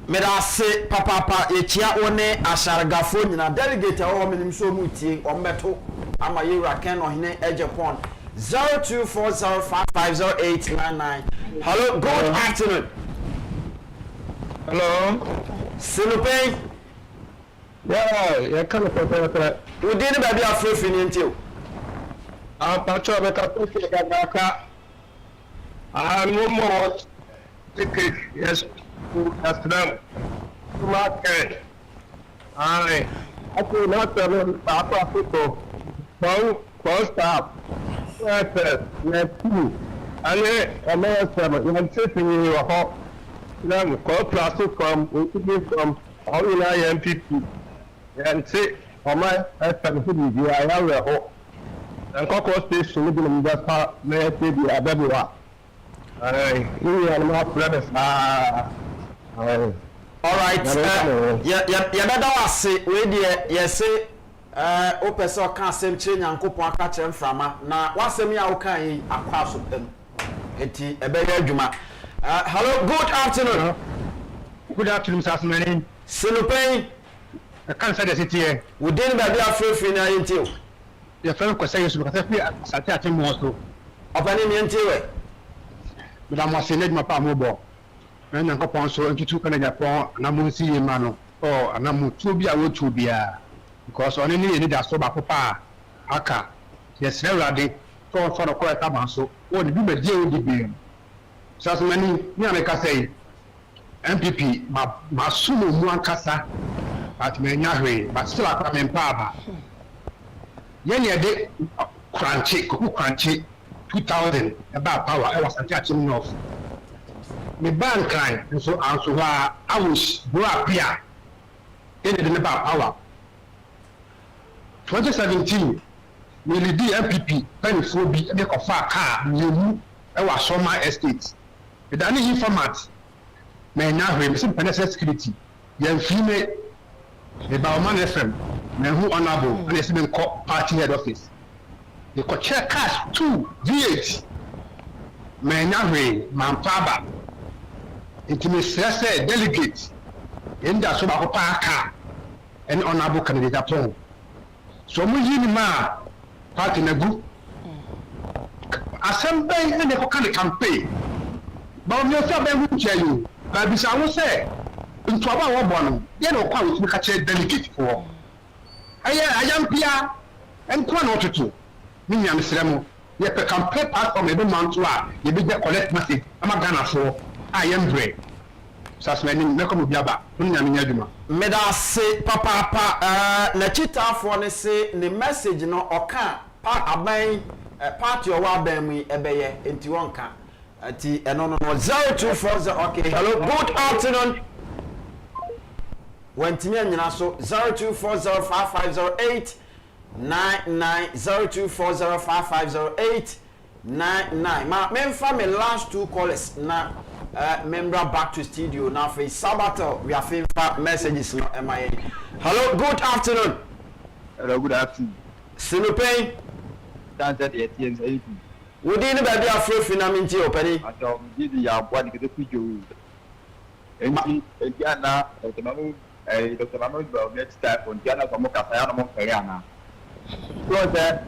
May I say, Papa, a chia one asharagafo na delegate or minim so muti or metal. I'm a Irakan or Hine Agyapong. 0240550899. Hello, good afternoon. Hello. Sinupe. Yeah, you can't prepare. We didn't baby afraid until. Patrol better push I no more ticket, yes, that's them. Market. I could not tell them Papa Football. First stop. Let's see. And I'm sitting in your home. Then call plastic from all in IMPP. And say, oh my, I have a hope. And Coco Station, living in that part, may I say, the Abebuwa. You are not brothers. All right. Yeah, say, yes, say, Opeso can't send chain and coupon catch them from now. What's the meow kind across of them? Eti, a better Juma. Hello, good afternoon. Good afternoon, Sasmani. Sinupen. I can't say the city. We didn't be afraid for now until. The fellow can say you should have a more so. Opening me until but I must say, my palm mobile. And I'm upon so into 2 Japan, and I'm going to see a man or and I'm to be a wood to be a because on any that so papa aka. Yes, never did for the quiet about so what did you deal with the beam? So many, like I say, MPP, my soon one cassa at Menyahe, but still I come in Papa. Yenya de crunchy 2000 about power I was attaching off me bank line and so I was brought here in about power 2017 we did MPP penny for be a car you our summer estate with any informant may now have some security Yen fime the Bauman FM, men who honorable, and it's been called party head office. They could check cash 2 V8. Men Yahweh, Mampaba. Intimate delegates in the Subaka and honorable candidate Agyapong. So we ma party na group. Assembly and the kind of campaign. But we also be with you. But we say into our one, you know, quite we catch a delegate for. I am Pia and Quan to me and Mr. You can campaign part of every month. You be the collect message. I'm a Ghana for I am brave. Sasmeni mekomu biaba. Dunya minyaduma. Meda se papa na chita for ne se ne message no oka pa aban party o wa ban mu ebeye enti wonka ati eno no 0240. Okay, hello, good afternoon. Wentimi anyina so 02405508 99 02405508 99. Ma memfa me last 2 callers na member back to studio now for Sabato. We are feeling messages no MIA. Hello, good afternoon. Hello, good afternoon. Sinupay. That's the ATM. Would you be afraid finaminti openi? I don't give the one to the video. And Diana, Dr. Mamu, next time on Diana from Mokasayana Montayana. So that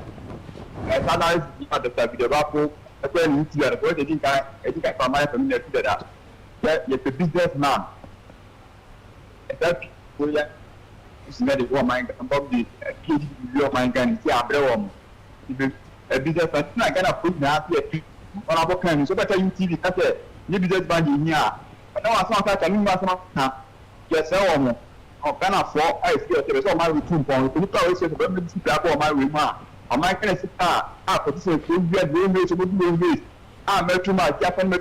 sometimes the video rapport. When you see the point, I think I found my familiar to that. You're a businessman. That is not the woman about the kid your mind can see a businessman. I cannot put now here on our kind. So better you see the businessman in here. I know I saw that I mean, yes, I can afford. I see my routine point. You can always say, but my remark. On my kind of for this is very to do. I'm too much, Japan,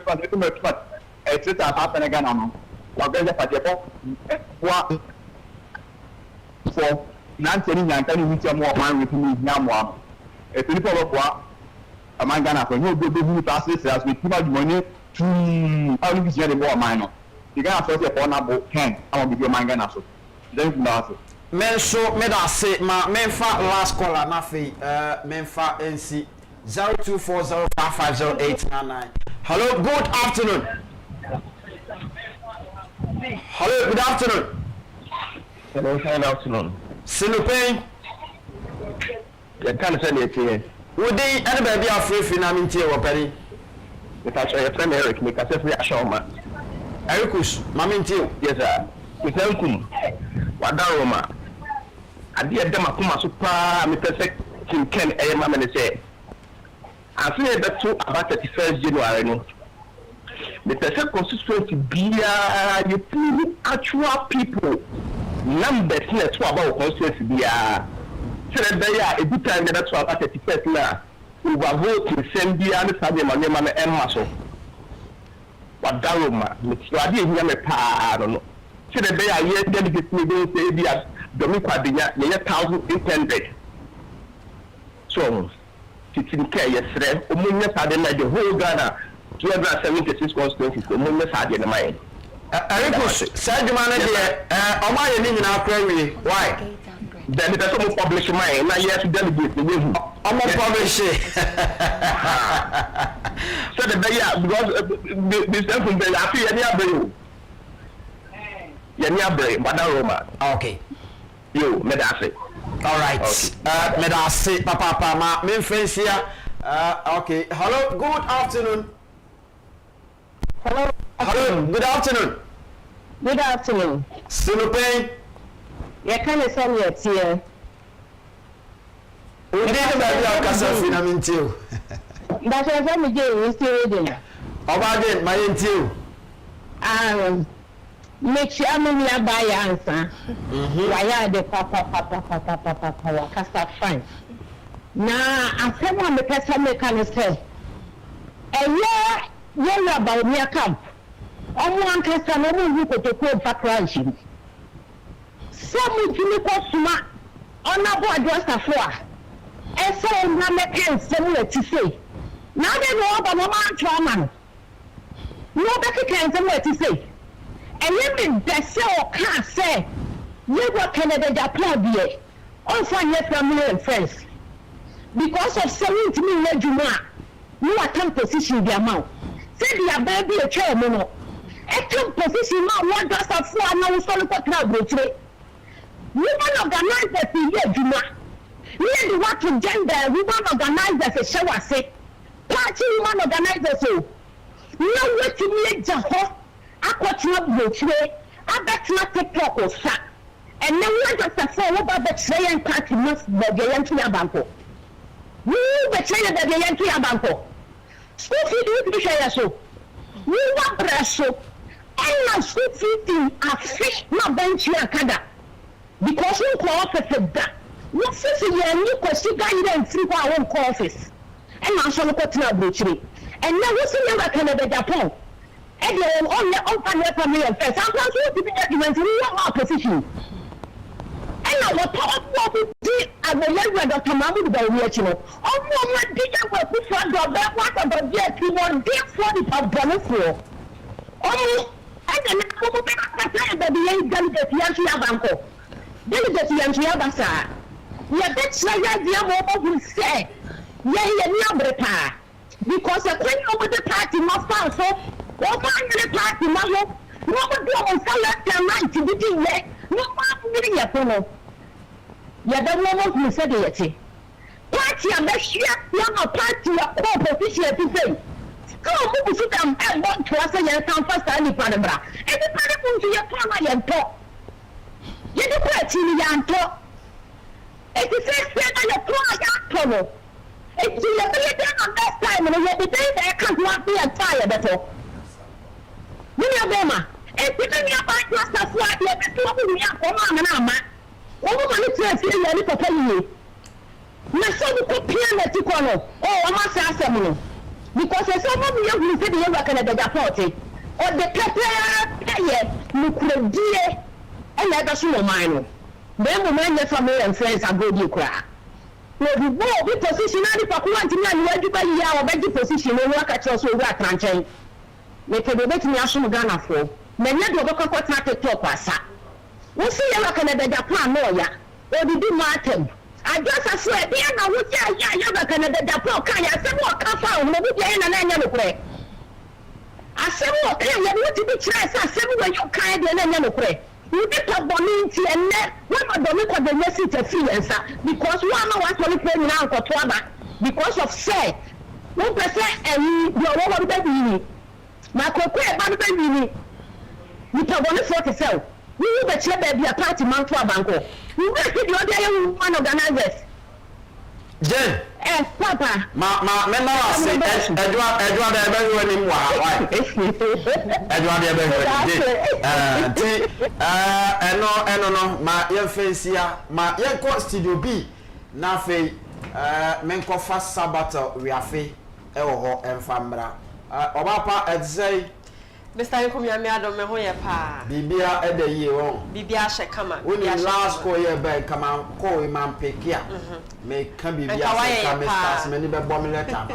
etc. Happen again on. I'll get up at Agyapong. For Nancy and telling me more man with me now. A people of what am I gonna for you do passes as with too much money to only get more minor. You can afford a honorable 10. I will give you my Ghana. So then Men so me da say ma menfa last caller na fe menfa NC 0240550899. Hello, good afternoon. Hello, good afternoon. Hello, good afternoon. Sinupay. You can't send it here. Would they anybody be afraid finaminti or penny? Because your friend Eric make a self reaction man. Ericus, maminti. Yes, sir. With Elkum. Wadaroma. I did them a kuma super Mr. Tim Ken Ayman say. I think that too about 31st January. No, the first constituency be you put actual people numbers in the 2 about constituency be so that they are a good time that to about 31st now. We were voting send the other side of my name and muscle. Wadaroma, I didn't hear me pa, I don't know. So that they are yet delegates me don't say be as Dominica Dinya, 1,800. So, sitting care yesterday, Omunya Sadena, the whole Ghana, 276 constituencies, Omunya Sadena mind. Ericus, said the manager, Omar in our query. Why? Then the person who publish mine, now you have to delegate the way. I'm not publishing. So the day, because this person, they are free any other. Yenya Badaroma. Okay. You, Medase. All right. Medase, Papa, Ma, main friends here. Okay. Hello, good afternoon. Hello. Hello, good afternoon. Good afternoon. Sinupay. You can't send it here. We didn't have your Casa Finamintil. That's what I'm doing. Still reading. About it, my intil. Make sure I'm in your buy answer. Why are the papa cast fine? Now, I said, I'm the person that can say, and you're about me a camp. One cast no one who could go back ranching. Some people smart on a board just a floor. And so, I'm making similar to say. Now they know about Mama Trauma. Nobody can say what to say. ɛyɛ me bɛsɛ ɔka sɛ yɛwɔ Canada Japan deɛ ɔmfa nyɛ family and friends because of 70 million adwuma a you attempt position the amount say the abaa bi atwa mu no ɛtɛm position ma wɔda safo a na wosɔre kɔtena aburokyire woman organizers yɛ adwuma yɛ de wato gender woman organizers ɛhyɛ wase party woman organizers o na wɔtumi agya hɔ akɔtena aburokyire abɛtena TikTok o sa ɛnɛ wɔda safo a wɔba bɛkyerɛ yɛn party mas bɛdeɛ yɛnto yɛ abankɔ bɛkyerɛ yɛ bɛdeɛ yɛnto yɛ abankɔ school fee de wotumi hwɛ yɛ so wowa brɛ so ɛna school fee afe na bɛnkyi akada because wonkɔ office da wɔfisi yɛ ani kɔsi gayerɛ mfiri hɔ a wonkɔ office ɛna nso no kɔtena aburokyire ɛnɛ wosi yɛ wɔ Canada Japan ɛdeɛ ɔnyɛ ɔmfa nyɛ family affairs ampa nso wotumi nyɛ adwumɛnti woyɛ hɔ position ɛna wɔtɔ ɔmo di agbɛyɛwura Dr. Mahmoud Bawumia akyi no ɔmo adi yɛwɔ akufo-addo ɔbɛɛfo atɔdɔdeɛ akyi wɔn deɛfoɔ nipabɔnefoɔ ɔmo ɛna na ɔmo bɛkasa yɛ baabi yɛn delegate yɛnto yɛ abankɔ delegate yɛnto yɛ aba saa yɛbɛkyerɛ yɛ adeɛ ma ɔmɔhuru sɛ yɛn ni abere paa because ɛkwan a ɔmo de party ma fa so ɔmo anyere party ma ho na ɔmo de ɔmo nsa left and right bi di yɛ na ɔmo anyere yɛ po no yɛbɛwɔ ɔmɔhuru sɛ de yɛte party a bɛhyia yɛma party a kɔɔ position ati sɛ ɔmo busu dam ɛbɔ ntoa sɛ yɛn sanfa saa nipa no bra nipa no mu nso yɛtɔ na yɛntɔ yɛde kɔ akyi no yɛantɔ eti sɛ na yɛtɔ a yɛatɔ no eti yɛbɛyɛ dɛ na next time no yɛde dɛn na ɛka ho ase yɛntɔ a yɛbɛtɔ ne nua bɛrima eti ne nua baa nto asafo a yɛbɛtɔ ɔmo nua ɔmo ama na ama ɔmo ma ne tena fie yɛ ne papa yie na sɛ ɔmo kɔ pia na ti kɔ no ɔmo asa asɛm no because ɛsɛ ɔmo mu yɛ huru sɛ de yɛwura Canada Japan te ɔde pɛpɛɛpɛ yɛ nukuredie ɛna ɛbɛso wɔ man no bɛrima mu ɛnyɛ family and friends agodi koraa na obi position na nipa ko wantumi a ne wadwuma yi a wɔbɛgye position no wɔaka kyerɛ so owura atrankyɛn mekɛde obɛtumi asom Ghanafoɔ na nyɛ de ɔbɛkɔ kɔtena TikTok asa wosi yɛwura Canada Japan na ɔya odidi mu atam adwasa so ɛdeɛ na wogye ayɛ yɛwura Canada Japan ka yɛ asɛm ɔka fa ahono bi deɛ na ɛnyɛ nokorɛ asɛm ɔka yɛ no wotumi kyerɛ sɛ asɛm wɔ yɛ ɔka deɛ na ɛnyɛ nokorɛ nipa bɔne nti ɛnɛ wɔn adɔmi kɔdɔnyɛ si ta fi yɛn nsa because wɔn ama wɔasɔre pɛ nyinaa nkɔto aba because of sɛ wɔn pɛ sɛ ɛyi deɛ ɔwɔ wɔn bɛ yini na akɔkɔ ɛba no bɛ yini nipa bɔne fo te sɛ o wɔn bɛ kyerɛ baabi a party man to abankɔ wɔn bɛ si deɛ ɔde ayɛ woman organizers. Jen. Papa. Me na wase edwa da ebe ho anim wa why. Edwa da ebe ho anim. Ti eno no ma ye fansia ma ye ko studio B na fe men ko fa sabato we afe e wo ho emfa mbra. Oba pa edzei Mr. Nkumya me adom me ho ye pa. Bibia eda yie won. Bibia hye kama. Woni last call ye be kama call we man pekia. Me kan bibia se ka me stars me ni be bom letter.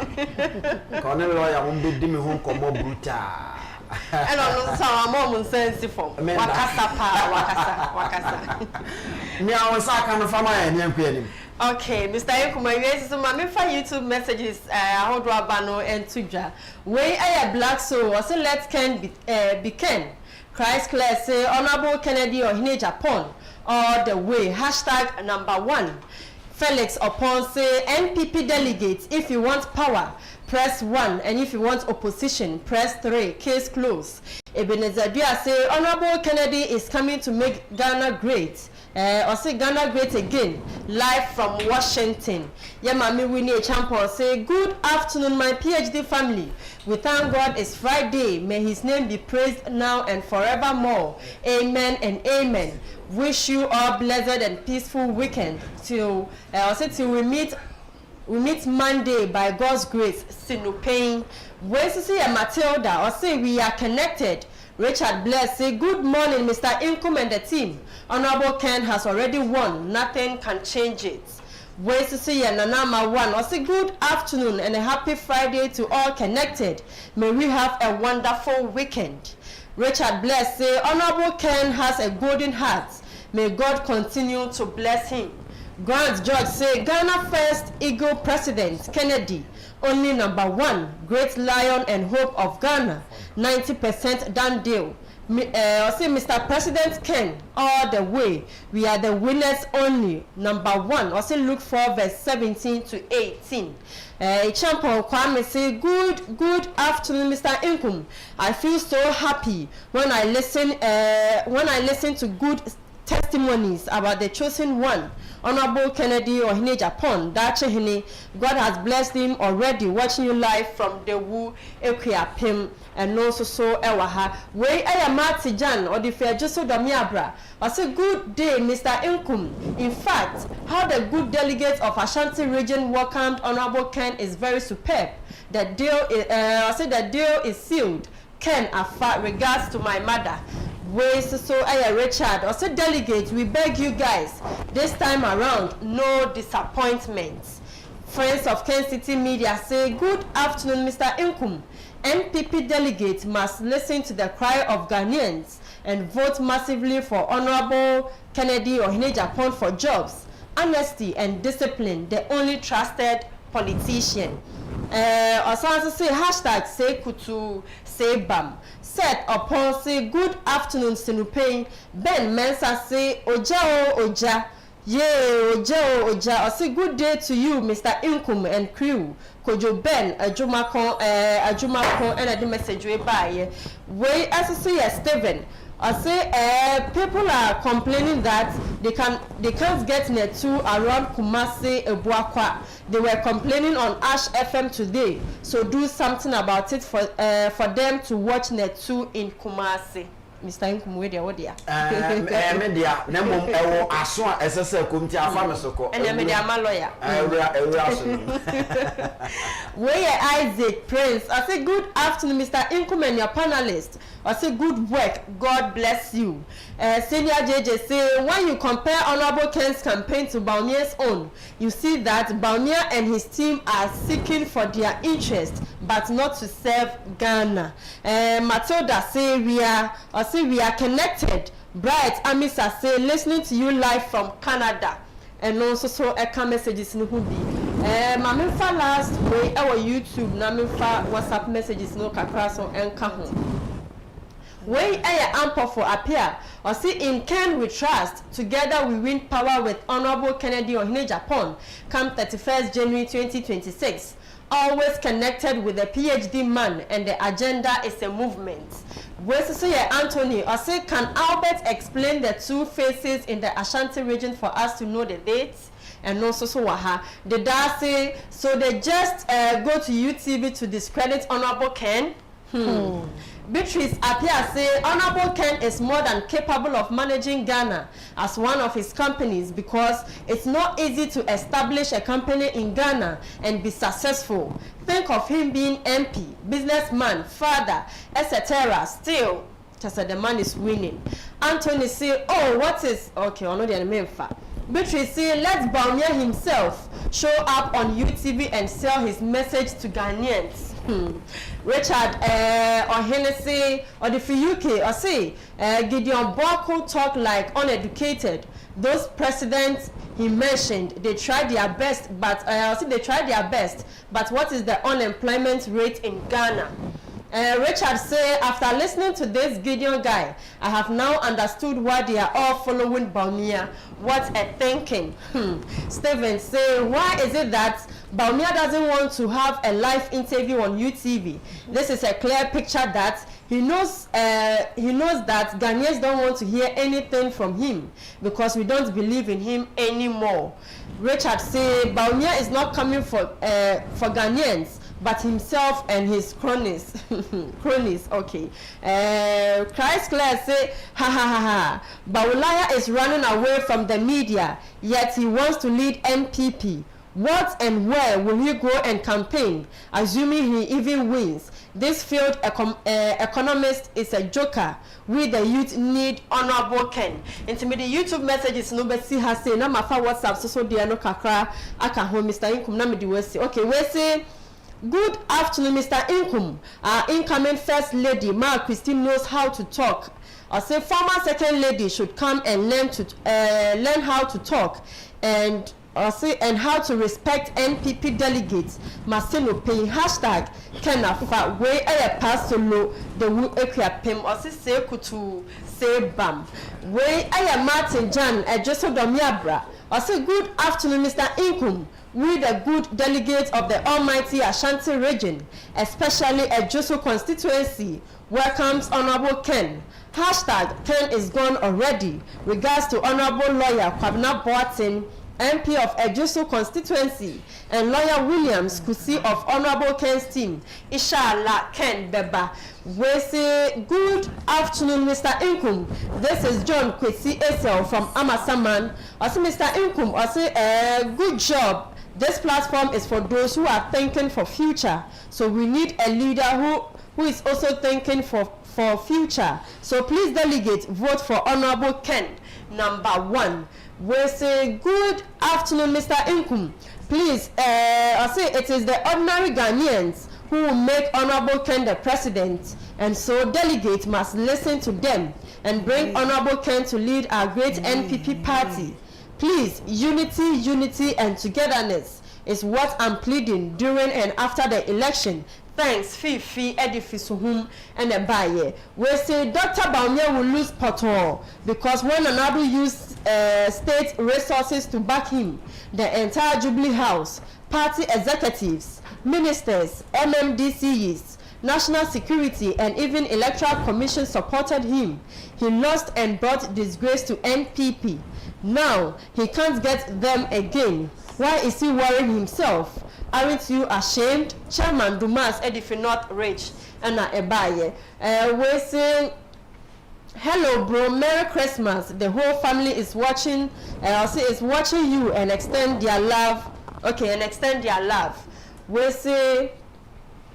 Ka ne lawyer won be di me ho komo bruta. No so mom sense form. Wakasa pa wakasa. Me awon sa ka no fama ya ni anku anim. Okay, Mr. Nkuma, yes, so my YouTube messages how do abano and tudja. Way I black so also let Ken be Ken. Christ Clare say Honorable Kennedy or Hine Japan all the way. #1. Felix upon say NPP delegates if you want power press 1 and if you want opposition press 3. Case closed. Ebenezer Dua say Honorable Kennedy is coming to make Ghana great. Or say Ghana great again. Live from Washington. Yamami Winnie Champion say good afternoon my PhD family. We thank God it's Friday. May his name be praised now and forevermore. Amen and amen. Wish you all blessed and peaceful weekend till we meet Monday by God's grace. Sinupain. Where's to see Matilda or say we are connected. Richard Bless say good morning Mr. Inkum and the team. Honorable Ken has already won. Nothing can change it. Ways to see Nanama 1 or say good afternoon and a happy Friday to all connected. May we have a wonderful weekend. Richard Bless say Honorable Ken has a golden heart. May God continue to bless him. Grant George say Ghana first Eagle President Kennedy, only number 1, great lion and hope of Ghana, 90% done deal. Say Mr. President Ken, all the way, we are the winners only, number 1. Also look for verse 17 to 18. Champion Kwame say good afternoon, Mr. Inkum. I feel so happy when I listen to good testimonies about the chosen one, Honorable Kennedy or Agyapong. God has blessed him already. Watching you live from the Wu Equiapim and also so Ewaha. Way Ayamati Jan or the fair Joso Damiabra. I say good day, Mr. Inkum. In fact, how the good delegates of Ashanti region welcomed Honorable Ken is very superb. The deal is sealed. Ken Afa, regards to my mother. Richard, also delegate, we beg you guys, this time around, no disappointments. Friends of Kencity Media say, good afternoon, Mr. Inkum. NPP delegates must listen to the cry of Ghanaians and vote massively for Honorable Kennedy or Agyapong for jobs, honesty and discipline, the only trusted politician. Also say hashtag say kutu say bam. Set upon say good afternoon Sinupain. Ben Mensa say oja. Ye oja. Or say good day to you, Mr. Inkum and crew. Kojo Ben Agyapong and the message we buy. Way as say Steven. I say people are complaining that they can't get Netu around Kumasi Ebuakwa. They were complaining on Ash FM today. So do something about it for them to watch Netu in Kumasi. Mr. Inkum, where they are? Media, Nemo, Aswa, SSL, Kumti, Afamasoko, and the media lawyer. Where Isaac Prince, I say good afternoon, Mr. Inkum and your panelists. I say good work, God bless you. Senior JJ say when you compare Honorable Ken's campaign to Baumia's own, you see that Baumia and his team are seeking for their interest, but not to serve Ghana. Matilda say we are connected. Bright Amisa say listening to you live from Canada. And also so eka messages no hudi. Maminfa last way our YouTube na minfa WhatsApp messages no kakra so enka ho. When ample for appear or see in Ken we trust, together we win power with Honorable Kennedy or Agyapong come 31st January 2026. Always connected with the PhD man, and the agenda is a movement. Anthony or say, can Albert explain the two phases in the Ashanti region for us to know the dates? And also so the Darcy, so they just go to UTV to discredit Honorable Ken. Beatrice appears say Honorable Ken is more than capable of managing Ghana as one of his companies, because it's not easy to establish a company in Ghana and be successful. Think of him being MP, businessman, father, etc. Still, just the man is winning. Anthony say, oh, what is okay? I know the main fact. Beatrice say, let Baumia himself show up on UTV and sell his message to Ghanaians. Richard or Hennessy or the UK or say Gideon Boko talk like uneducated. Those presidents he mentioned, they tried their best, but what is the unemployment rate in Ghana? Richard say, after listening to this Gideon guy, I have now understood why they are all following Baumia. What a thinking. Steven say, why is it that Baumia doesn't want to have a live interview on UTV? This is a clear picture that he knows that Ghanaians don't want to hear anything from him because we don't believe in him anymore. Richard say, Baumia is not coming for Ghanaians, but himself and his cronies. Okay. Christ Clare say, ha. Baulaya is running away from the media, yet he wants to lead NPP. What and where will he go and campaign, assuming he even wins? This failed economist is a joker. We the youth need Honorable Ken. Intimidate YouTube messages no be see has say na mafa WhatsApp so dia no kakra aka ho Mr. Inkum na me di we say. Okay, we say Good afternoon, Mr. Inkum. Our incoming First Lady, Ma Christine, knows how to talk. I say former Second Lady should come and learn how to talk and how to respect NPP delegates. Masino pay hashtag Kenafa way a pass solo the wu ekia pim or say kutu say bam way a Martin Jan a Joseph Domiabra. I say good afternoon, Mr. Inkum. We the good delegates of the Almighty Ashanti region, especially at Joso constituency, welcomes Honorable Ken. Hashtag Ken is gone already. Regards to Honorable Lawyer Kwabena Boateng, MP of Ejusu constituency, and Lawyer Williams Kusi of Honorable Ken's team. Inshallah, Ken Beba. We say good afternoon, Mr. Inkum. This is John Kwesi Esel from Amasaman. I say, Mr. Inkum, I say, good job. This platform is for those who are thinking for future. So we need a leader who is also thinking for future. So please delegate, vote for Honorable Ken. Number 1. We say good afternoon, Mr. Inkum. Please, I say it is the ordinary Ghanaians who will make Honorable Ken the president, and so delegates must listen to them and bring Honorable Ken to lead our great NPP party. Please, unity, and togetherness is what I'm pleading during and after the election. Thanks, Fifi, Edifisuhum, and Ebaye. We say Dr. Baumia will lose Porto because when another used state resources to back him, the entire Jubilee House, party executives, ministers, MMDCs, National Security, and even Electoral Commission supported him. He lost and brought disgrace to NPP. Now he can't get them again. Why is he worrying himself? Aren't you ashamed? Chairman Dumas Edifi not rich and Ebaye. We say hello bro, Merry Christmas. The whole family is watching. I'll say is watching you and extend their love. Okay, and extend their love. We say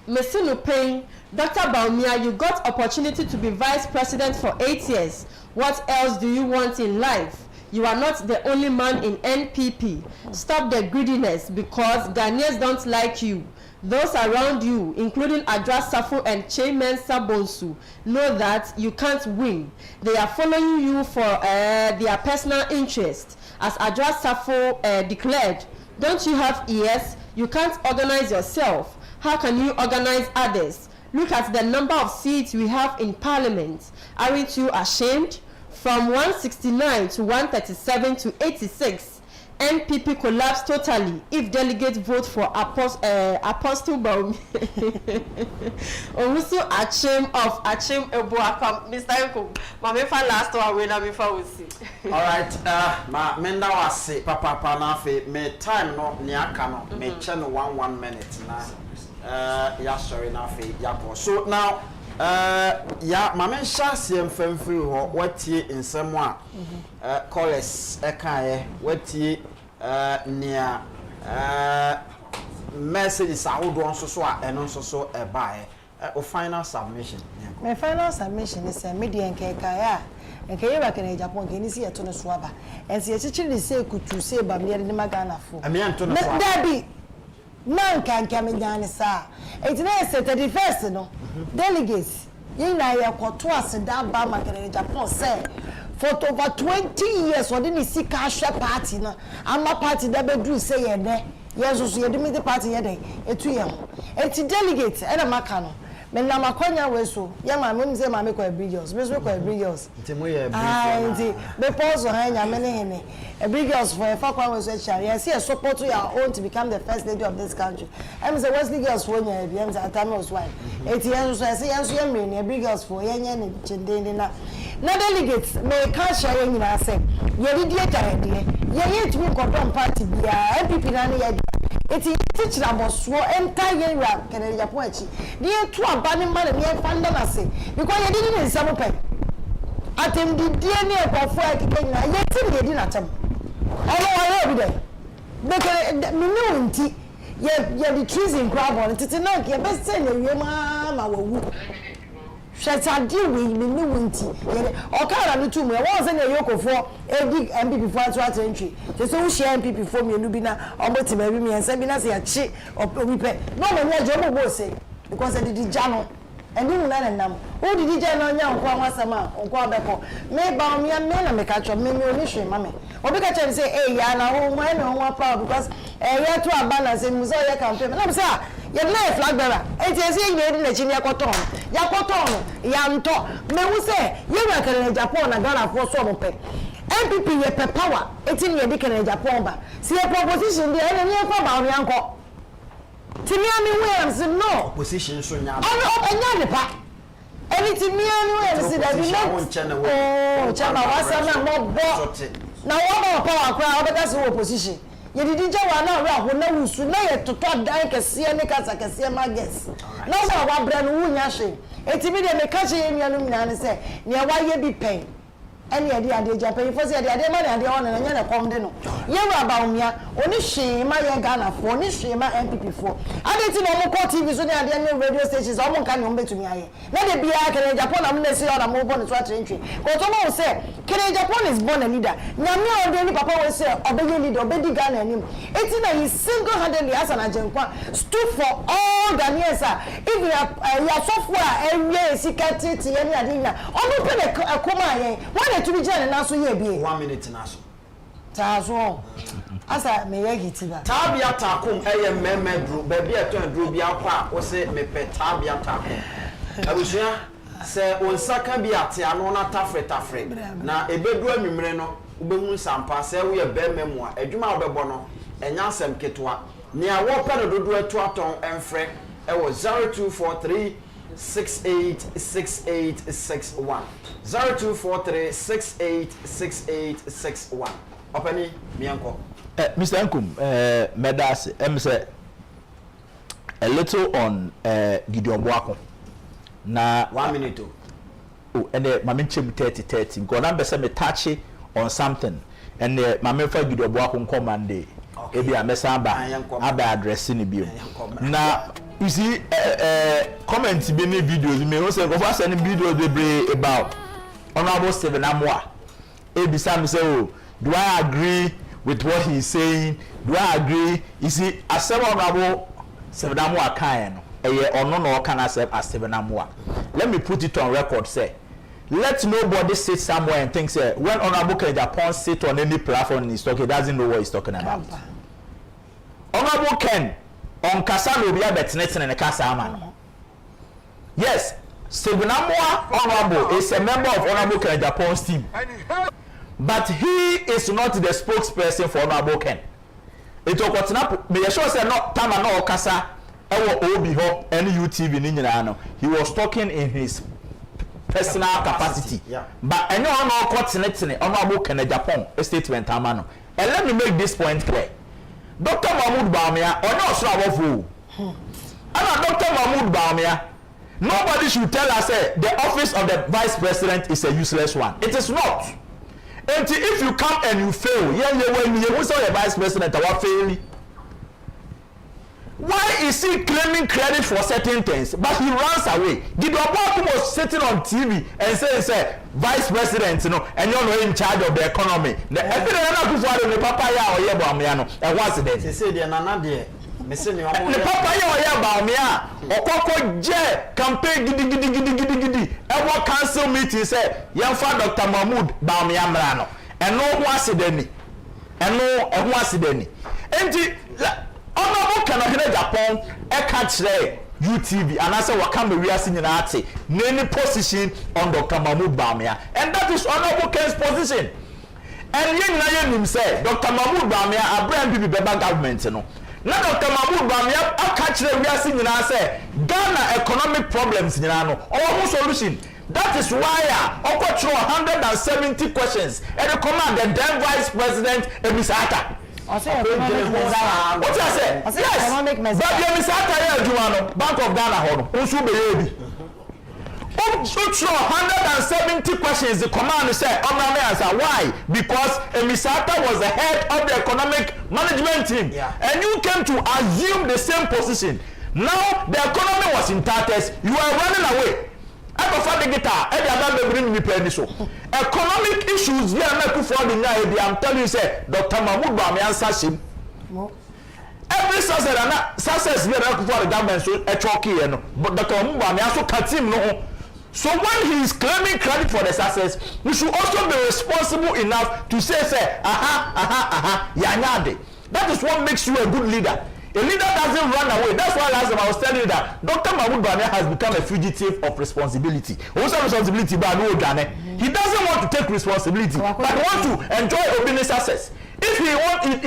Mesinu Payne, Dr. Baumia, you got opportunity to be vice president for 8 years. What else do you want in life? You are not the only man in NPP. Stop the greediness because Ghanaians don't like you. Those around you, including Adra Safo and Chairman Sabonsu, know that you can't win. They are following you for their personal interest. As Adra Safo declared, don't you have ears? You can't organize yourself. How can you organize others? Look at the number of seats we have in parliament. Aren't you ashamed? From 169 to 137 to 86, NPP collapsed totally if delegates vote for Apostle Baumi. Also, Achim Ebuakam, Mr. Enko, Mamefa last one when I before we see. All right, Menda was say, Papa Panafe, me time no niakano, me channel 1 minute now. Yeah, sorry, Nafe, Yapo. So now. Ya mama nhyase mfamfiri ho watie nsɛm a college ekaye watie nia messages ahodo nso so a eno nso so ebae o final submission. My final submission is a media nkeka nke yeba kene Agyapong nke ni si yeto no so aba ense ye chichiri se kutu se ba me de magana fo ame anto no so dabi man kan kamenyane sa etina se 31st no delegates yina ya kwoto aseda ba makene Agyapong say for over 20 years what didn't see cash party na ama party da bedu say ye ne yeso so ye de me party ye den etu ye ho enti delegates e na maka no me na makonya we so ye ma me say ma me ko Abrigos me so ko Abrigos enti mo ye Abrigos enti me pause ha nya me ne hene Abrigos for fa kwa we so chari yes here support your own to become the first lady of this country em say Wesley girls for nya bi em say Atamos wife enti yen so say yen so ye me ne Abrigos for yen ne chindende na delegates me ka share yen na say ye di die ye to go party bia MPP na ne ye eti teacher aboso entire year kene Agyapong achi ni etu aba ne ma ne fanda na se because ye di ni nsam pe atem di die ne ekofo akike na ye ti ye di na tam ono wa ye bi de because me no nti ye di treason grab on titi na ye be say na wie ma wawu Sheta deal with me winti. Okara no too me. Won say na yoko for edi MPP for to entry. Say so share MPP for me no bi na omo ti ba bi me ense bi na say achi obi pe. No me nya jomo bo say because I did jano. And you na nam. Who did jano nya nko anwasama nko abeko. Me ba me na me ka cho me oni hwe mame. Obi ka che say eh ya na ho mo na ho proud because ya to abana say muso ya campaign. Na me say ya na flag bearer. Enti ese ye di na chi ne yakoton. Yakoton ya nto. Me wu say ye wa kere Japan na Ghana for so mo pe. MPP ye pe power. Enti ye di kere Japan ba. See a proposition dey na ye fa ba ori anko. Timiami Williams no opposition so nya. Enya ne pa. Eni Timiami Williams that we know. Oh, chama wasa na mo bo. Na wo ba power kra obeka so opposition. Ye didi je wa na ra ho na wusu na ye toto dan kese ne kasa kese ma guess. Na so wa bra no wunya hwe. Etimi de me ka che ye nua no mina ne se ne wa ye bi pen. Any idea de Japan for say de money and on and nya kom de no. Ye wa ba umia oni hwe ma ye Ghana for oni hwe ma MPP for. Adeti no mo call TV so ne ade ne radio stations o mo nka ne betumi aye. Na de bia kere Japan na mo na say na mo born so atrenchi. Ko to mo say kere Japan is born a leader. Nyame o de ni papa we say obeye leader obedi Ghana anim. Eti na he single-handedly as an agenkwa stood for all Ghanaians. If ya software enye sikati ti ye ni ade nya. Onu pe ne akoma aye. To be joined na so ye bi 1 minute na so tazo asa me ye gitiba tabia takum eye meme dru ba bia to dru bia kwa wo se me pe tabia takum abusua se onsaka bi ate ano na tafre na ebedu anwumre no ubehu sampa se wo ye be memu a adwuma obebo no enya asem ketwa ne a wo pe no dodo atu aton enfre e wo 0243 686861 0243686861 opani mianko Mr. Nkum medas say a little on Gideon Boako na 1 minute oh and mama chem 30 because na be say me touch on something and mama fa Gideon Boako commande e bia mesamba aba address ni bio na you see comment be ni videos me who say go for send videos dey bring about Honorable Stephen Amwa ebisa me say oh do I agree with what he's saying? Do I agree? You see as Honorable Stephen Amwa kan no eye ono no kan accept as Stephen Amwa. Let me put it on record say let nobody sit somewhere and think say when Honorable Agyapong sit on any platform and he's talking, he doesn't know what he's talking about. Honorable Ken on kasa no bia betneten ne kasa ama. Yes, Stephen Amwa Honorable is a member of Honorable Agyapong's team. But he is not the spokesperson for Honorable Ken. It okotena me sure say no tama no kasa ewo obi ho any UTV ni nyina no. He was talking in his personal capacity. Yeah. But any on okotene Honorable Agyapong statement ama no. And let me make this point clear. Dr. Mahmoud Bawumia or no sure abofu. And Dr. Mahmoud Bawumia, nobody should tell us the office of the vice president is a useless one. It is not. And if you come and you fail, when you say the vice president are failing. Why is he claiming credit for certain things, but he runs away? Gideon Boako was sitting on TV and saying, vice president, you know, and you're not in charge of the economy. The akufo-addo ne papa ya oye Bawumia no, and what's it? They say they are nana there. Me say me omo. The papa ya oye Bawumia, okoko je campaign gidi. E wo council meeting say, yemfa Dr. Mahmoud Bawumia mra no. And no ho asedani. And no ho asedani. Enti Honorable Agyapong catch UTV and I say wakame wiase nyina ate any position on Dr. Mahmoud Bawumia, and that is Honorable Ken's position. And yen nim say Dr. Mahmoud Bawumia Abraham Bibi Beba government no. Now Dr. Mahmoud Bawumia catch wiase nyina say Ghana economic problems nyina no or solution. That is why I got 170 questions and the command the then Vice President Emisata. What I say? Yes. But you Bank of Ghana also be 170 questions. The command said, answer why? Because Emisata was the head of the economic management team, and you came to assume the same position. Now the economy was in tatters. You are running away. Eko digital, e dey aba bring me pen so. Economic issues we are make for the now I'm telling you say Dr. Mahmoud Bami answer him. Every success we are for the government so e choke here no. But Dr. Mahmoud Bami also cut him no. So when he is claiming credit for the success, we should also be responsible enough to say yanyade. That is what makes you a good leader. A leader doesn't run away. That's why last time I was telling you that Dr. Mahmoud Bami has become a fugitive of responsibility. Also responsibility, but no Ghana. He doesn't want to take responsibility, but wants to enjoy Obini's success. If he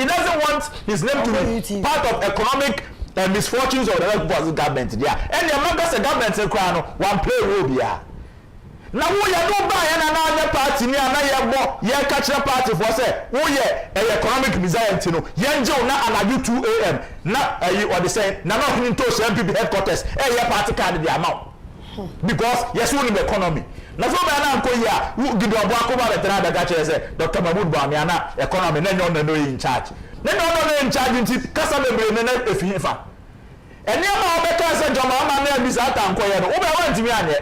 doesn't want his name to be part of economic misfortunes of the government. Yeah, and the members of government say one play role here. Now we are no buy and another party near na catch a party for say economic misery no yenjo na anadu 2 a.m. na what they say na not into MPP headquarters party card the amount because yes we need economy. Na so ba na nko ya gido abo akoba betra da catch say Dr. Mahmoud Bami na economy na no in charge. Na no in charge nti kasa bebre na efifa. Eni ama obeka say joma ama na bisata nko ye no wo be want me anye.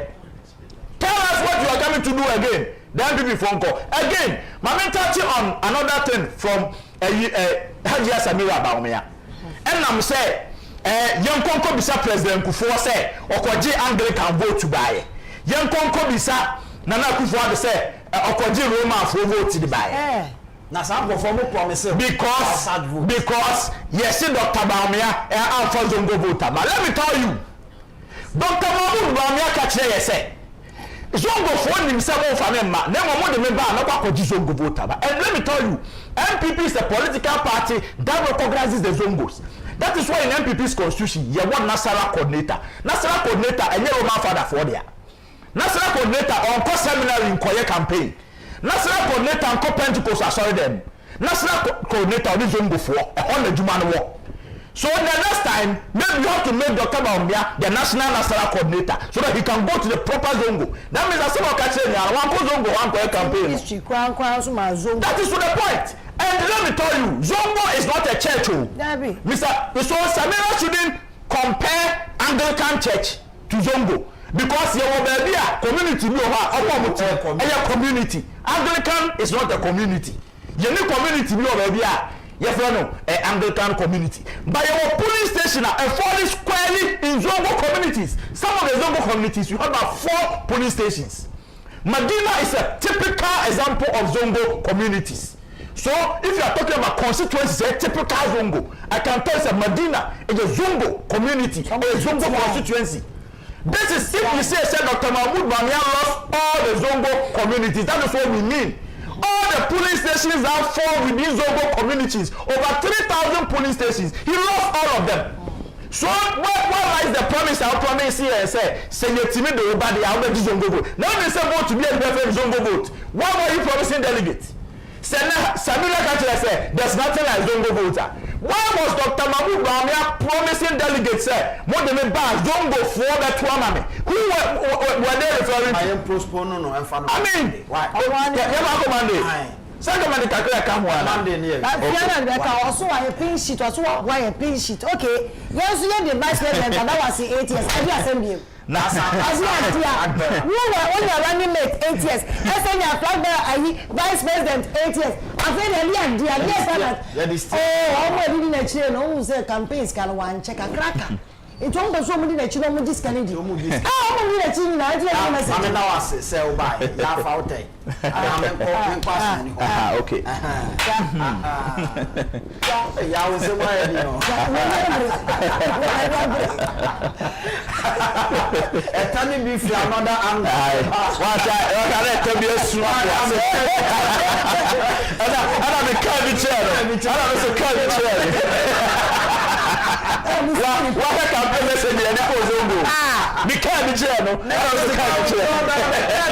Tell us what you are coming to do again. Then people phone call. Again, Mami touching on another thing from Hajia Samira Baumia. And I'm say, young Konko Bisa President Kufuor say, Okoji Anglican vote to buy. Young Konko Bisa, Nana Kufuor say, Okoji Roma for vote to buy. Because yes, Dr. Baumia and Alpha Zongo voter. But let me tell you, Dr. Mahmoud Baumia catch say. Zongo phone himself for them, then one the member not going to Zongo voter. And let me tell you, MPP is a political party that recognizes the Zongos. That is why in MPP's constitution, you want Nasara coordinator. Nasara coordinator, and you Roman father for there. Nasara coordinator on course seminary in Koye campaign. Nasara coordinator on Pentecost, sorry them. Nasara coordinator on the Zongo for on the Juman war. So the next time, maybe you have to make Dr. Baumia the national Nasara coordinator so that he can go to the proper Zongo. That means that someone can say, one Zongo, one campaign. That is to the point. And let me tell you, Zongo is not a church. So Samira shouldn't compare Anglican church to Zongo. Because you will be a community, a community. Anglican is not a community. You need community, you will be a Anglican community. But your police station and 40 squarely in Zongo communities. Some of the Zongo communities, you have about 4 police stations. Medina is a typical example of Zongo communities. So if you are talking about constituencies, a typical Zongo, I can tell you that Medina is a Zongo community, a Zongo constituency. This is simply say Dr. Mahmoud Bami lost all the Zongo communities. That is what we mean. All the police stations that fall within Zongo communities, over 3,000 police stations, he lost all of them. So what lies the promise I'll promise here and say you timid the body I'll make Zongo vote. Now they say vote to be a different Zongo vote. Why were you promising delegates? Samira Kachira said there's nothing like Zongo voter. Why was Dr. Mahmoud Bami promising delegates say more than a bar Zongo for the tournament? Who were they referring to? I am postponing no I mean why? Second man kakira come one. Also a pin sheet also why a pin sheet. Okay. Yes, you the vice president and that was 8 years. I do assembly. Nasa. You were running mate 8 years. SN your flag bearer vice president 8 years. I feel yes. Oh, I'm reading a chain who say campaigns can one check a cracker. It won't go so many that you don't disconnect you. I'm now sell by laugh out. Okay. I was aware. A tiny beef, another angle. What I tell you, I'm a curvy chair. I'm a curvy chair. What campaign message and Zongo? Be kind of chair, no?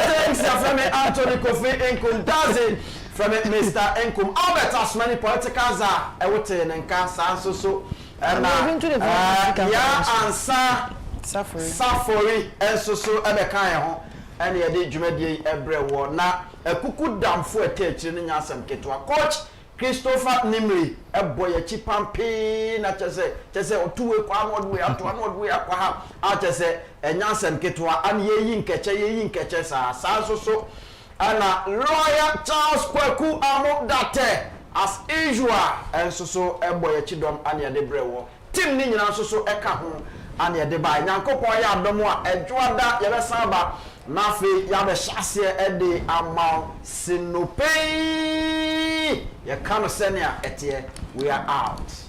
Thanks from Anthony Kofi Enkum dozen from Mr. Enkum. Albert as many politicals are Ewoten and Cancer so and answer Safari and so and a kind and you did Jumedi every war. Now a cuckoo down for a teaching in Yasam Ketua coach. Christopher Nimri eboye chipampe na chese otuwe kwa anodwe akwa ha a chese enyansem ketwa an yeyi nkeche sa so ana lawyer Charles Kwaku Amodate as usual enso eboye chidom an ye de brewo tim ni nyina so eka ho an ye de ba nyankopon ya adom a edwoada ye be saba na fe ya be hyase ede ama sinopei ya kano senia etie we are out.